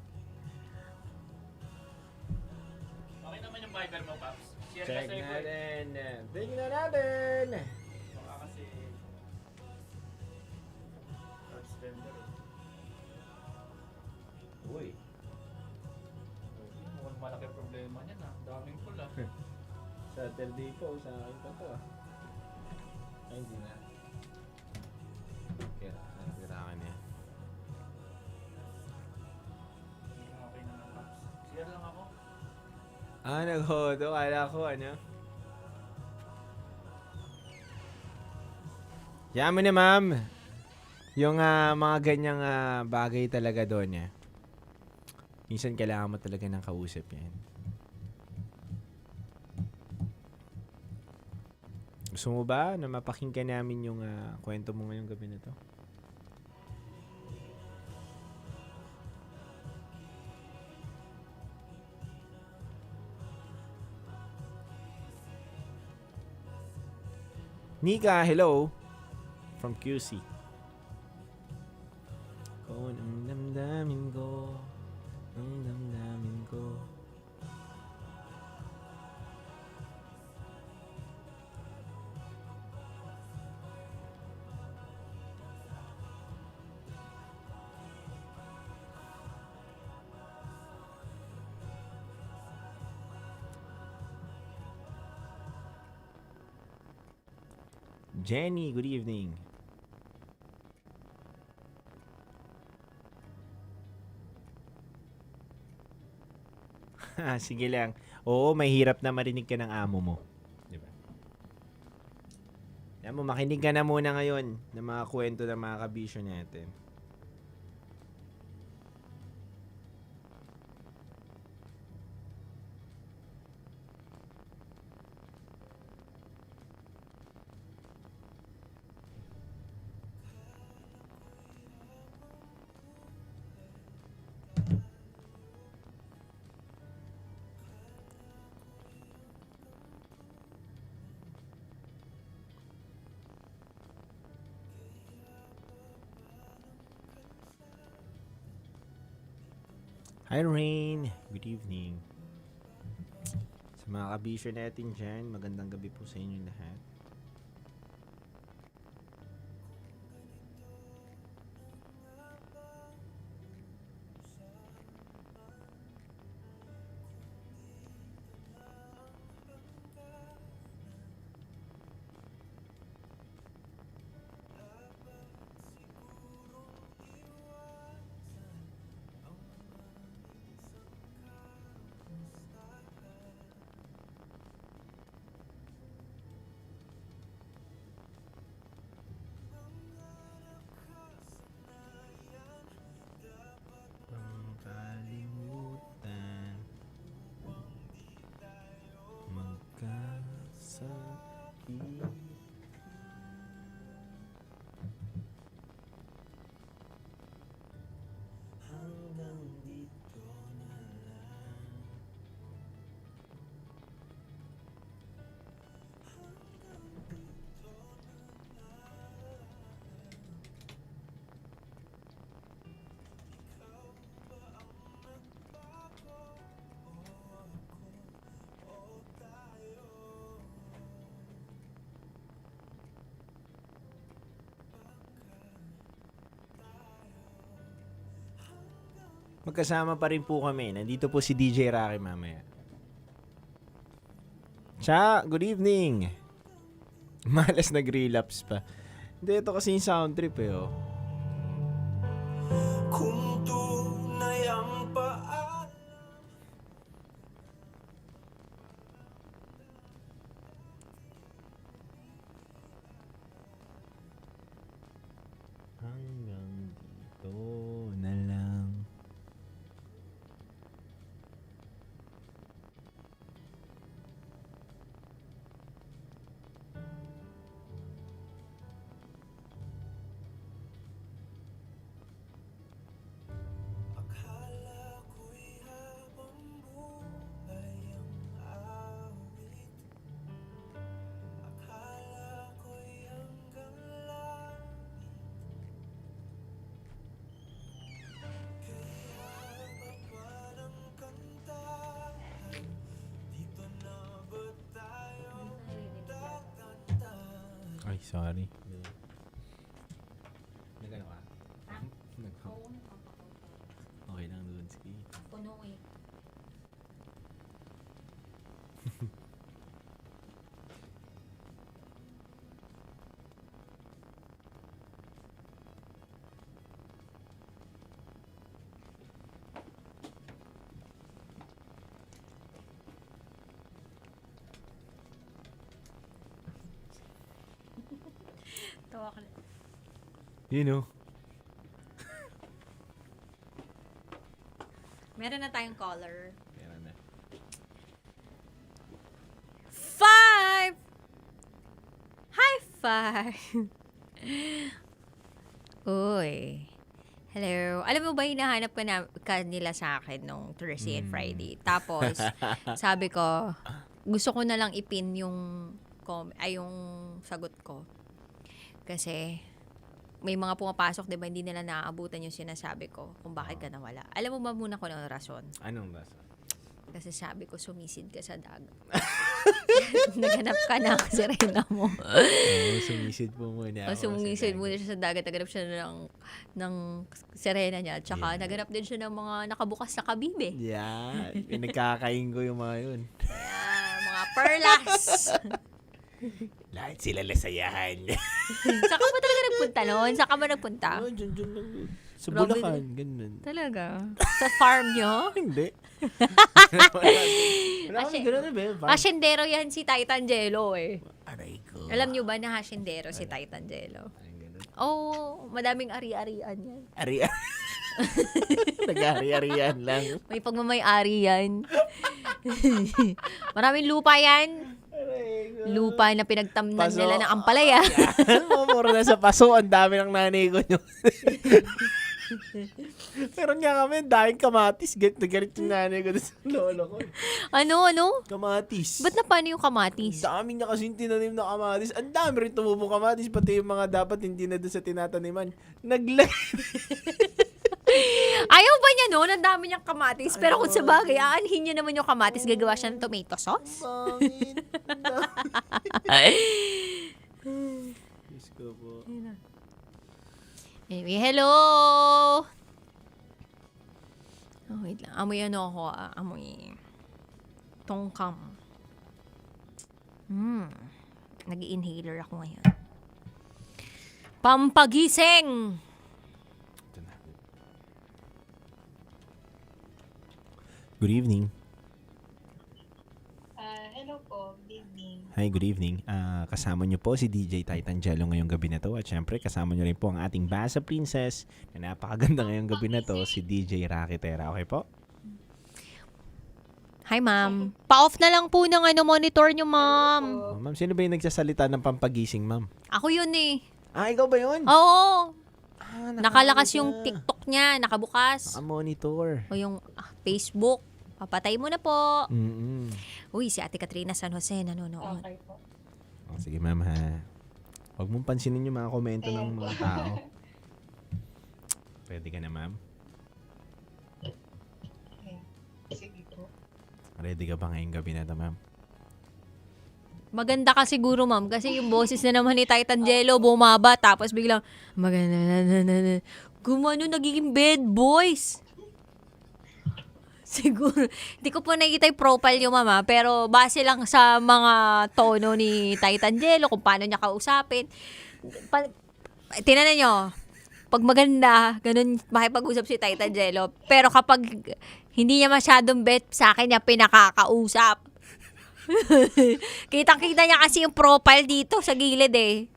Okay naman yung Viber mo, Paps. Share Check ka sa natin. Tingnan natin. Baka kasi... transgender. Uy. Mukhang malaki problema niyan ah. Daming pula. Saturday po. Sa akin pa to ah. Ay, hindi na. Kaya, nagkirakan niya. Okay naman, Paps. Share lang ako. Naghodo. Kala ko, ano? Yaman na, ma'am. Yung mga ganyang bagay talaga doon, eh. Minsan kailangan mo talaga ng kausap yan. Gusto mo ba na mapakinggan namin yung kwento mo ngayong gabi na to? Nika, hello. From QC. Kung ang damdamin ko, ang damdamin ko. Jenny, good evening. Sige lang. Oo, mahirap na marinig ka ng amo mo. Diba? Yan mo, makinig ka na muna ngayon ng mga kwento ng mga kabisyo natin. Hi Rain, good evening. Sa mga kabisyo natin dyan, magandang gabi po sa inyo lahat. Magkasama pa rin po kami. Nandito po si DJ Rocky mamaya. Cha, good evening. Malas nag-relapse pa. Hindi, ito kasi yung sound trip eh, oh. Kung tunay ang Hanggang dito na lang. Ay, sorry. Nagano ka? Okay lang, Lunsky. Puno eh. Tawa ka na. You know. Meron na tayong caller. Meron na. 5! High five! Uy. Hello. Alam mo ba, hinahanap ka nila sa akin nung Thursday and Friday. Tapos, sabi ko, gusto ko na lang ipin yung sagot ko. Kasi, may mga pumapasok, di ba, hindi nila naaabutan yung sinasabi ko kung bakit ka nawala. Alam mo ba muna ko ng rason? Anong rason? Kasi sabi ko, sumisid ka sa dagat. Naghanap ka ng sirena mo. Sumisid po muna ako. Sumisid muna siya sa dagat. Naghanap siya ng sirena niya. Tsaka naghanap din siya ng mga nakabukas na kabibe. Yeah. Pinagkakain ko yung mga yun. Mga perlas. Lahat sila lasayahan. Saan ka ba talaga nagpunta noon? Saan ka ba nagpunta? Dyan lang. Sa Grabe Bulacan, din. ganun. Talaga? Sa farm nyo? Hindi. Wala kami ganun na ba? Hasyendero yan si Titan Jello eh. Aray ko. Alam nyo ba na hasyendero si Titan Jello? Oh, madaming ari-arian yan. Arian. Nag-ari-arian lang. May pagmamay-ari yan. Maraming lupa yan. Lupa na pinagtamnan Paso. nila ng ampalaya. Mura na sa paso. Ang dami ng nanay ko nyo. Meron nga kami, dahil kamatis. Galit yung nanay ko sa lolo ko. Ano? Kamatis. Ba't na paano yung kamatis? Dami niya kasi tinanim na kamatis. Ang dami rin tumubong kamatis. Pati yung mga dapat hindi na doon sa tinataniman. Ayaw ba niya noon? Ang dami niyang kamatis. Pero kung sa bagay, aanhin niya naman yung kamatis, gagawa siya ng tomato sauce. Diyos ko po. Anyway, hello! Oh, wait lang. Amoy ako. Amoy tongkam. Nag-inhaler ako ngayon. Pampagising! Good evening. Hello po, good evening. Hi, good evening. Kasama niyo po si DJ Titan Jello ngayong gabi na to. At syempre, kasama niyo rin po ang ating Basa Princess na napakaganda ngayong gabi na to, si DJ Rocky Tera. Okay po? Hi, ma'am. Pa-off na lang po ng monitor niyo, ma'am. Oh, ma'am, sino ba yung nagsasalita ng pampagising, ma'am? Ako yun eh. Ikaw ba yun? Oo. Nakalakas yung TikTok niya, nakabukas. Naka-monitor. O yung Facebook. Papatay mo na po. Mm-mm. Uy, si Ate Katrina San Jose nanonood. Okay po. Oh, sige, ma'am, ha. Huwag mong pansinin yung mga komento ng mga tao. Pwede ka na, ma'am? Okay. Sige po. Ready ka ba ngayong gabi na to, ma'am? Maganda ka siguro, ma'am, kasi yung boses na naman ni Titan Jello bumaba, tapos biglang, maganda, gumano, nagiging bad boys. Siguro, hindi ko po nakikita yung profile niyo, mama, pero base lang sa mga tono ni Titan Jello, kung paano niya kausapin. Tinanan nyo, pag maganda, ganun makipag-usap si Titan Jello. Pero kapag hindi niya masyadong bet, sa akin niya pinakakausap. Kitang-kita niya kasi yung profile dito sa gilid eh.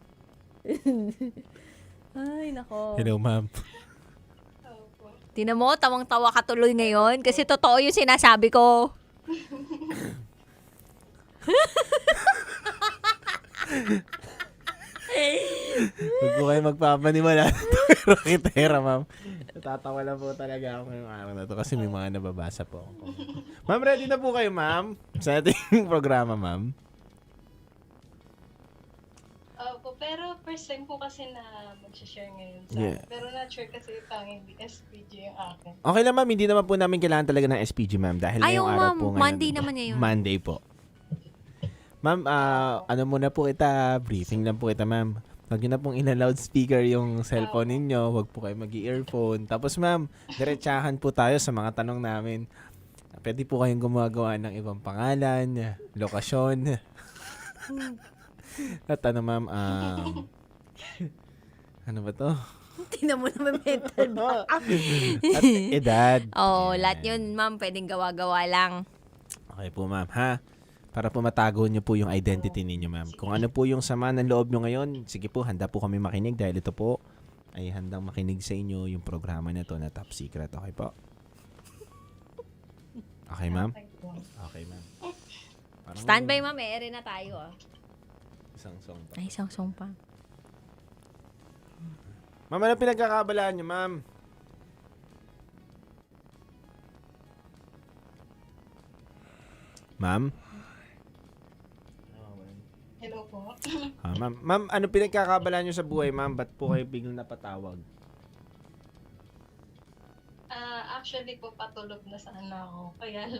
Ay, nako. Hello, ma'am. Tinan mo, tawang-tawa ka tuloy ngayon kasi totoo yung sinasabi ko. Huwag po kayo magpapaniwala. Pero kitera, ma'am. Natatawa lang po talaga ako ngayong araw na to kasi may mga nababasa po ako. Ma'am, ready na po kayo, ma'am? Sa ating programa, ma'am. Opo, pero first time po kasi na mag-share ngayon sa Yeah. Pero not sure kasi tanging di SPG yung akin. Okay lang, ma'am. Hindi naman po namin kailangan talaga ng SPG, ma'am. Dahil Ay, ngayong oo, araw ma'am. po ngayon. Monday naman ngayon. Monday po. Ma'am, ano muna po kita, briefing lang po kita, ma'am. Huwag nyo na pong ina-loudspeaker yung cellphone ninyo. Huwag po kayo mag-earphone. Tapos, ma'am, diretsahan po tayo sa mga tanong namin. Pwede po kayong gumagawa ng ibang pangalan, lokasyon. At ano, ma'am, ano ba to? Tinan mo naman mental ba? At edad. Oo, lahat yun, ma'am, pwedeng gawa-gawa lang. Okay po, ma'am, ha? Para po matago nyo po yung identity ninyo, ma'am. Kung ano po yung sama ng loob nyo ngayon, sige po, handa po kami makinig dahil ito po ay handang makinig sa inyo yung programa na to na Top Secret. Okay po? Okay, ma'am? Okay, ma'am. Parang Standby, ma'am, ere na tayo. isang song pa. Ay, isang song pa. Ma'am, ano pinagkakabalaan nyo, ma'am? Ma'am? Hello po. Ma'am, ano pinagkakabalaan nyo sa buhay, ma'am? Ba't po kayo biglang napatawag? Actually po patulog na sana ako. Kaya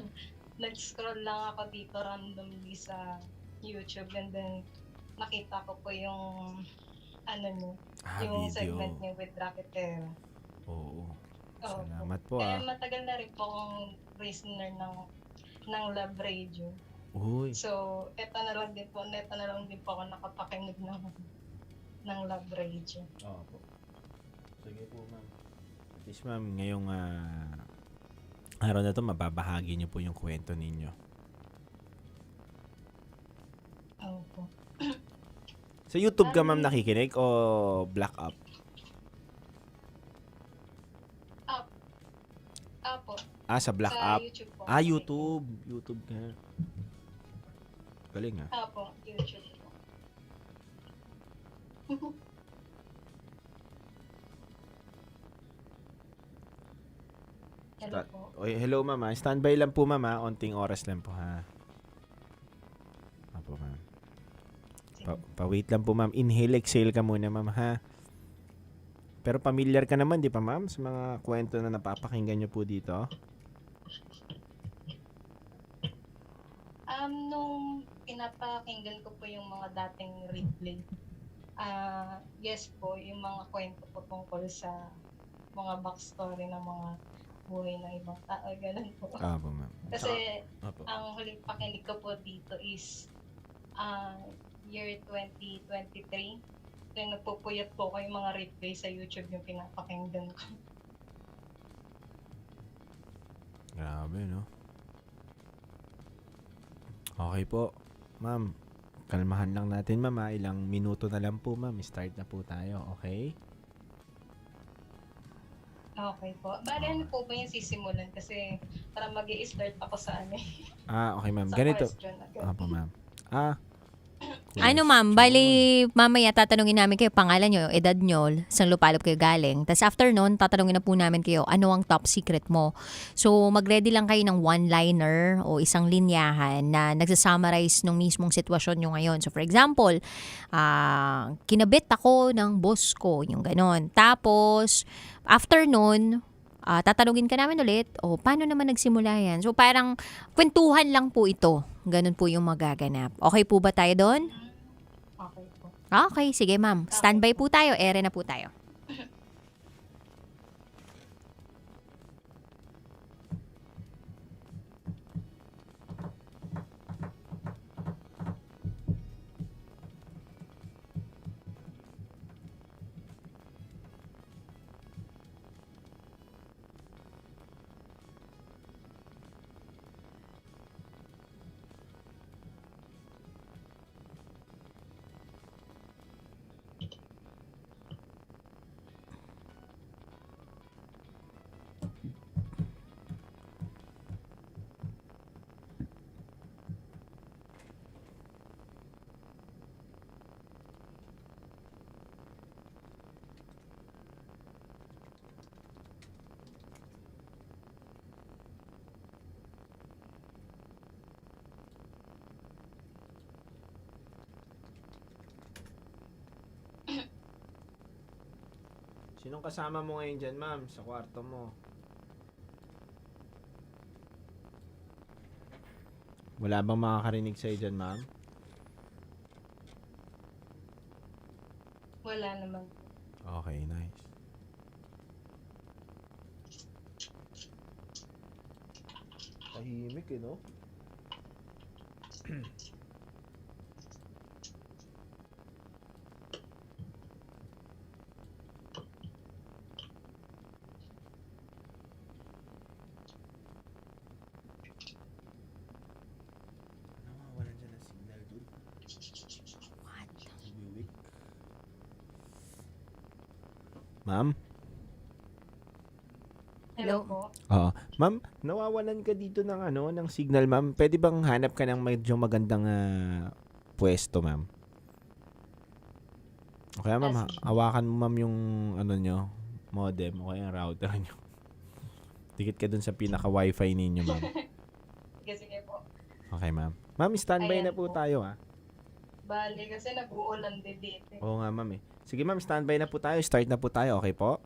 nag-scroll lang ako dito randomly sa YouTube and then nakita ko po yung ano niyo, yung video. segment niyo with Rocketera. Oo. Oo. Salamat po, Kaya matagal na rin po akong listener ng Love Radio. Uy. So, eto na lang din po ako nakapakinig ng Love Radio. Oo po. Sige po, ma'am. At least, ma'am, ngayong araw na to, mababahagi niyo po yung kwento ninyo. Opo. Sa YouTube ka, ma'am, nakikinig o Black Up? Apo. Sa Black Sa Up? YouTube po. YouTube. YouTube ka. Galing, ha? Apo, YouTube po. Hello po. Hello, ma'am. Standby lang po, ma'am. Onting oras lang po, ha? Apo, ma'am. Pa-wait lang po, ma'am. Inhale, exhale ka muna, ma'am, ha? Pero familiar ka naman, di pa, ma'am? Sa mga kwento na napapakinggan nyo po dito? Nung pinapakinggan ko po yung mga dating replay, yes po, yung mga kwento po tungkol sa mga backstory ng mga buhay ng ibang tao, ganun po. Apo, ma'am. Kasi Apo. ang huling pakinig ko po dito is year 2023. Kaya nagpupuyat po ko yung mga replay sa YouTube yung pinapakinggan ko. Grabe, no? Okay po. Ma'am, kalmahan lang natin, ma'am, ha? Ilang minuto na lang po, ma'am. Start na po tayo, okay? Okay po. Bali, ano po ba yung sisimulan? Kasi para mag-i-start ako sa ano eh. Okay, ma'am. Sa Ganito. question agad. Apo, ma'am. Ano, ma'am, bali, mamaya tatanungin namin kayo pangalan nyo, edad nyo, saan lupalop kayo galing. Tapos after nun, tatanungin na po namin kayo, ano ang top secret mo. So, mag-ready lang kayo ng one-liner o isang linyahan na nagsasummarize ng mismong sitwasyon nyo ngayon. So, for example, kinabit ako ng boss ko, yung ganon. Tapos, after nun, tatanungin ka namin ulit, paano naman nagsimula yan? So, parang kwentuhan lang po ito. Ganun po yung magaganap. Okay po ba tayo doon? Okay po. Okay, sige ma'am. Standby po tayo. Ere na po tayo. Sinong kasama mo ngayon dyan, ma'am, sa kwarto mo? Wala bang makakarinig sa'yo dyan, ma'am? Wala naman. Okay, nice. Tahimik no? Nawawalan dyan ng signal, dude. What? Ma'am? Hello po. Oo. Ma'am, nawawalan ka dito ng ng signal, ma'am. Pwede bang hanap ka ng medyo magandang pwesto, ma'am? Okay, ma'am. Hawakan mo, ma'am, yung modem o kaya yung router nyo. Dikit ka dun sa pinaka-wifi ninyo, ma'am. Sige po. Okay, ma'am. Ma'am, standby Ayan na po po. tayo, ha? Bali, kasi nag-uulan din dito. Oo nga, ma'am, eh. Sige, ma'am, standby na po tayo. Start na po tayo, okay po?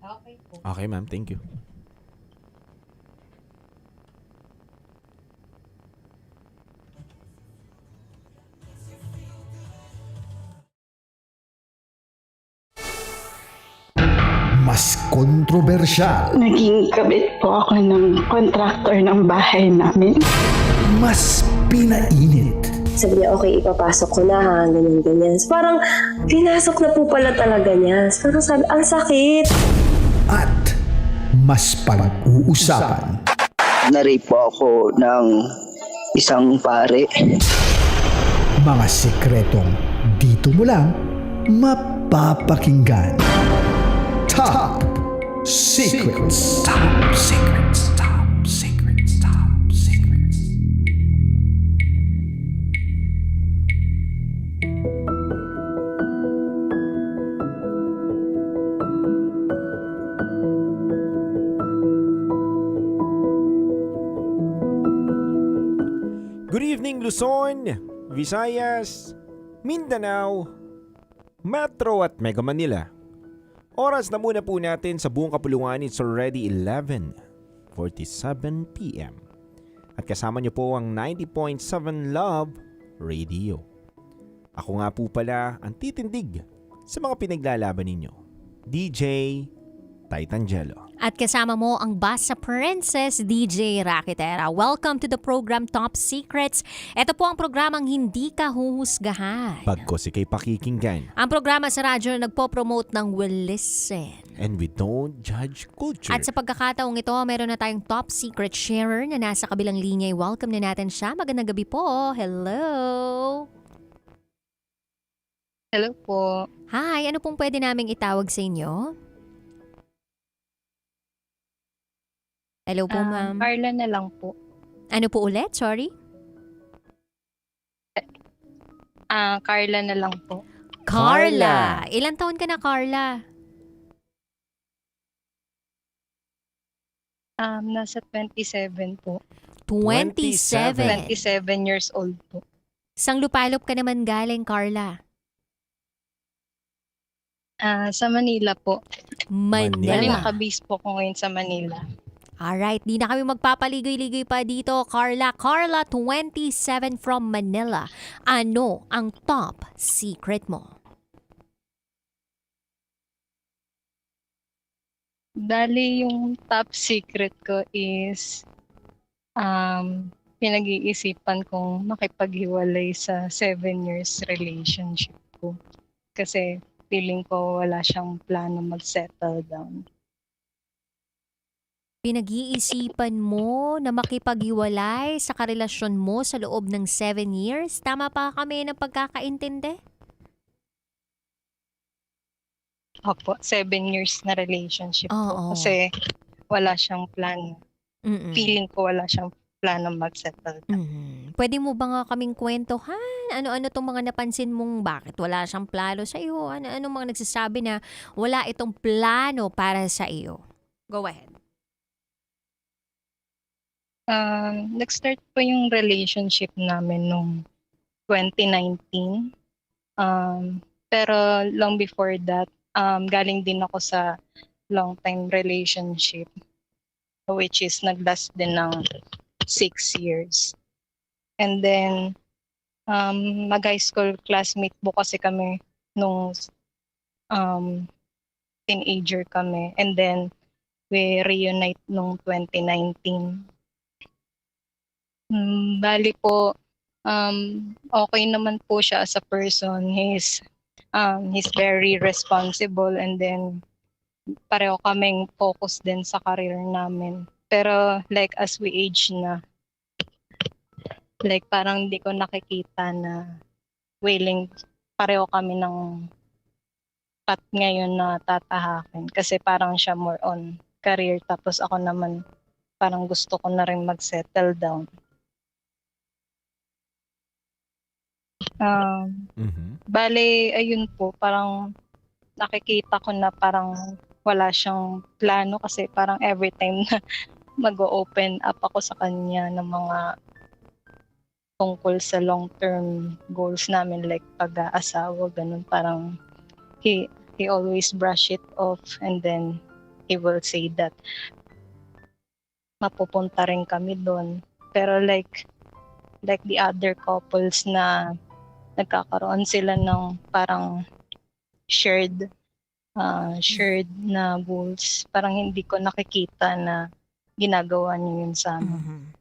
Okay po. Okay, ma'am. Thank you. Mas kontrobersyal. Naging kabit po ako ng contractor ng bahay namin. Mas pinainit. Sabi niya, okay, ipapasok ko na ha, ganyan. Parang, pinasok na po pala talaga niya. Parang sabi, ang sakit. At mas pag-uusapan. Na-rape po ako ng isang pare. Mga sikretong dito mo lang mapapakinggan. Top Secrets. Top Secrets. Top Secrets. Top Secrets. Good evening, Luzon, Visayas, Mindanao, Metro at Mega Manila. Oras na muna po natin sa buong kapulungan. It's already 11:47 p.m. At kasama niyo po ang 90.7 Love Radio. Ako nga po pala ang titindig sa mga pinaglalaban ninyo. DJ Titangelo. At kasama mo ang Basa Princess, DJ Rakitera. Welcome to the program Top Secrets. Ito po ang programang hindi ka huhusgahan. Pagko si kay pakikinggan. Ang programa sa radyo na nagpo-promote ng Will Listen. And we don't judge culture. At sa pagkakataong ito, meron na tayong top secret sharer na nasa kabilang linya. Welcome na natin siya. Magandang gabi po. Hello. Hello po. Hi, ano pong pwede naming itawag sa inyo? Hello po, ma'am. Carla na lang po. Ano po ulit? Sorry? Carla na lang po. Carla. Ilan taon ka na, Carla? Nasa 27 po. 27. 27 years old po. Sang lupalop ka naman galing, Carla? Sa Manila po. Bali, Manila. nakabase po ko ngayon sa Manila. Alright, di na kami magpapaligoy-ligoy pa dito. Carla, 27 from Manila. Ano ang top secret mo? Dali, yung top secret ko is pinag-iisipan kong makipaghiwalay sa 7 years relationship ko. Kasi feeling ko wala siyang plano mag-settle down. Pinag-iisipan mo na makipaghiwalay sa karelasyon mo sa loob ng 7 years? Tama pa kami ng pagkakaintindi? Opo, 7 years na relationship Oo. ko. Kasi wala siyang plano. Mm-mm. Feeling ko wala siyang plano mag-settle down. Pwede mo ba nga kaming kwentuhan? Ano-ano tong mga napansin mong bakit wala siyang plano sa iyo? Ano mga nagsasabi na wala itong plano para sa iyo? Go ahead. Nag-start po yung relationship namin nung 2019. Pero long before that, galing din ako sa long-time relationship, which is naglast din ng 6 years. And then, mag-high school classmate po kasi kami nung teenager kami. And then, we reunite nung 2019. Bali po, okay naman po siya as a person. He's very responsible, and then pareho kaming focus din sa career namin. Pero like as we age na, like parang hindi ko nakikita na willing pareho kami ng path ngayon na tatahakin. Kasi parang siya more on career, tapos ako naman parang gusto ko na rin mag-settle down. Bale, ayun po, parang nakikita ko na parang wala siyang plano kasi parang every time na mag-open up ako sa kanya ng mga tungkol sa long-term goals namin, like pag-aasawa, ganun, parang he always brush it off, and then he will say that mapupunta rin kami doon. Pero like the other couples na nagkakaroon sila ng parang shared na goals, parang hindi ko nakikita na ginagawa niyo yun sa amin.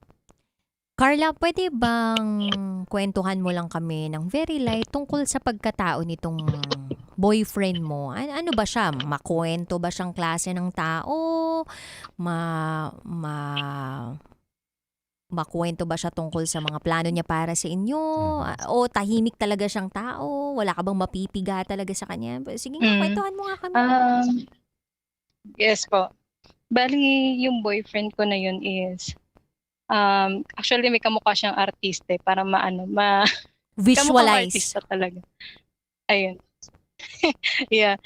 Carla, pwede bang kwentuhan mo lang kami ng very light tungkol sa pagkatao nitong boyfriend mo? Ano ba siya? Makwento ba siyang klase ng tao? Makwento ba siya tungkol sa mga plano niya para sa inyo? O tahimik talaga siyang tao? Wala ka bang mapipiga talaga sa kanya? Sige nga, kwentuhan mo nga kami. Yes po. Bali, yung boyfriend ko na yun is, actually may kamukha siyang artista, para visualize. Kamukhang artista talaga. Ayun. Yeah.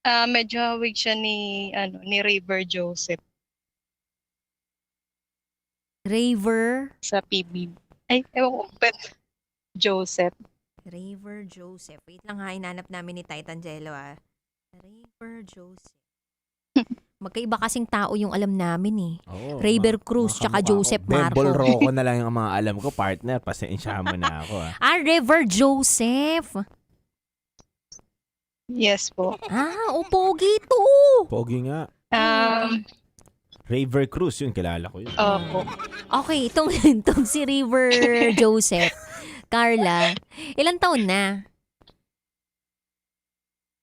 Medyo hawig siya ni Raver Joseph. Raver? Sa PBB. Ay, ewan ko, but Joseph. Raver Joseph. Wait lang ha, inanap namin ni Titan Jello Raver Joseph. Magkaiba kasing tao yung alam namin eh. Raver Cruz tsaka Joseph Marco. Bebol Rocco na lang yung mga alam ko, partner. Pasensya mo na ako. Raver Joseph. Yes po. Pogi to. Pogi nga. Raver Cruz, yun, kilala ko yun. Opo. Okay, itong si Raver Joseph. Carla, ilang taon na?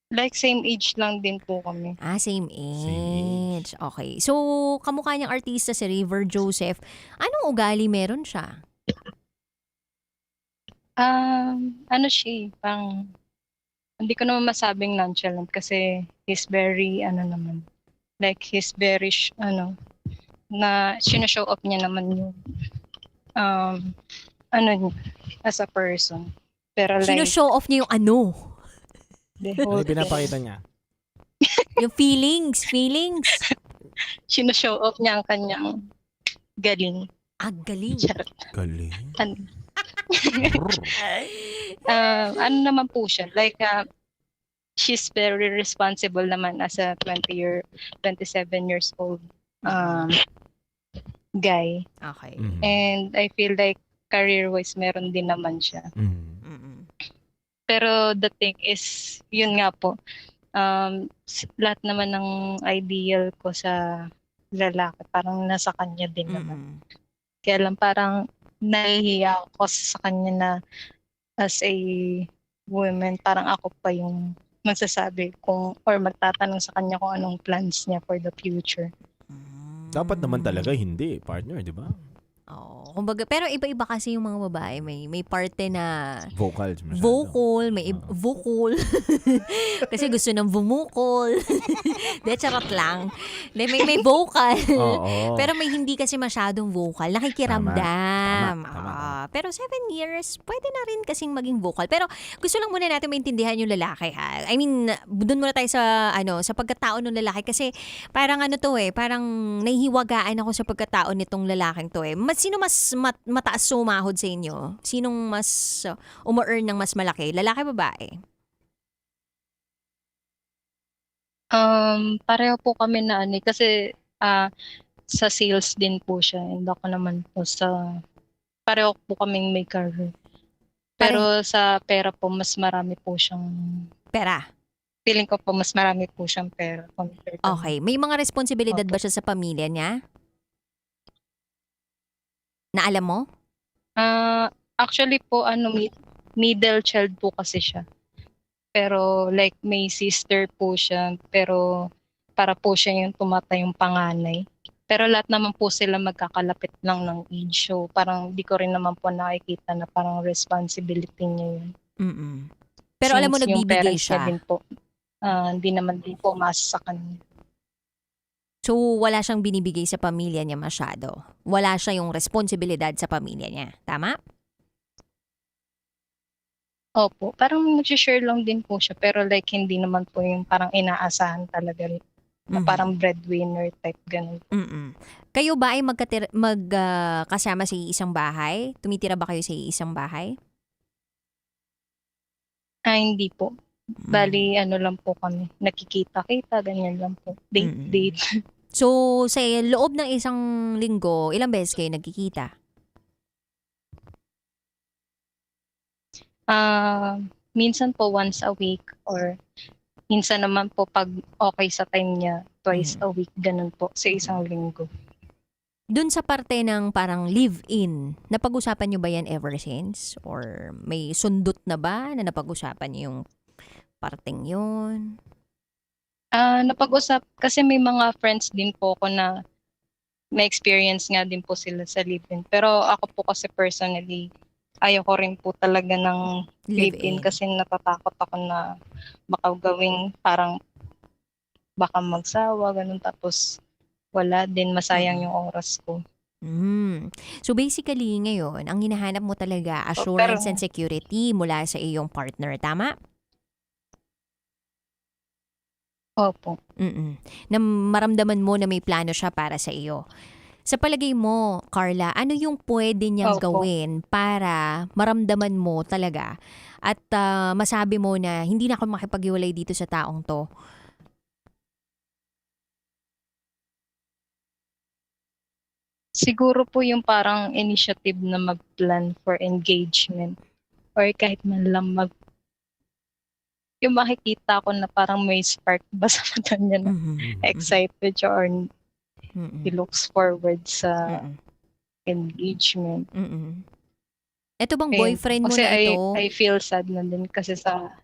Like same age lang din po kami. Same age. Okay. So, kamukha niyang artista si Raver Joseph. Anong ugali meron siya? Siya, hindi ko naman masabing nonchalant kasi he's very, he's very, na sinashow up niya naman yung, niya, as a person. Pero like, Sino-show off niya yung ano? Ano pinapakita niya? Yung feelings. Sino-show off niya ang kanyang galing. Galing. Galing. Naman po siya, like she's very responsible naman as a 27 years old guy. Okay. And I feel like career-wise meron din naman siya. Pero the thing is, yun nga po, lahat naman ng ideal ko sa lalaki, parang nasa kanya din naman. Kaya lang parang nahihiya ako sa kanya na as a woman, parang ako pa yung magsasabi or magtatanong sa kanya kung anong plans niya for the future. Dapat naman talaga hindi, partner, di ba? Kumbaga, pero iba-iba kasi yung mga babae. May parte na vocal, may vocal. Kasi gusto ng bumukol. Charot lang. May vocal. Pero may hindi kasi masyadong vocal. Nakikiramdam. Tama. Pero 7 years, pwede na rin kasing maging vocal. Pero gusto lang muna natin maintindihan yung lalaki, ha? I mean, doon muna tayo sa pagkatao ng lalaki. Kasi parang parang nahihiwagaan ako sa pagkatao nitong lalaking to eh. Sino mas mataas sumahod sa inyo? Sinong mas umu-earn ng mas malaki? Lalaki, babae? Pareho po kami na ano, kasi sa sales din po siya. And ako naman po pareho po kaming may career. Pero sa pera po, mas marami po siyang, Pera. feeling ko po mas marami po siyang pera compared to Okay. May mga responsibilidad ba siya sa pamilya niya? Na alam mo? Actually po, middle child po kasi siya. Pero like may sister po siya, pero para po siya yung tumatay yung panganay. Pero lahat naman po sila magkakalapit lang ng age. So parang di ko rin naman po nakikita na parang responsibility niya yun. Mm-mm. Pero alam mo, Since yung nagbibigay parents niya siya. din po, hindi naman din po umasa sa kanya. So, wala siyang binibigay sa pamilya niya masyado. Wala siya yung responsibilidad sa pamilya niya. Tama? Opo, parang nag-share lang din po siya, pero like hindi naman po yung parang inaasahan talaga na parang breadwinner type ganun. Mm-mm. Kayo ba ay kasama sa isang bahay? Tumitira ba kayo sa isang bahay? Hindi po. Bali, lang po kami. Nakikita-kita, ganyan lang po. Date. So, sa loob ng isang linggo, ilang beses kayo nagkikita? Minsan po once a week, or minsan naman po pag okay sa time niya, twice a week, ganun po, sa isang linggo. Dun sa parte ng parang live-in, napag-usapan nyo ba yan ever since? Or may sundot na ba na napag-usapan nyo yung parteng yun? Napag-usap, kasi may mga friends din po ako na may experience nga din po sila sa live-in. Pero ako po kasi personally, ayoko rin po talaga ng live-in kasi natatakot ako na baka gawing parang baka magsawa, ganun, tapos wala din, masayang yung oras ko. So basically ngayon, ang hinahanap mo talaga assurance and security mula sa iyong partner, tama? Opo. Na maramdaman mo na may plano siya para sa iyo. Sa palagay mo, Carla, ano yung pwede niyang gawin para maramdaman mo talaga at masabi mo na hindi na ako makipag-iwalay dito sa taong to? Siguro po yung parang initiative na mag-plan for engagement, or kahit man lang yung makikita ko na parang may spark ba sa mata niya na excited siya, or he looks forward sa engagement. Ito bang boyfriend mo kasi na ito? I feel sad na din kasi sa...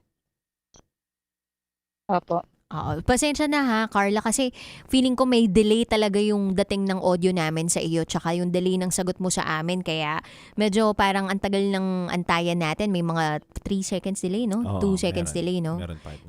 Opo. Oo, pasensya na ha, Carla, kasi feeling ko may delay talaga yung dating ng audio namin sa iyo tsaka yung delay ng sagot mo sa amin, kaya medyo parang ang tagal ng antayan natin, may mga 3 seconds delay, no? 2 seconds delay, no?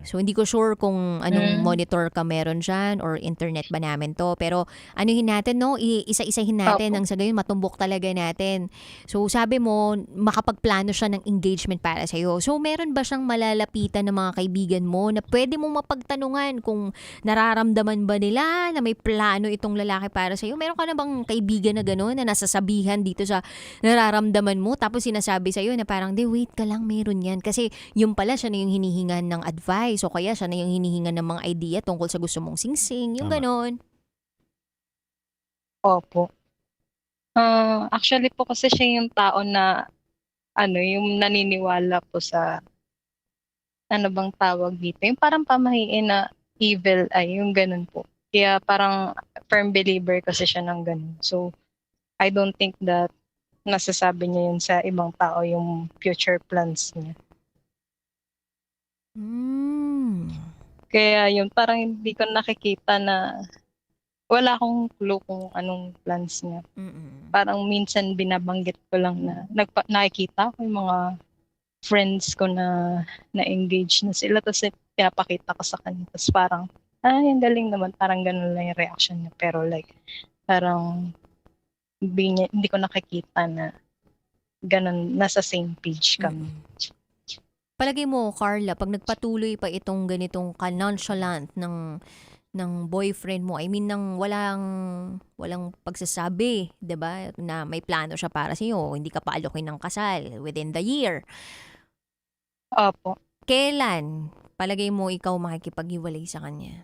So hindi ko sure kung anong monitor ka meron dyan or internet ba namin to, pero anuhin natin, no? Isa-isahin natin nang sa gayon matumbok talaga natin. So sabi mo, makapagplano siya ng engagement para sa iyo. So meron ba siyang malalapitan ng mga kaibigan mo na pwede mong mapagtanungan kung nararamdaman ba nila na may plano itong lalaki para sa iyo? Meron ka na bang kaibigan na gano'n na nasasabihan dito sa nararamdaman mo tapos sinasabi sa iyo na parang, wait ka lang, meron yan. Kasi yung pala siya na yung hinihingan ng advice o kaya siya na yung hinihingan ng mga idea tungkol sa gusto mong singsing, yung gano'n. Opo. Actually po kasi siya yung tao na yung naniniwala po sa ano bang tawag dito? Yung parang pamahiin na evil eye, yung ganun po. Kaya parang firm believer kasi siya ng ganun. So, I don't think that nasasabi niya yun sa ibang tao yung future plans niya. Kaya yun, parang hindi ko nakikita na wala akong clue kung anong plans niya. Parang minsan binabanggit ko lang na nakikita ko yung mga friends ko na na-engage na sila, tapos pinapakita ko sa kanya. Tapos parang, yung galing naman, parang ganun lang yung reaction niya. Pero like, parang hindi ko nakikita na ganun, nasa same page kami. Palagay mo, Carla, pag nagpatuloy pa itong ganitong nonchalant ng boyfriend mo, I mean, nang walang pagsasabi, 'di ba, na may plano siya para sa iyo, hindi ka paalokin ng kasal within the year. Opo. Kailan palagay mo ikaw makikipaghiwalay sa kanya?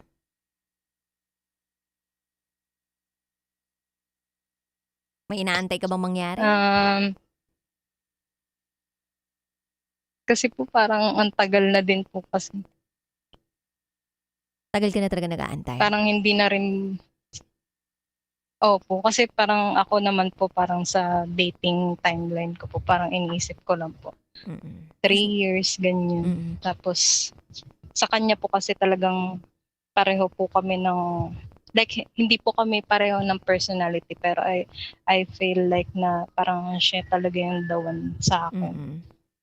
May inaantay ka bang mangyari? Kasi po parang ang tagal na din po kasi. Tagal ka na talaga nag-aantay. Parang hindi na rin. Opo, kasi parang ako naman po parang sa dating timeline ko po, parang iniisip ko lang po. 3 years, ganyan. Tapos, sa kanya po kasi talagang pareho po kami ng, like, hindi po kami pareho ng personality, pero I feel like na parang siya talaga yung the one sa akin.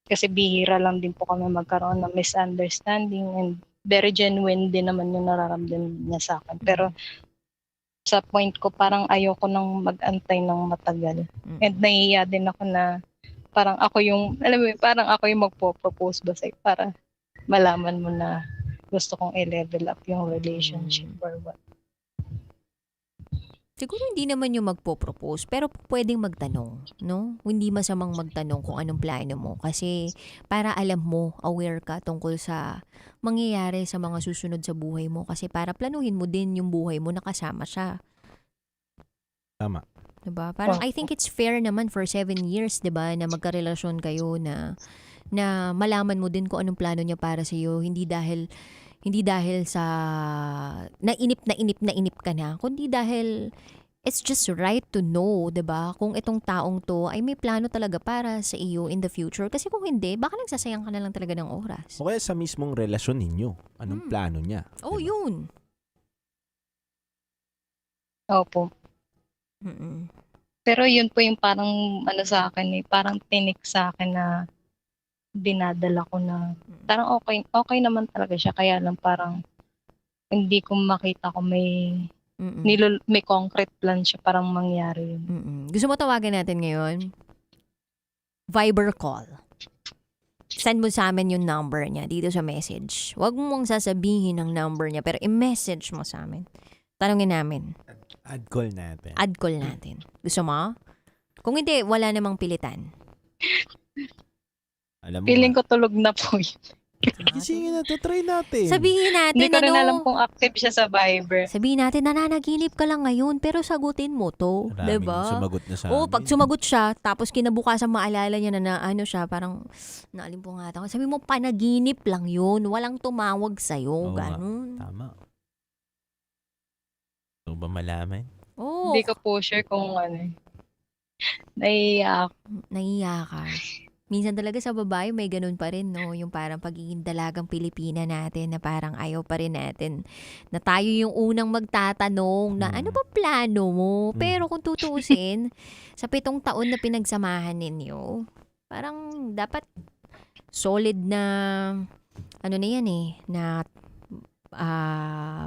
Kasi bihira lang din po kami magkaroon ng misunderstanding and very genuine din naman yung nararamdaman niya sa akin. Pero sa point ko, parang ayoko nang mag-antay ng matagal. And nahihiya din ako na parang ako yung, alam mo, parang ako yung magpo-propose ba sa'yo para malaman mo na gusto kong i-level up yung relationship or what. Siguro hindi naman yung magpo-propose, pero pwedeng magtanong, no? Hindi masamang magtanong kung anong plano mo kasi para alam mo, aware ka tungkol sa mangyayari sa mga susunod sa buhay mo kasi para planuhin mo din yung buhay mo na kasama siya. Tama. Diba? Parang I think it's fair naman for 7 years, 'di ba, na magkarelasyon kayo na malaman mo din kung anong plano niya para sa iyo, hindi dahil sa nainip ka na, kundi dahil it's just right to know, 'di ba? Kung itong taong to ay may plano talaga para sa iyo in the future. Kasi kung hindi, baka nagsasayang ka na lang talaga ng oras. O kaya sa mismong relasyon ninyo, anong plano niya? Oh, yun. Opo. Pero yun po yung parang ano sa akin parang tinik sa akin na dinadala ko na parang okay naman talaga siya, kaya lang parang hindi ko makita kung may concrete plan siya parang mangyari yun. Gusto mo tawagan natin ngayon? Viber call. Send mo sa amin yung number niya dito sa message. Huwag mong sasabihin ang number niya, pero i-message mo sa amin. Tanungin namin. Add call natin. Add call natin. Gusto mo? Kung hindi, wala namang pilitan. Alam mo Feeling ko tulog na po yun. Sige na, try natin. Sabihin natin, Hindi ko rin alam kung active siya sa Viber. Sabihin natin, nananaginip ka lang ngayon, pero sagutin mo to. Maraming Diba? sumagot na sa Oo, amin. pag sumagot siya, tapos kinabukasan maalala niya na ano siya, parang naalimpungatan. Sabi mo, panaginip lang yun. Walang tumawag sa'yo. Oo nga. Ganun. Tama. Gusto ba malaman? Oo. Hindi ko po sure kung naiiyak. Naiiyak ka. Minsan talaga sa babae may ganun pa rin, no? Yung parang pagiging dalagang Pilipina natin na parang ayaw pa rin natin na tayo yung unang magtatanong na ano ba plano mo? Pero kung tutuusin, sa 7 taon na pinagsamahan ninyo, parang dapat solid na ano na yan na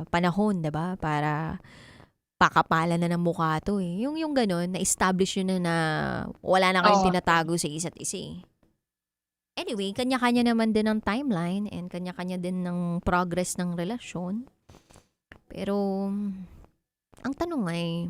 panahon, diba? Para pakapalan na ng mukha to eh. Yung ganun, na-establish yun na wala na kayong tinatago sa isa't isa eh. Anyway, kanya-kanya naman din ang timeline and kanya-kanya din ng progress ng relasyon. Pero, ang tanong ay,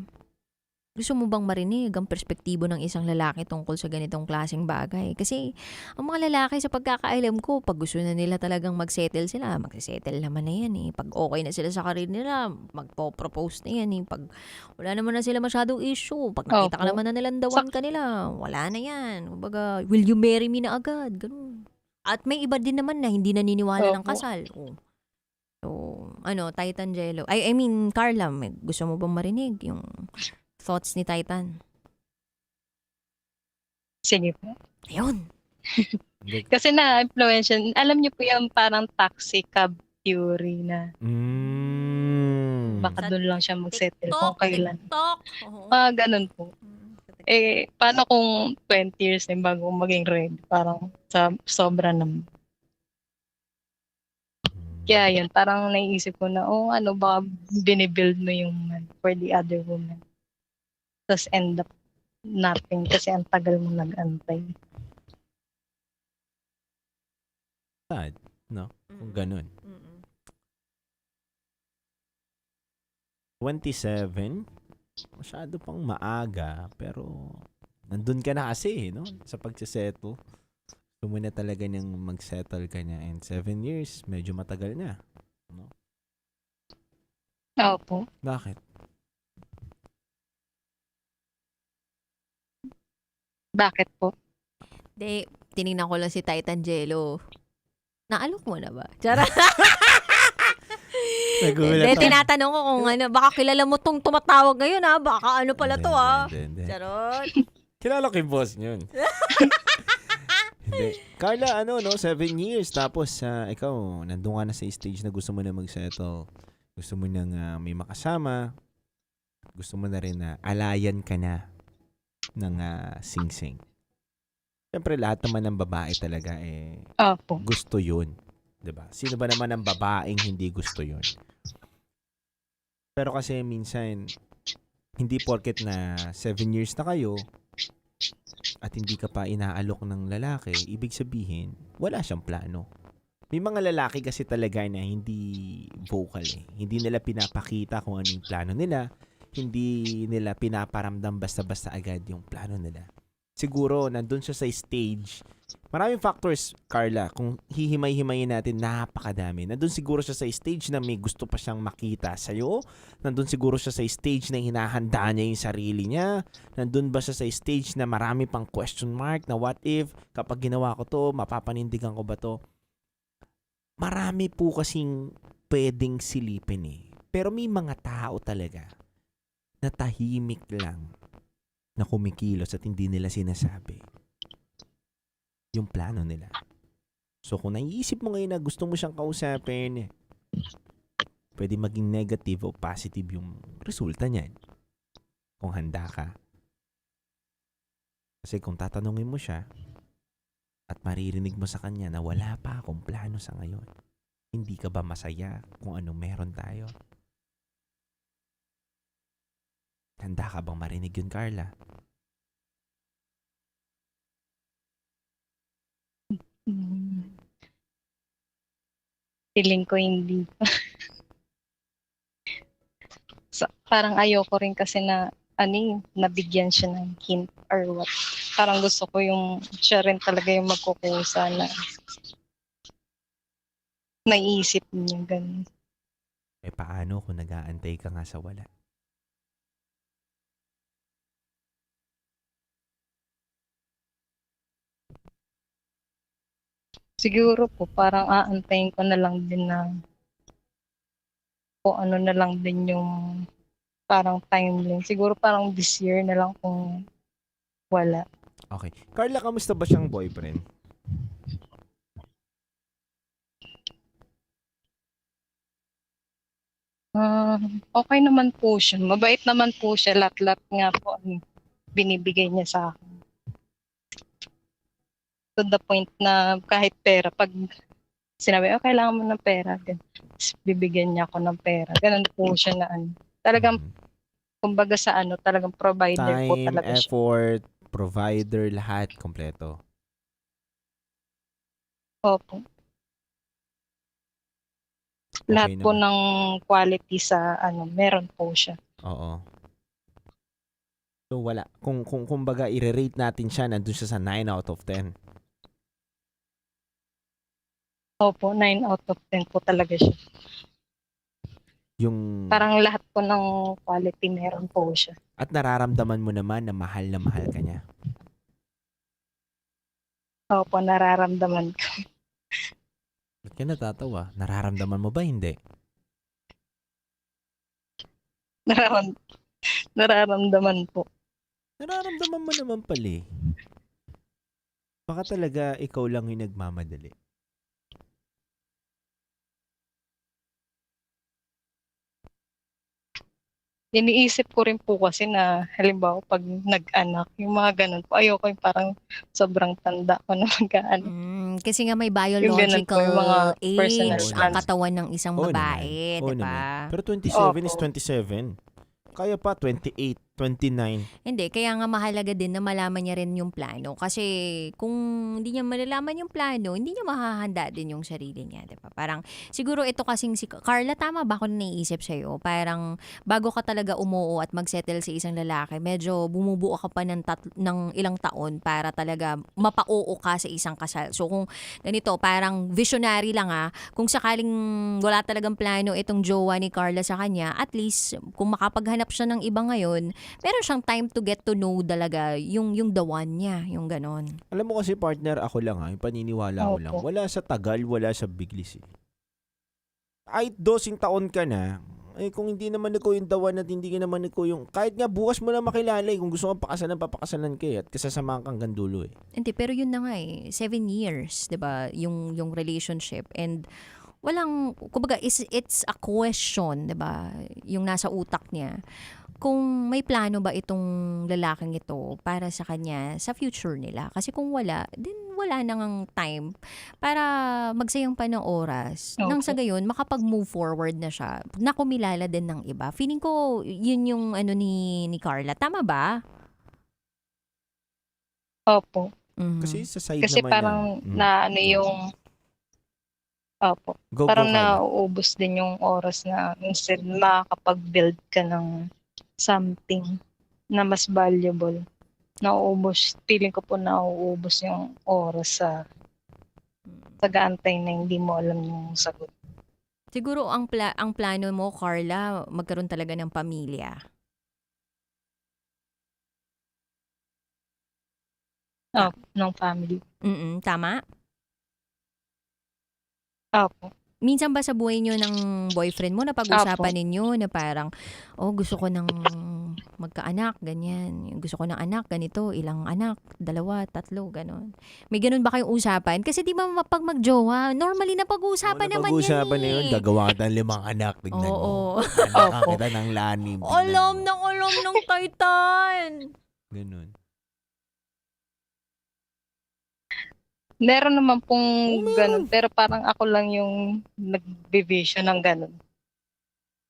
gusto mo bang marinig ang perspektibo ng isang lalaki tungkol sa ganitong klaseng bagay? Kasi, ang mga lalaki sa pagkakaalam ko, pag gusto na nila talagang mag-settle sila, mag-settle naman na yan eh. Pag okay na sila sa career nila, magpo-propose na yan eh. Pag wala naman na sila masyadong issue, pag nakita ka naman na nilandawan ka nila, wala na yan. Kumbaga, will you marry me na agad? Ganun. At may iba din naman na hindi naniniwala ng kasal. So, Titan Jello. I mean, Carla, gusto mo bang marinig yung thoughts ni Titan? Sige po. Ayun. Kasi na-influence, alam niyo po yung parang taxi cab theory na baka doon lang siya mag-settle kung kailan. Ganun po. Paano kung 20 years na bago maging ready? Parang sobra naman. Kaya yun, parang naisip ko na, baka binibuild mo yung for the other woman. Tapos end up nothing kasi ang tagal mo nag-antay. Sad, no? Kung ganun. 27, masyado pang maaga, pero nandun ka na kasi, no? Sa pagsisettle. Gusto mo na talaga niyang mag-settle ka niya. And 7 years, medyo matagal na. No? Opo. Bakit? Bakit po? Hindi, tinignan ko lang si Titan Jello. Naalok mo na ba? Charot. Nagulat Hindi, ako. tinatanong ko kung ano, baka kilala mo tong tumatawag ngayon ha, baka ano pala to ha. Hindi. Charot. Kilala ko yung boss niyon. Hindi. Carla, 7 years. Tapos, ikaw, nandun ka na sa stage na gusto mo na mag-settle. Gusto mo nang may makasama. Gusto mo na rin na alayan ka na ng sing-sing. Siyempre, lahat naman ng babae talaga gusto yun. 'Di ba? Sino ba naman ang babaeng hindi gusto yun? Pero kasi minsan, hindi porket na 7 years na kayo at hindi ka pa inaalok ng lalaki, ibig sabihin, wala siyang plano. May mga lalaki kasi talaga na hindi vocal eh. Hindi nila pinapakita kung anong plano nila. Hindi nila pinaparamdam basta-basta agad yung plano nila. Siguro, nandun siya sa stage. Maraming factors, Carla. Kung hihimay-himayin natin, napakadami. Nandun siguro siya sa stage na may gusto pa siyang makita sa'yo. Nandun siguro siya sa stage na hinahanda niya yung sarili niya. Nandun ba siya sa stage na marami pang question mark na what if, kapag ginawa ko to, mapapanindigan ko ba to? Marami po kasing pwedeng silipin eh. Pero may mga tao talaga na tahimik lang na kumikilos at hindi nila sinasabi yung plano nila. So kung naiisip mo ngayon na gusto mo siyang kausapin, pwede maging negative o positive yung resulta niyan. Kung handa ka. Kasi kung tatanungin mo siya at maririnig mo sa kanya na wala pa akong plano sa ngayon, hindi ka ba masaya kung ano meron tayo? Handa ka bang marinig yun, Carla? Feeling ko hindi. Parang ayoko rin kasi na nabigyan siya ng hint or what. Parang gusto ko yung siya rin talaga yung magkukusa na naisip niya ganun. Paano kung nag-aantay ka nga sa wala? Siguro po, parang aantayin ko na lang din na kung ano na lang din yung parang timeline. Siguro parang this year na lang kung wala. Okay. Carla, kamusta ba siyang boyfriend? Okay naman po siya. Mabait naman po siya. Lahat-lahat nga po binibigay niya sa akin. To the point na kahit pera, pag sinabi, kailangan mo ng pera, bibigyan niya ako ng pera. Ganun po siya na talagang, kumbaga sa talagang provider po Time, talaga siya. effort, provider, lahat kompleto. Opo. Lahat po ng quality sa meron po siya. Oo. So wala. Kung kumbaga i-rate natin siya, nandun siya sa 9 out of 10. Opo, 9 out of 10 po talaga siya. Yung Parang lahat po ng quality meron po siya. at nararamdaman mo naman na mahal ka niya. Opo, nararamdaman ko. Ba't ka natatawa? Nararamdaman mo ba hindi? Nararamdaman po. Nararamdaman mo naman pala eh. Baka talaga ikaw lang yung nagmamadali. Iniisip ko rin po kasi na halimbawa pag nag-anak, yung mga ganun po, ayoko yung parang sobrang tanda ko na mag-anak. Kasi nga may Yung ganun po, biological yung mga personal age ang plans. katawan ng isang Oo babae, naman. Oo di ba? naman. Pero 27 is Opo. 27. Kaya pa 28, 29. Hindi, kaya nga mahalaga din na malaman niya rin yung plano. Kasi kung hindi niya malalaman yung plano, hindi niya mahahanda din yung sarili niya, di ba? Parang, siguro ito kasing si Carla, tama ba ako naiisip sa'yo? Parang, bago ka talaga umuo at magsettle sa isang lalaki, medyo bumubuo ka pa ng ilang taon para talaga mapauo ka sa isang kasal. So, kung ganito, parang visionary lang kung sakaling wala talagang plano itong jowa ni Carla sa kanya, at least, kung makapaghanap siya ng iba ngayon, meron siyang time to get to know talaga yung the one niya, yung ganon. Alam mo kasi partner, ako lang yung paniniwala ko lang. Wala sa tagal, wala sa biglis eh. Kahit 12 taon ka na, kung hindi naman ikaw yung the one at hindi ka naman ikaw yung, kahit nga bukas mo na makilala kung gusto kang pakasalan, papakasalan ka at kasasamahan kang gandulo eh. Hindi, pero yun na nga 7 years, 'di ba? Yung relationship, and walang, kumbaga, it's a question, 'di ba? Yung nasa utak niya. Kung may plano ba itong lalaking ito para sa kanya sa future nila. Kasi kung wala, then wala nang time para magsayang pa ng oras. Nang sa gayon, makapag-move forward na siya na kumilala din ng iba. Feeling ko, yun yung ni Carla. Tama ba? Opo. Kasi sa side Kasi naman parang yan. yung Opo. Go, Parang Carla. nauubos din yung oras na instead makakapag-build ka ng something na mas valuable. Feeling ko po nauubos yung oras sa pag-aantay na hindi mo alam yung sagot. Siguro ang plano mo, Carla, magkaroon talaga ng pamilya. Ng family. Tama? Opo. Minsan ba sa buhay nyo ng boyfriend mo, napag-usapan ninyo na parang, gusto ko ng magkaanak, ganyan. Gusto ko ng anak, ganito, ilang anak, 2, 3, ganon. May ganon ba kayong usapan? Kasi di ba pag magjowa, normally napag-uusapan naman yan Pag-uusapan na yun, gagawa ka ng 5 anak. Tignan mo. Anak kita ng lanim. Alam ng Titan! Ganun. Meron naman pong ganun, pero parang ako lang yung nag-vision ng ganun.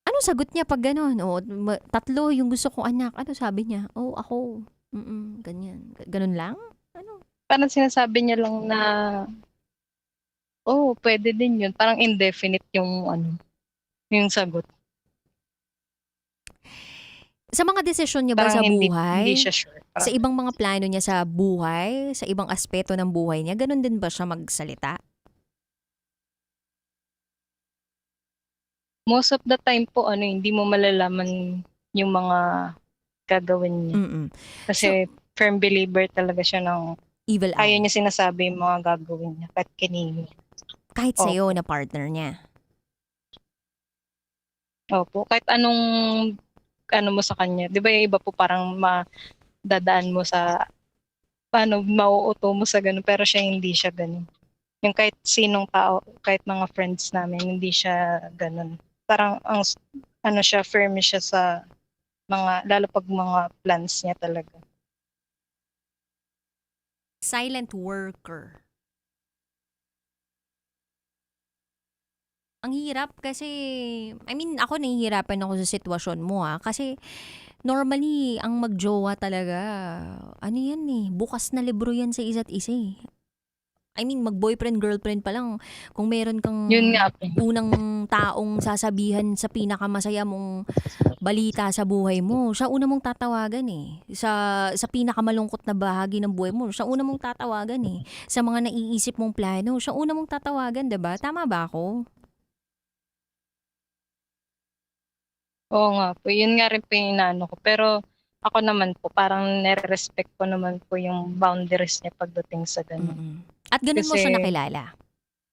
Ano sagot niya pag ganon? 3 yung gusto kong anak. Ano sabi niya? Ako. Ganyan. Ganon lang? Parang sinasabi niya lang na, pwede din yun. Parang indefinite yung sagot. Sa mga desisyon niya ba Parang sa buhay? Hindi siya sure. Sa ibang mga plano niya sa buhay, sa ibang aspeto ng buhay niya, ganun din ba siya magsalita? Most of the time po, hindi mo malalaman yung mga gagawin niya. Kasi firm believer talaga siya ng evil ayaw niya sinasabi yung mga gagawin niya kahit kanino. Kahit sa'yo na partner niya? Opo. Kahit anong mo sa kanya. Di ba yung iba po parang dadaan mo sa mauuto mo sa ganun, pero siya hindi siya ganun. Yung kahit sinong tao, kahit mga friends namin, hindi siya ganun. Parang siya, firm siya sa lalo pag mga plans niya talaga. Silent worker. Ang hirap kasi, ako nahihirapan ako sa sitwasyon mo kasi normally, ang magjowa talaga, bukas na libro yan sa isa't isa eh. Mag-boyfriend, girlfriend pa lang, kung meron kang Yun nga. unang taong sasabihan sa pinakamasaya mong balita sa buhay mo, siya una mong tatawagan eh. Sa pinakamalungkot na bahagi ng buhay mo, siya una mong tatawagan eh. Sa mga naiisip mong plano, siya una mong tatawagan, diba? Tama ba ako? Oo nga po. Yun nga rin po yung inaano ko. Pero ako naman po, parang nare-respect ko naman po yung boundaries niya pagdating sa ganun. At ganun mo siya nakilala?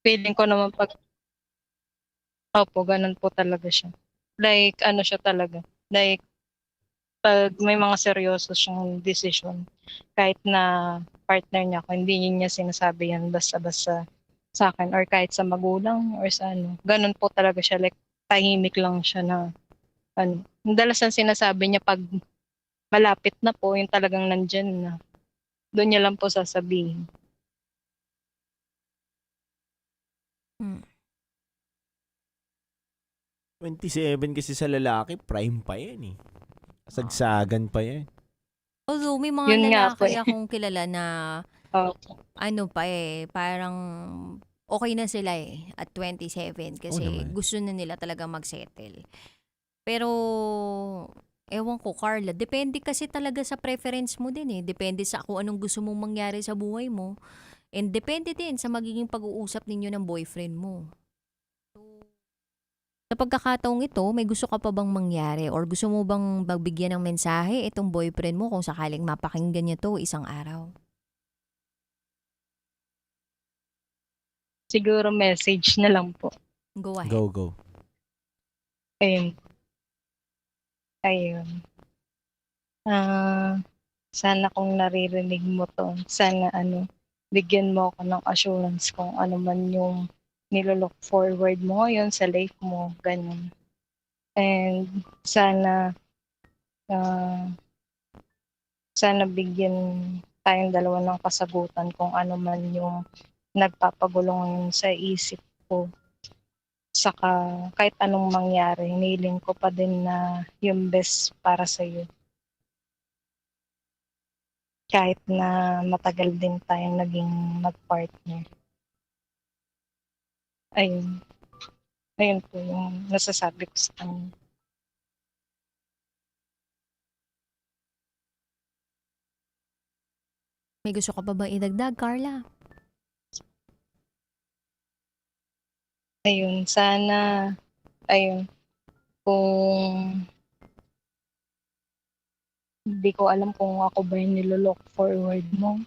Feeling ko naman opo, ganun po talaga siya. Like, siya talaga. Like, pag may mga seryoso siyang decision, kahit na partner niya, kung hindi niya sinasabi yan basta-basta sa akin, or kahit sa magulang, or sa ganun po talaga siya. Like, tahimik lang siya na Madalas ang sinasabi niya pag malapit na po, yung talagang nandyan na. Doon niya lang po sasabihin. 27 kasi sa lalaki, prime pa yan eh. Sagsagan pa yan. Although may mga Yun nga po lalaki akong kilala na parang okay na sila at 27 kasi gusto na nila talaga mag-settle. Pero ewan ko, Carla, depende kasi talaga sa preference mo din eh. Depende sa kung anong gusto mong mangyari sa buhay mo. And depende din sa magiging pag-uusap ninyo ng boyfriend mo. Sa pagkakataong ito, may gusto ka pa bang mangyari or gusto mo bang magbigyan ng mensahe itong boyfriend mo kung sakaling mapakinggan niya to isang araw? Siguro message na lang po. Go ahead. Go. Ayun. Ayun. Sana kung naririnig mo to, sana bigyan mo ako ng assurance kung ano man yung nilolook forward mo ngayon sa life mo, ganun. And sana bigyan tayong dalawa ng kasagutan kung ano man yung nagpapagulo ngayon sa isip ko. Saka kahit anong mangyari, hiniling ko pa din na yung best para sa'yo. Kahit na matagal din tayong naging mag-partner. Ayun. Ayun po yung nasasabi ko sa kanya. May gusto ka pa bang idagdag, Carla? Ayun, sana, kung hindi ko alam kung ako ba yung nilolook forward mo.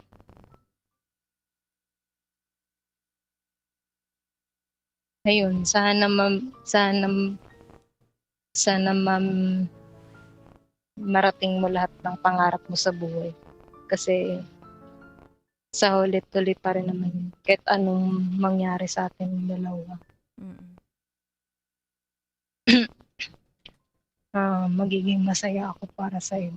Ayun, sana marating mo lahat ng pangarap mo sa buhay. Kasi sa ulit-ulit pa rin naman yun. Kahit anong mangyari sa atin dalawa. Magiging masaya ako para sa'yo.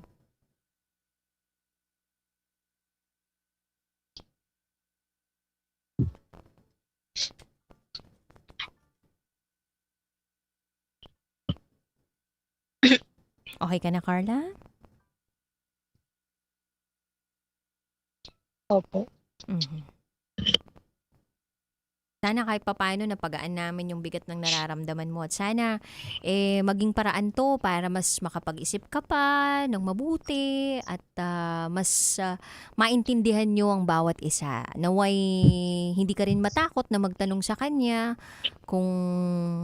Okay ka na, Carla? Opo. Sana kahit papaano napagaan namin yung bigat ng nararamdaman mo at sana maging paraan to para mas makapag-isip ka pa ng mabuti at mas maintindihan nyo ang bawat isa. Naway hindi ka rin matakot na magtanong sa kanya kung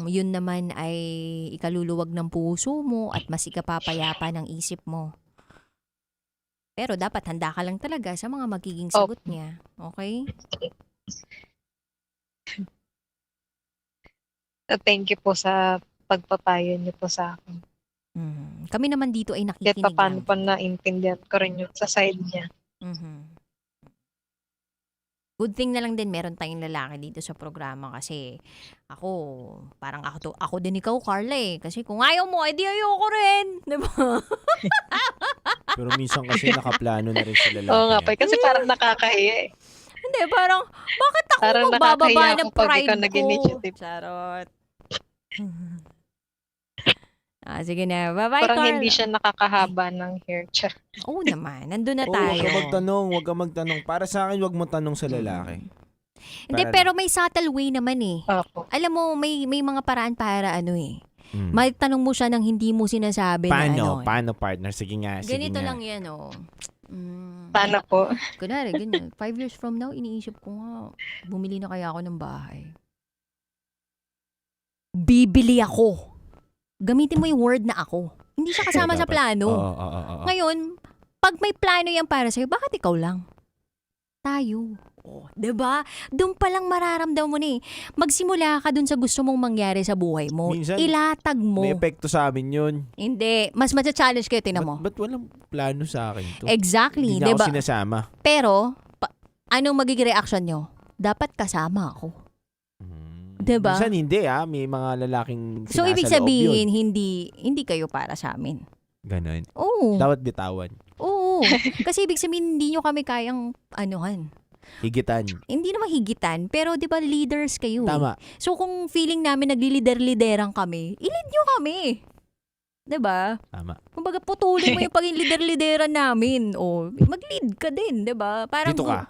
yun naman ay ikaluluwag ng puso mo at mas ikapapayapa ng isip mo. Pero dapat handa ka lang talaga sa mga magiging sagot niya. Okay? Thank you po sa pagpapayo niyo po sa akin. Kami naman dito ay Kahit nakikinig paano lang. pa naintindihan ko rin yung sa side niya. Good thing na lang din meron tayong lalaki dito sa programa kasi ako, parang ako din ikaw, Carla eh. Kasi kung ayaw mo, edi ayoko rin. Diba? Pero minsan kasi nakaplano na rin sila lalaki. Oo nga pa, kasi parang nakakahiya eh. Hindi, parang, bakit ako Parang magbababa nakakahiya ng ako pag pride ikaw ko? nag-initiative. Charot. Sige na. Bye-bye, Parang Carla. hindi siya nakakahaba ng hair. Oo naman, nandun na Oo, tayo. huwag ka magtanong. Para sa akin, huwag mo tanong sa lalaki. Hindi, pero may subtle way naman eh. Alam mo, may mga paraan para may tanong mo siya nang hindi mo sinasabi na Paano, partner? Sige nga. ganito lang yan, Paano po? Kunwari, ganyan. 5 years from now, iniisip ko nga, bumili na kaya ako ng bahay. Bibili ako. Gamitin mo yung word na ako. Hindi siya kasama sa plano. Oo. Ngayon, pag may plano yan para sa'yo, bakit ikaw lang? Tayo. Diba? Doon pa lang mararamdaman mo na eh. Magsimula ka dun sa gusto mong mangyari sa buhay mo. Minsan, Ilatag mo. May epekto sa amin yun. Hindi. Mas matcha-challenge kayo, tinan mo. Ba't walang plano sa akin to? Exactly. Hindi niya diba? ako sinasama. Pero, anong magiging reaction nyo? Dapat kasama ako. Diba? Minsan hindi may mga lalaking So, ibig sinasaloob sabihin, yun. hindi kayo para sa amin. Ganon. Oo. Dapat bitawan. Oo. Kasi ibig sabihin, hindi nyo kami kayang Higitan. Hindi naman higitan, pero 'di ba leaders kayo? Tama. So kung feeling namin naglilider-lideran kami, i-lead nyo kami. 'Di ba? Tama. Kumbaga putulin mo yung pagiging leader-lideran namin. Mag-lead ka din, 'di ba? Parang Dito ka.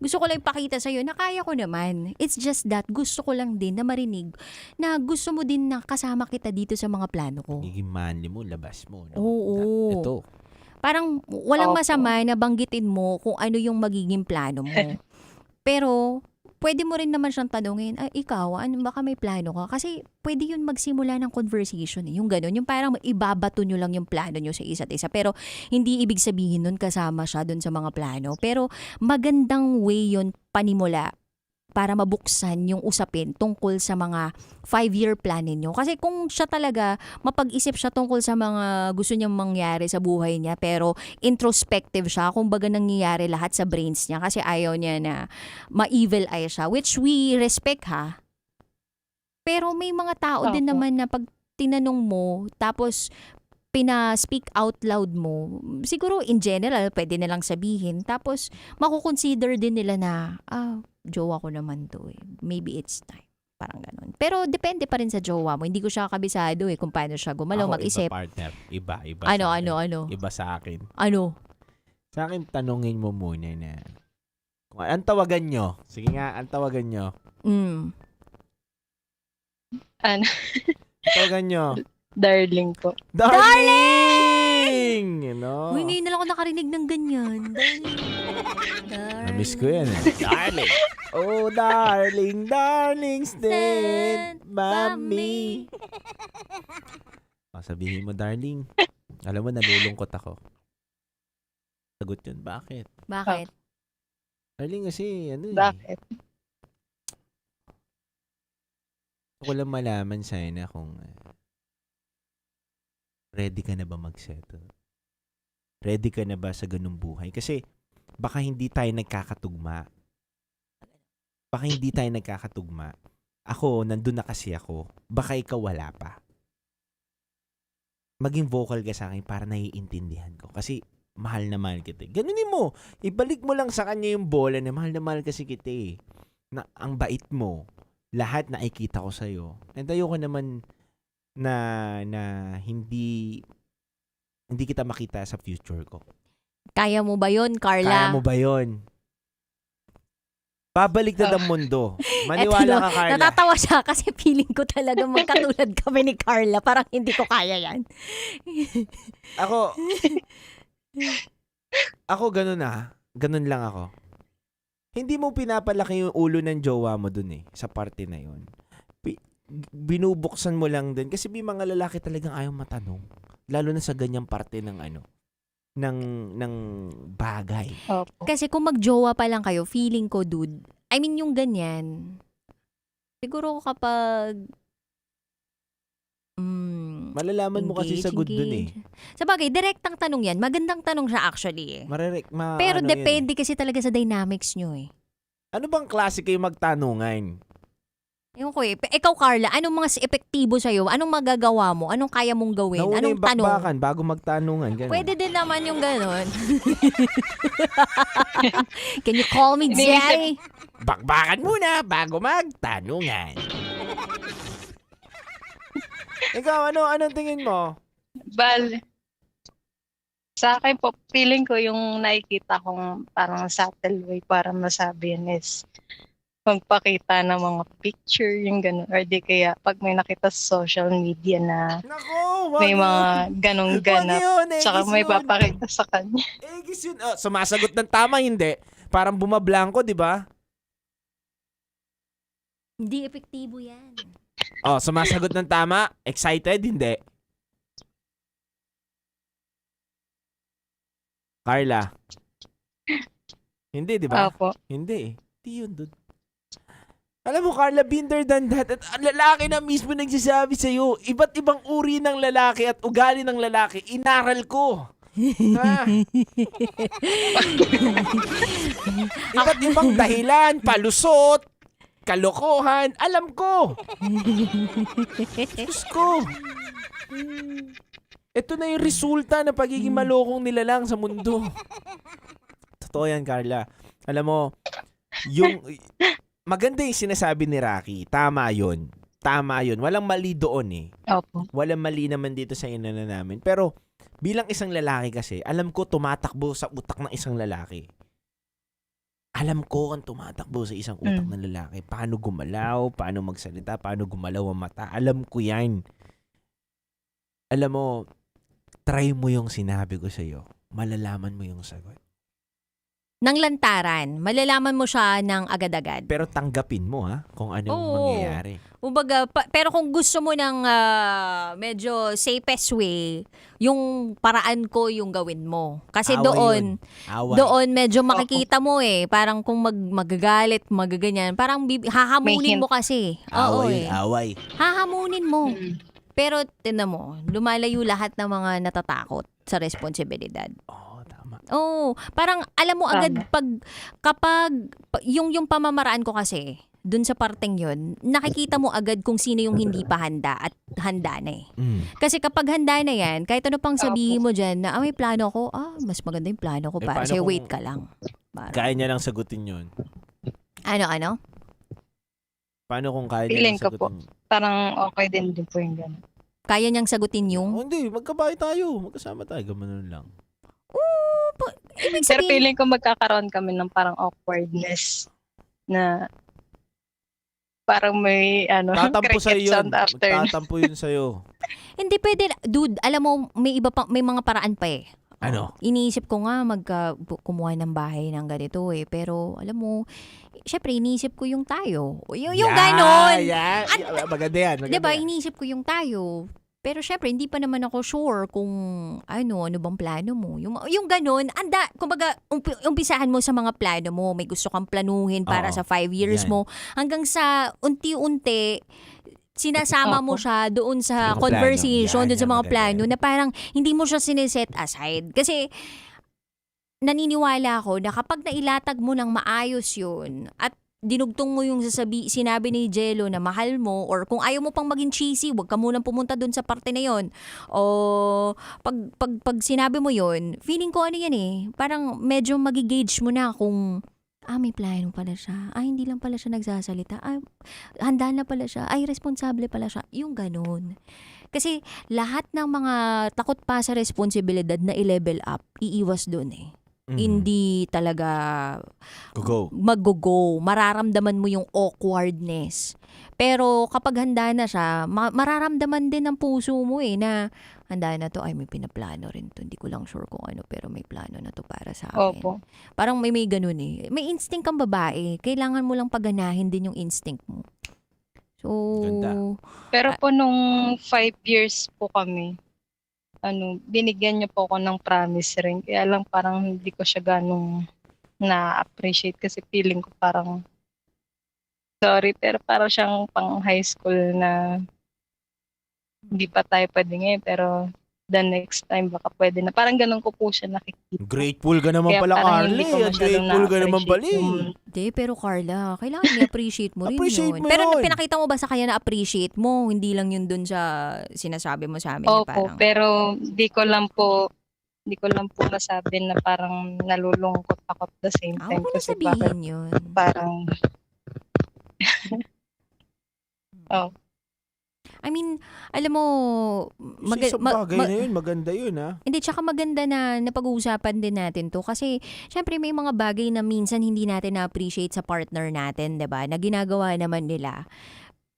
Gusto ko lang ipakita sa'yo na kaya ko naman. It's just that gusto ko lang din na marinig na gusto mo din na kasama kita dito sa mga plano ko. Naging manly mo, labas mo. No? Oo. Ito. Parang walang masama na banggitin mo kung ano yung magiging plano mo. Pero, pwede mo rin naman siyang tanungin, ikaw, baka may plano ka? Kasi pwede yun magsimula ng conversation. Yung gano'n, yung parang ibabato nyo lang yung plano nyo sa isa't isa. Pero hindi ibig sabihin nun kasama siya dun sa mga plano. Pero magandang way yun panimula para mabuksan yung usapin tungkol sa mga 5-year plan ninyo. Kasi kung siya talaga, mapag-isip siya tungkol sa mga gusto niyang mangyari sa buhay niya, pero introspective siya, kumbaga nangyayari lahat sa brains niya kasi ayaw niya na ma-evil eye siya, which we respect ha. Pero may mga tao din naman na pag tinanong mo, tapos pina-speak out loud mo, siguro in general, pwede nilang sabihin. Tapos, makukonsider din nila na, jowa ko naman to eh. Maybe it's time. Parang ganun. Pero depende pa rin sa jowa mo. Hindi ko siya kabisado eh kung paano siya gumalaw, mag-isip. Iba, partner. Iba. Ano? Iba sa akin. Ano? Sa akin, tanungin mo muna na, ang tawagan nyo? Sige nga, ang tawagan nyo? Ano? Ang tawagan nyo? Darling po. Darling! You know? Uy, ngayon na lang ako nakarinig ng ganyan. Darling. Na-miss ko yan eh. Darling. Oh, darling, darling, stand by me. Sabihin mo, darling. Alam mo, nalulungkot ako. Sagot yun. Bakit? Bakit? Darling, kasi ano eh. Bakit? Gusto ko lang malaman sa'yo na kung ready ka na ba mag-settle? Ready ka na ba sa ganung buhay? Kasi baka hindi tayo nagkakatugma. Ako, nandun na kasi ako. Baka ikaw wala pa. Maging vocal ka sa akin para naiintindihan ko. Kasi mahal na mahal kita. Ganunin mo. Ibalik mo lang sa kanya yung bola na mahal kasi kita eh. Na ang bait mo. Lahat nakikita ko sa'yo. And ayoko naman na hindi kita makita sa future ko. Kaya mo ba yun, Carla? Kaya mo ba yun? Babalik na ang mundo. Maniwala ka, Carla. Natatawa siya kasi feeling ko talaga magkatulad kami ni Carla. Parang hindi ko kaya yan. Ako ganun Ganun lang ako. Hindi mo pinapalaki yung ulo ng jowa mo dun eh, sa parte na yun. Binubuksan mo lang din kasi may mga lalaki talagang ayaw matanong, lalo na sa ganyang parte ng ng bagay. Kasi kung magjowa pa lang kayo, feeling ko, dude, I mean yung ganyan, siguro kapag malalaman mo kasi sagot dun eh. Sabagay, direktang tanong yan. Magandang tanong siya actually eh. Pero depende kasi talaga sa dynamics nyo eh. Ano bang klase kayo magtanungan? Yung ko eh. Ikaw, Carla, anong mga epektibo sa'yo? Anong magagawa mo? Anong kaya mong gawin? Nauna Anong yung tanong? bakbakan bago magtanungan. Ganun. Pwede din naman yung gano'n. Can you call me Jerry? Bakbakan muna bago magtanungan. Ikaw, anong tingin mo? Sa akin po, feeling ko yung nakikita kong parang subtle way para masabi yun is magpakita ng mga picture, yung gano'n. Or di kaya pag may nakita sa social media na may mga ganong ganap, tsaka may papakita sa kanya. Egis yun. Sumasagot ng tama, hindi. Parang bumablanko, di ba? Hindi epektibo yan. Sumasagot ng tama, excited, hindi. Carla. Hindi, di ba? Opo. Hindi. Hindi yun, dude. Alam mo, Carla, binder than that. At ang lalaki na mismo nagsasabi sa'yo, iba't ibang uri ng lalaki at ugali ng lalaki, inaral ko. Ha? Iba't ibang dahilan, palusot, kalokohan, alam ko. Diyos ko. Ito na yung resulta ng pagiging malokong nila lang sa mundo. Totoo yan, Carla. Alam mo, yung maganda yung sinasabi ni Rocky. Tama yun. Walang mali doon eh. Opo. Walang mali naman dito sa ina na namin. Pero bilang isang lalaki kasi, alam ko tumatakbo sa utak ng isang lalaki. Alam ko ang tumatakbo sa isang utak ng lalaki. Paano gumalaw, paano magsalita, paano gumalaw ang mata. Alam ko yan. Alam mo, try mo yung sinabi ko sa'yo. Malalaman mo yung sagot. ng lantaran, malalaman mo siya ng agad-agad. Pero tanggapin mo ha, kung anong Oo. mangyayari. Kumbaga, pero kung gusto mo ng medyo safest way, yung paraan ko yung gawin mo. Kasi Away doon, yun. Away. doon medyo makikita mo parang kung magagalit, magaganyan, parang hahamunin mo kasi. Oo Away, away. Hahamunin mo. Pero tinan mo, lumalayo lahat ng mga natatakot sa responsibilidad. Oo, parang alam mo agad kapag yung pamamaraan ko kasi dun sa parteng yun, nakikita mo agad kung sino yung hindi pa handa at handa na eh. Kasi kapag handa na yan, kahit ano pang sabihin mo dyan na may plano ko, mas maganda yung plano ko para paano sa'yo, kung wait ka lang. Kaya niya lang sagutin yun. Ano? Paano kung kaya niya Feeling lang ko po, sagutin? parang okay din po yung gano'n. Kaya niyang sagutin yung? Hindi, magkabahay tayo. Magkasama tayo. Gamanon lang. Ibig Pero sabihin, feeling ko magkakaroon kami ng parang awkwardness na parang may Tatampo cricket sa'yo yun. sound after. Tatampo yun sa'yo. hindi pwede, dude, alam mo, may mga paraan pa eh. Ano? Iniisip ko nga kumuha ng bahay ng ganito pero alam mo, syempre iniisip ko yung tayo. Yung ganon. Maganda yan. Maganda Diba, yan. iniisip ko yung tayo. Pero syempre, hindi pa naman ako sure kung ano bang plano mo. Yung ganon, kumbaga, umpisahan mo sa mga plano mo. May gusto kang planuhin para Oo. sa 5 years Yan. mo. Hanggang sa unti-unti, sinasama mo siya doon sa Mga conversation, plano. doon sa Yan, mga maganda plano, na parang hindi mo siya sineset aside. Kasi, naniniwala ako na kapag nailatag mo ng maayos yun, at dinugtong mo yung sinabi ni Jello na mahal mo, or kung ayaw mo pang maging cheesy, wag ka munang pumunta dun sa parte na yon. O pag sinabi mo yon, feeling ko ano yan parang medyo magigauge mo na kung may plano pala siya. Hindi lang pala siya nagsasalita. Handa na pala siya. Responsable pala siya. Yung ganun. Kasi lahat ng mga takot pa sa responsibilidad na i-level up, iiwas dun Hindi talaga mag-go. Mararamdaman mo yung awkwardness. Pero kapag handa na siya, mararamdaman din ng puso mo na handa na to. May pinaplano rin to. Hindi ko lang sure kung ano, pero may plano na to para sa akin. Opo. Parang may ganun May instinct kang babae. Kailangan mo lang paganahin din yung instinct mo. So, Ganda. Pero po nung 5 years po kami, binigyan niyo po ako ng promise ring. Kaya lang parang hindi ko siya ganong na-appreciate kasi feeling ko parang, sorry, pero parang siyang pang high school na hindi pa tayo pwede ngayon, pero the next time baka pwede na. Parang ganun ko po siya nakikita. Grateful ka naman Kaya pala, parang Carly. hindi ko masyadong Grateful ka naman pala. na-appreciate Hindi, pero Carla, kailangan i-appreciate mo rin Appreciate yun. mo Pero yun. pinakita mo ba sa kanya na appreciate mo? Hindi lang yun dun sa sinasabi mo sa amin. na Opo, parang, pero di ko lang po masabi na parang nalulungkot ako at the same time. huwag mo na Kasi sabihin yun. parang, I mean, alam mo, Sa bagay na yun, maganda yun hindi, tsaka maganda na napag-uusapan din natin to. Kasi, syempre may mga bagay na minsan hindi natin na-appreciate sa partner natin, 'di ba? Na ginagawa naman nila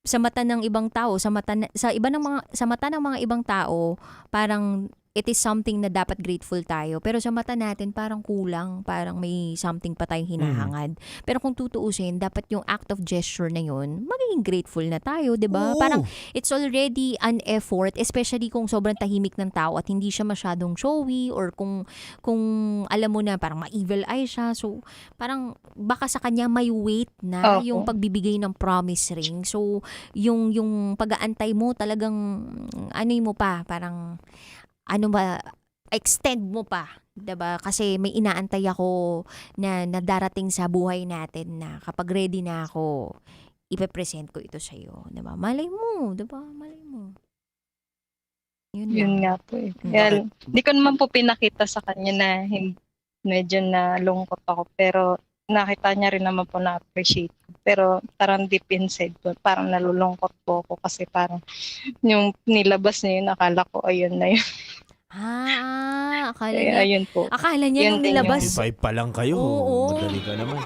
sa mata ng ibang tao, sa mata ng mga ibang tao, parang it is something na dapat grateful tayo. Pero sa mata natin, parang kulang. Parang may something pa tayong hinahangad. Pero kung tutuusin, dapat yung act of gesture na yun, magiging grateful na tayo, di ba? Oo. Parang it's already an effort, especially kung sobrang tahimik ng tao at hindi siya masyadong showy, or kung alam mo na parang ma-evil eye siya. So, parang baka sa kanya may weight na yung pagbibigay ng promise ring. So, yung pag-aantay mo talagang mo pa, parang extend mo pa, 'di ba? Kasi may inaantay ako na darating sa buhay natin na kapag ready na ako, ipe-present ko ito sa iyo, 'di ba? Malay mo, 'di ba? Malay mo. yun nga po Kaya, di ko naman po pinakita sa kanya na medyo nalungkot ako. Pero nakita niya rin naman po na appreciate ko. Pero parang deep inside po, parang nalulungkot po ako kasi parang yung nilabas niya yun, akala ko ayun na yun. Akala Kaya niya. ayun po. Akala niya Yun nung din nilabas. 5 pa lang kayo. Oo. Madali ka naman.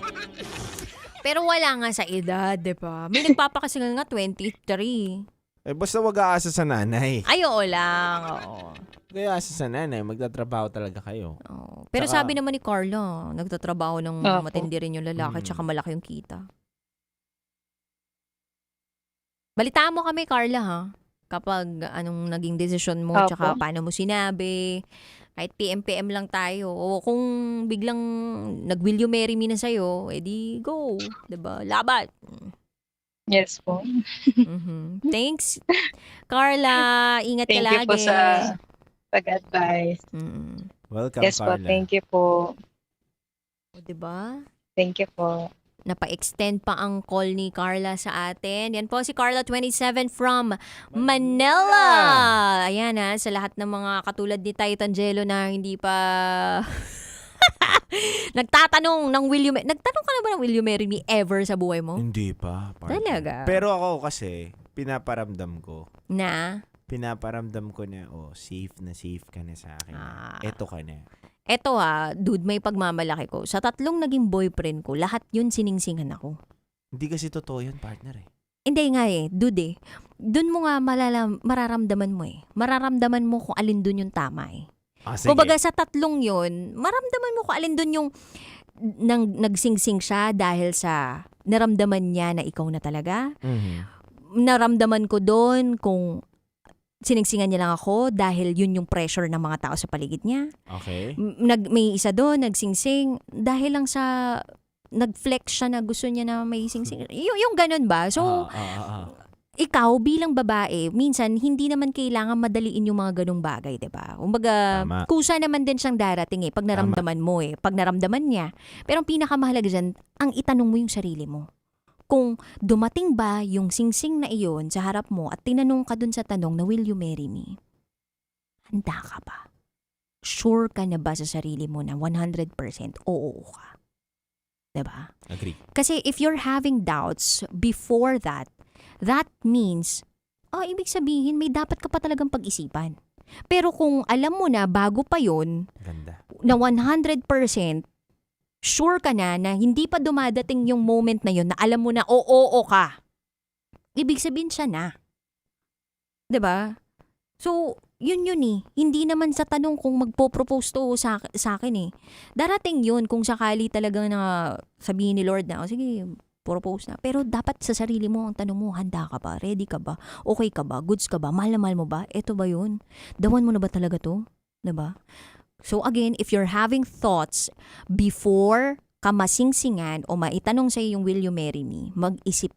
Pero wala nga sa edad, di ba? May nagpapakasingal nga 23. Basta wag aasa sa nanay. Ay, oo lang. Oo. Kaya aasa sa nanay, magtatrabaho talaga kayo. Pero Tsaka- sabi naman ni Carla, nagtatrabaho ng Opo. matindi rin yung lalaki Mm. tsaka malaki yung kita. Balitaan mo kami, Carla, ha? Kapag anong naging desisyon mo, Opo. tsaka paano mo sinabi. Kahit PM lang tayo. O kung biglang nag-will you marry me na sa'yo, edi go. 'Di ba? Laban. Yes po. Mhm. Thanks, Carla. Ingat ka Thank lagi. you po sa pag-advise. Welcome, Yes po, Carla. thank you po. O, 'di ba? Thank you po. Napa-extend pa ang call ni Carla sa atin. Yan po si Carla 27 from Manila. Ayan sa lahat ng mga katulad ni Titangelo na hindi pa nagtatanong ng will you nagtanong ka na ba ng will you marry me ever sa buhay mo? Hindi pa. partner. Talaga? Pero ako kasi, pinaparamdam ko. Na? ko na, safe ka na sa akin. Eto ka na. Eto dude, may pagmamalaki ko. Sa 3 naging boyfriend ko, lahat yun siningsingan ako. Hindi kasi totoo yun, partner eh. Hindi nga dude Doon mo nga mararamdaman mo Mararamdaman mo kung alin doon yung tama Sige. Kumbaga sa 3 yun, maramdaman mo kung alin doon yung nagsingsing siya dahil sa naramdaman niya na ikaw na talaga. Naramdaman ko doon kung siningsingan niya lang ako dahil yun yung pressure ng mga tao sa paligid niya. Okay. May isa doon, nagsingsing dahil lang sa nag-flex siya na gusto niya na may singsing. Yung ganun ba? So, ikaw bilang babae, minsan hindi naman kailangan madaliin yung mga ganung bagay, 'di ba? Kumbaga, Tama. kusa naman din siyang darating pag naramdaman mo pag naramdaman niya. Pero ang pinakamahalaga diyan, ang itanong mo yung sarili mo. Kung dumating ba yung singsing na iyon sa harap mo at tinanong ka dun sa tanong na will you marry me? Handa ka ba? Sure ka na ba sa sarili mo na 100% oo ka? 'Di ba? Agree. Kasi if you're having doubts before that means, ibig sabihin may dapat ka pa talagang pag-isipan. Pero kung alam mo na bago pa yun, Ganda. na 100% sure ka na hindi pa dumadating yung moment na yun na alam mo na oo ka, ibig sabihin siya na. 'Di ba? So, yun Hindi naman sa tanong kung magpo-propose to sa akin Darating yun kung sakali talaga na sabihin ni Lord na, sige, propose na. Pero dapat sa sarili mo ang tanong mo, handa ka ba? Ready ka ba? Okay ka ba? Goods ka ba? Mahal na mahal mo ba? Eto ba yun? Dawan mo na ba talaga to? 'Di ba? So again, if you're having thoughts before ka masingsingan o maitanong sa'yo yung will you marry me, mag-isip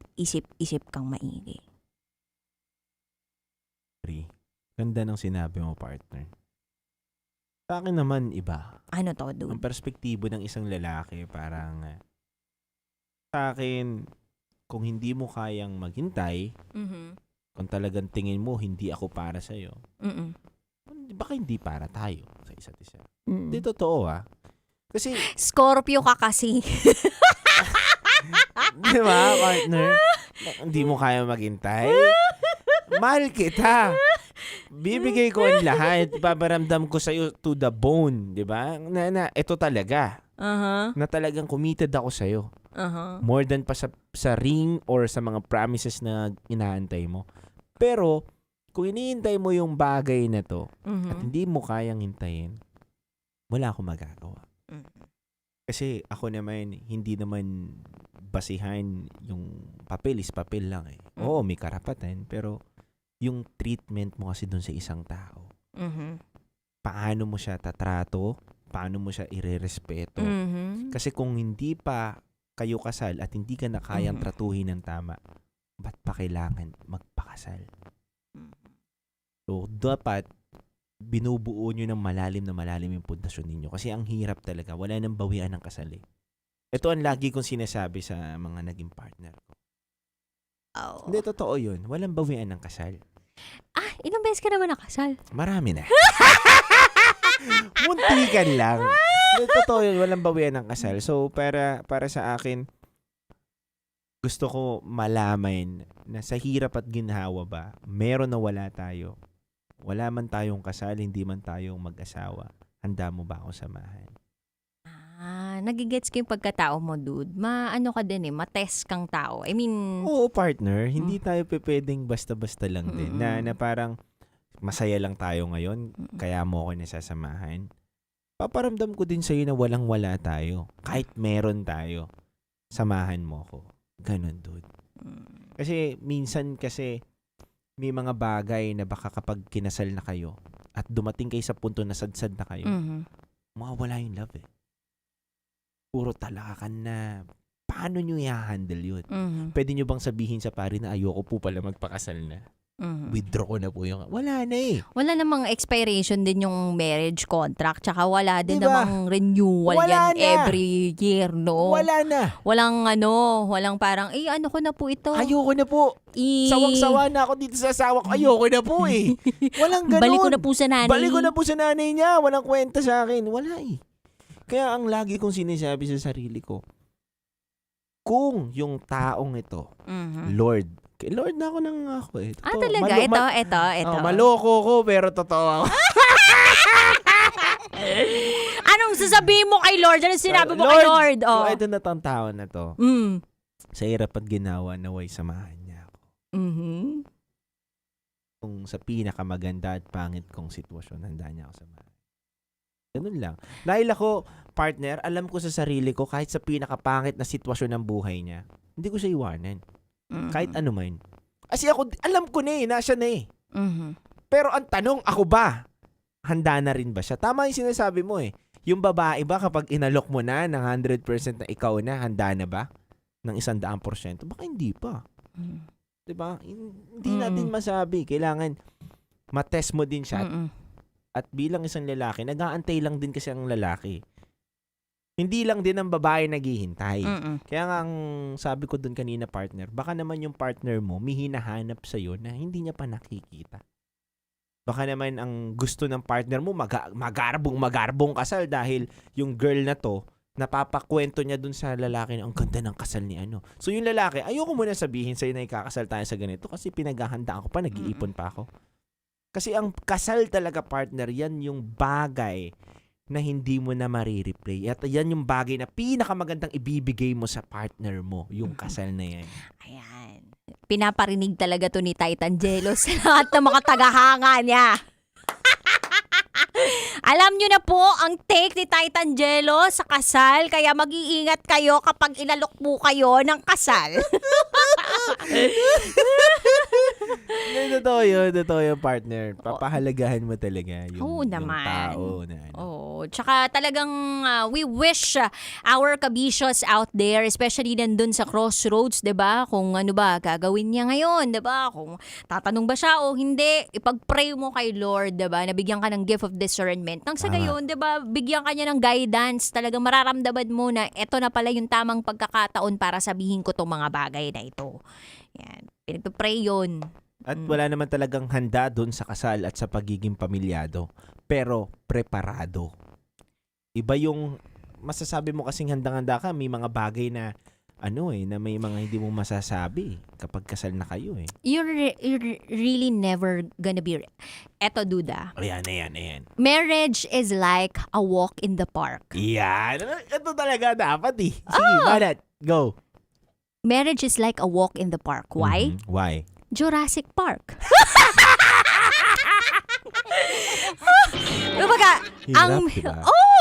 kang maigi. Ganda ng sinabi mo, partner. Sa akin naman, iba. Ano to, dude? Ang perspektibo ng isang lalaki, parang sa akin, kung hindi mo kayang maghintay, kung talagang tingin mo, hindi ako para sa'yo, baka hindi para tayo sa isa't isa. Hindi totoo Kasi, Scorpio ka kasi. di ba, partner? Hindi mo kaya maghintay? Mahal kita. Bibigay ko ang lahat. Babaramdam ko sa'yo to the bone. Di ba? Na ito talaga. Na talagang committed ako sa'yo. More than pa sa ring or sa mga promises na inaantay mo. Pero, kung iniintay mo yung bagay na to at hindi mo kayang hintayin, wala akong magagawa. Kasi ako naman, hindi naman basihan yung papel is papel lang Oo, may karapatan, pero yung treatment mo kasi dun sa isang tao. Paano mo siya tatrato? Paano mo siya irerespeto? Kasi kung hindi pa kayo kasal at hindi ka na kayang tratuhin ng tama, ba't pa kailangan magpakasal? So, dapat binubuo nyo ng malalim yung pundasyon ninyo. Kasi ang hirap talaga. Wala nang bawian ng kasal Ito ang lagi kong sinasabi sa mga naging partner ko. Hindi, totoo yun. Walang bawian ng kasal. Ilang beses ka naman nakasal? Marami na. Muntikan lang. Hindi, totoo yun. Walang bawian ng kasal. So, para sa akin, gusto ko malaman na sa hirap at ginhawa ba, meron na wala tayo. Wala man tayong kasal, hindi man tayong mag-asawa. Handa mo ba ako samahan? nagigets ko yung pagkatao mo, dude. Ano ka din matest kang tao. I mean, Oo, partner. Hindi tayo pwedeng basta-basta lang din. Na parang masaya lang tayo ngayon, kaya mo ako nasasamahan. Paparamdam ko din sa'yo na walang-wala tayo. Kahit meron tayo, samahan mo ako. Ganon, dude. Kasi minsan may mga bagay na baka kapag kinasal na kayo at dumating kayo sa punto na sadsad na kayo, mawawala yung love eh. Puro talakan na. Paano nyo i-handle yun? Pwede nyo bang sabihin sa pari na ayoko po pala magpakasal na? Withdraw ko na po yung... Wala na eh. wala namang expiration din yung marriage contract. Tsaka wala din Diba? namang renewal Wala yan na. every year, no? Wala na. Walang parang, ano ko na po ito. Ayoko na po. Sawak-sawa na ako dito sa asawa ko. Ayoko na po eh. Walang ganun. Balik ko na po sa nanay. Balik ko na po sa nanay niya. Walang kwenta sa akin. Wala eh. Kaya ang lagi kong sinasabi sa sarili ko, kung yung taong ito, Lord, kay Lord na ako nang ako eh. Totoo. Talaga? Ito. Maloko ko pero totoo ako. Anong sasabihin mo kay Lord? Anong sinabi mo kay Lord? Kung ito na tong tao na to, sa hirap at ginawa, naway samahan niya ako. Kung sa pinakamaganda at pangit kong sitwasyon, handa niya ako samahan. Ganun lang. Dahil ako, partner, alam ko sa sarili ko, kahit sa pinakapangit na sitwasyon ng buhay niya, hindi ko siya iwanan. Kahit ano man. Kasi ako, alam ko na eh, nasa na eh. Pero ang tanong, ako ba? Handa na rin ba siya? Tama yung sinasabi mo eh. Yung babae ba, kapag inalok mo na ng 100% na ikaw na, handa na ba? Ng 100%? Baka hindi pa. Diba? Hindi natin masabi. Kailangan matest mo din siya. At bilang isang lalaki, nag-aantay lang din kasi ang lalaki. Hindi lang din ang babae naghihintay. Kaya nga ang sabi ko dun kanina, partner, baka naman yung partner mo may hinahanap sa'yo na hindi niya pa nakikita. Baka naman ang gusto ng partner mo magarbong kasal dahil yung girl na to, napapakwento niya dun sa lalaki na ang ganda ng kasal ni ano. So yung lalaki, ayoko muna sabihin sa'yo na ikakasal tayo sa ganito kasi pinaghahandaan ko pa, nag-iipon pa ako. Kasi ang kasal talaga, partner, yan yung bagay na hindi mo na marireplay. At yan yung bagay na pinakamagandang ibibigay mo sa partner mo, yung kasal na yan. Ayan. Pinaparinig talaga to ni Titan Jello sa lahat ng mga tagahanga niya. Alam nyo na po ang take ni Titan Jello sa kasal, kaya mag-iingat kayo kapag inalok po kayo ng kasal. Totoo yun, partner. Papahalagahan mo talaga yung tao na ano. Tsaka talagang we wish our kabishos out there, especially nandun sa crossroads, 'di ba? Kung ano ba gagawin niya ngayon, 'di ba? Kung tatanong ba siya o hindi, ipag-pray mo kay Lord, 'di ba? Nabigyan ka ng gift of discernment. Nang sa gayon, 'di ba? Bigyan ka niya ng guidance. Talagang mararamdaman mo na eto na pala yung tamang pagkakataon para sabihin ko tong mga bagay na ito. Yan. Pinagpe-pray yun. At wala naman talagang handa doon sa kasal at sa pagiging pamilyado. Pero preparado. Iba yung masasabi mo kasing handang-handa ka, may mga bagay na na may mga hindi mo masasabi kapag kasal na kayo eh. You're really never gonna be... Eto, duda. Ayan. Marriage is like a walk in the park. Yan. Ito talaga dapat eh. Sige, Manat. Go. Marriage is like a walk in the park. Why? Why? Jurassic Park.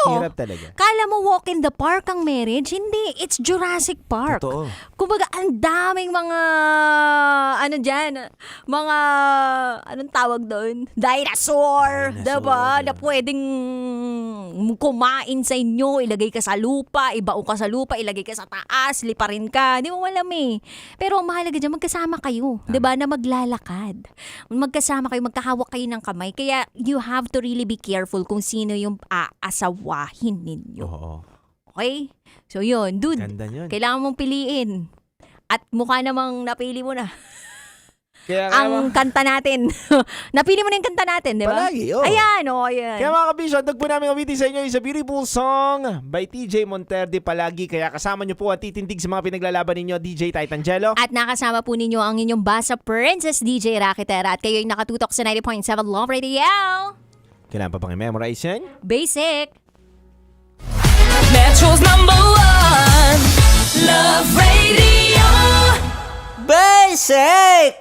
Hirap talaga. Kala mo walk in the park ang marriage? Hindi, it's Jurassic Park. Totoo. Kumbaga, ang daming mga, mga, anong tawag doon? Dinosaur. Diba? Na pwedeng kumain sa inyo, ilagay ka sa lupa, ibao ka sa lupa, ilagay ka sa taas, liparin ka. Di mo alam eh. Pero ang mahalaga dyan, magkasama kayo. Diba? Na maglalakad. Magkasama kayo, magkahawak kayo ng kamay. Kaya you have to really be careful kung sino yung aasawahin ninyo. Oo. Okay? So yun, dude, Ganda yun. kailangan mong piliin. At mukha namang napili mo na. Kaya ang kanta natin. Napili mo na yung kanta natin, di ba? Palagi, oo. Ayan. Kaya mga kabisyo, po namin kabitin sa inyo is a beautiful song by TJ Monterde Palagi. Kaya kasama nyo po ang titindig sa mga pinaglalaban ninyo, DJ Titan Jello. At nakasama po ninyo ang inyong Basa Princess, DJ Rakitera. At kayo'y nakatutok sa 90.7 Love Radio. Kailangan pa bang i-memorize yan? Basic. Metro's #1 Love Radio. Basic!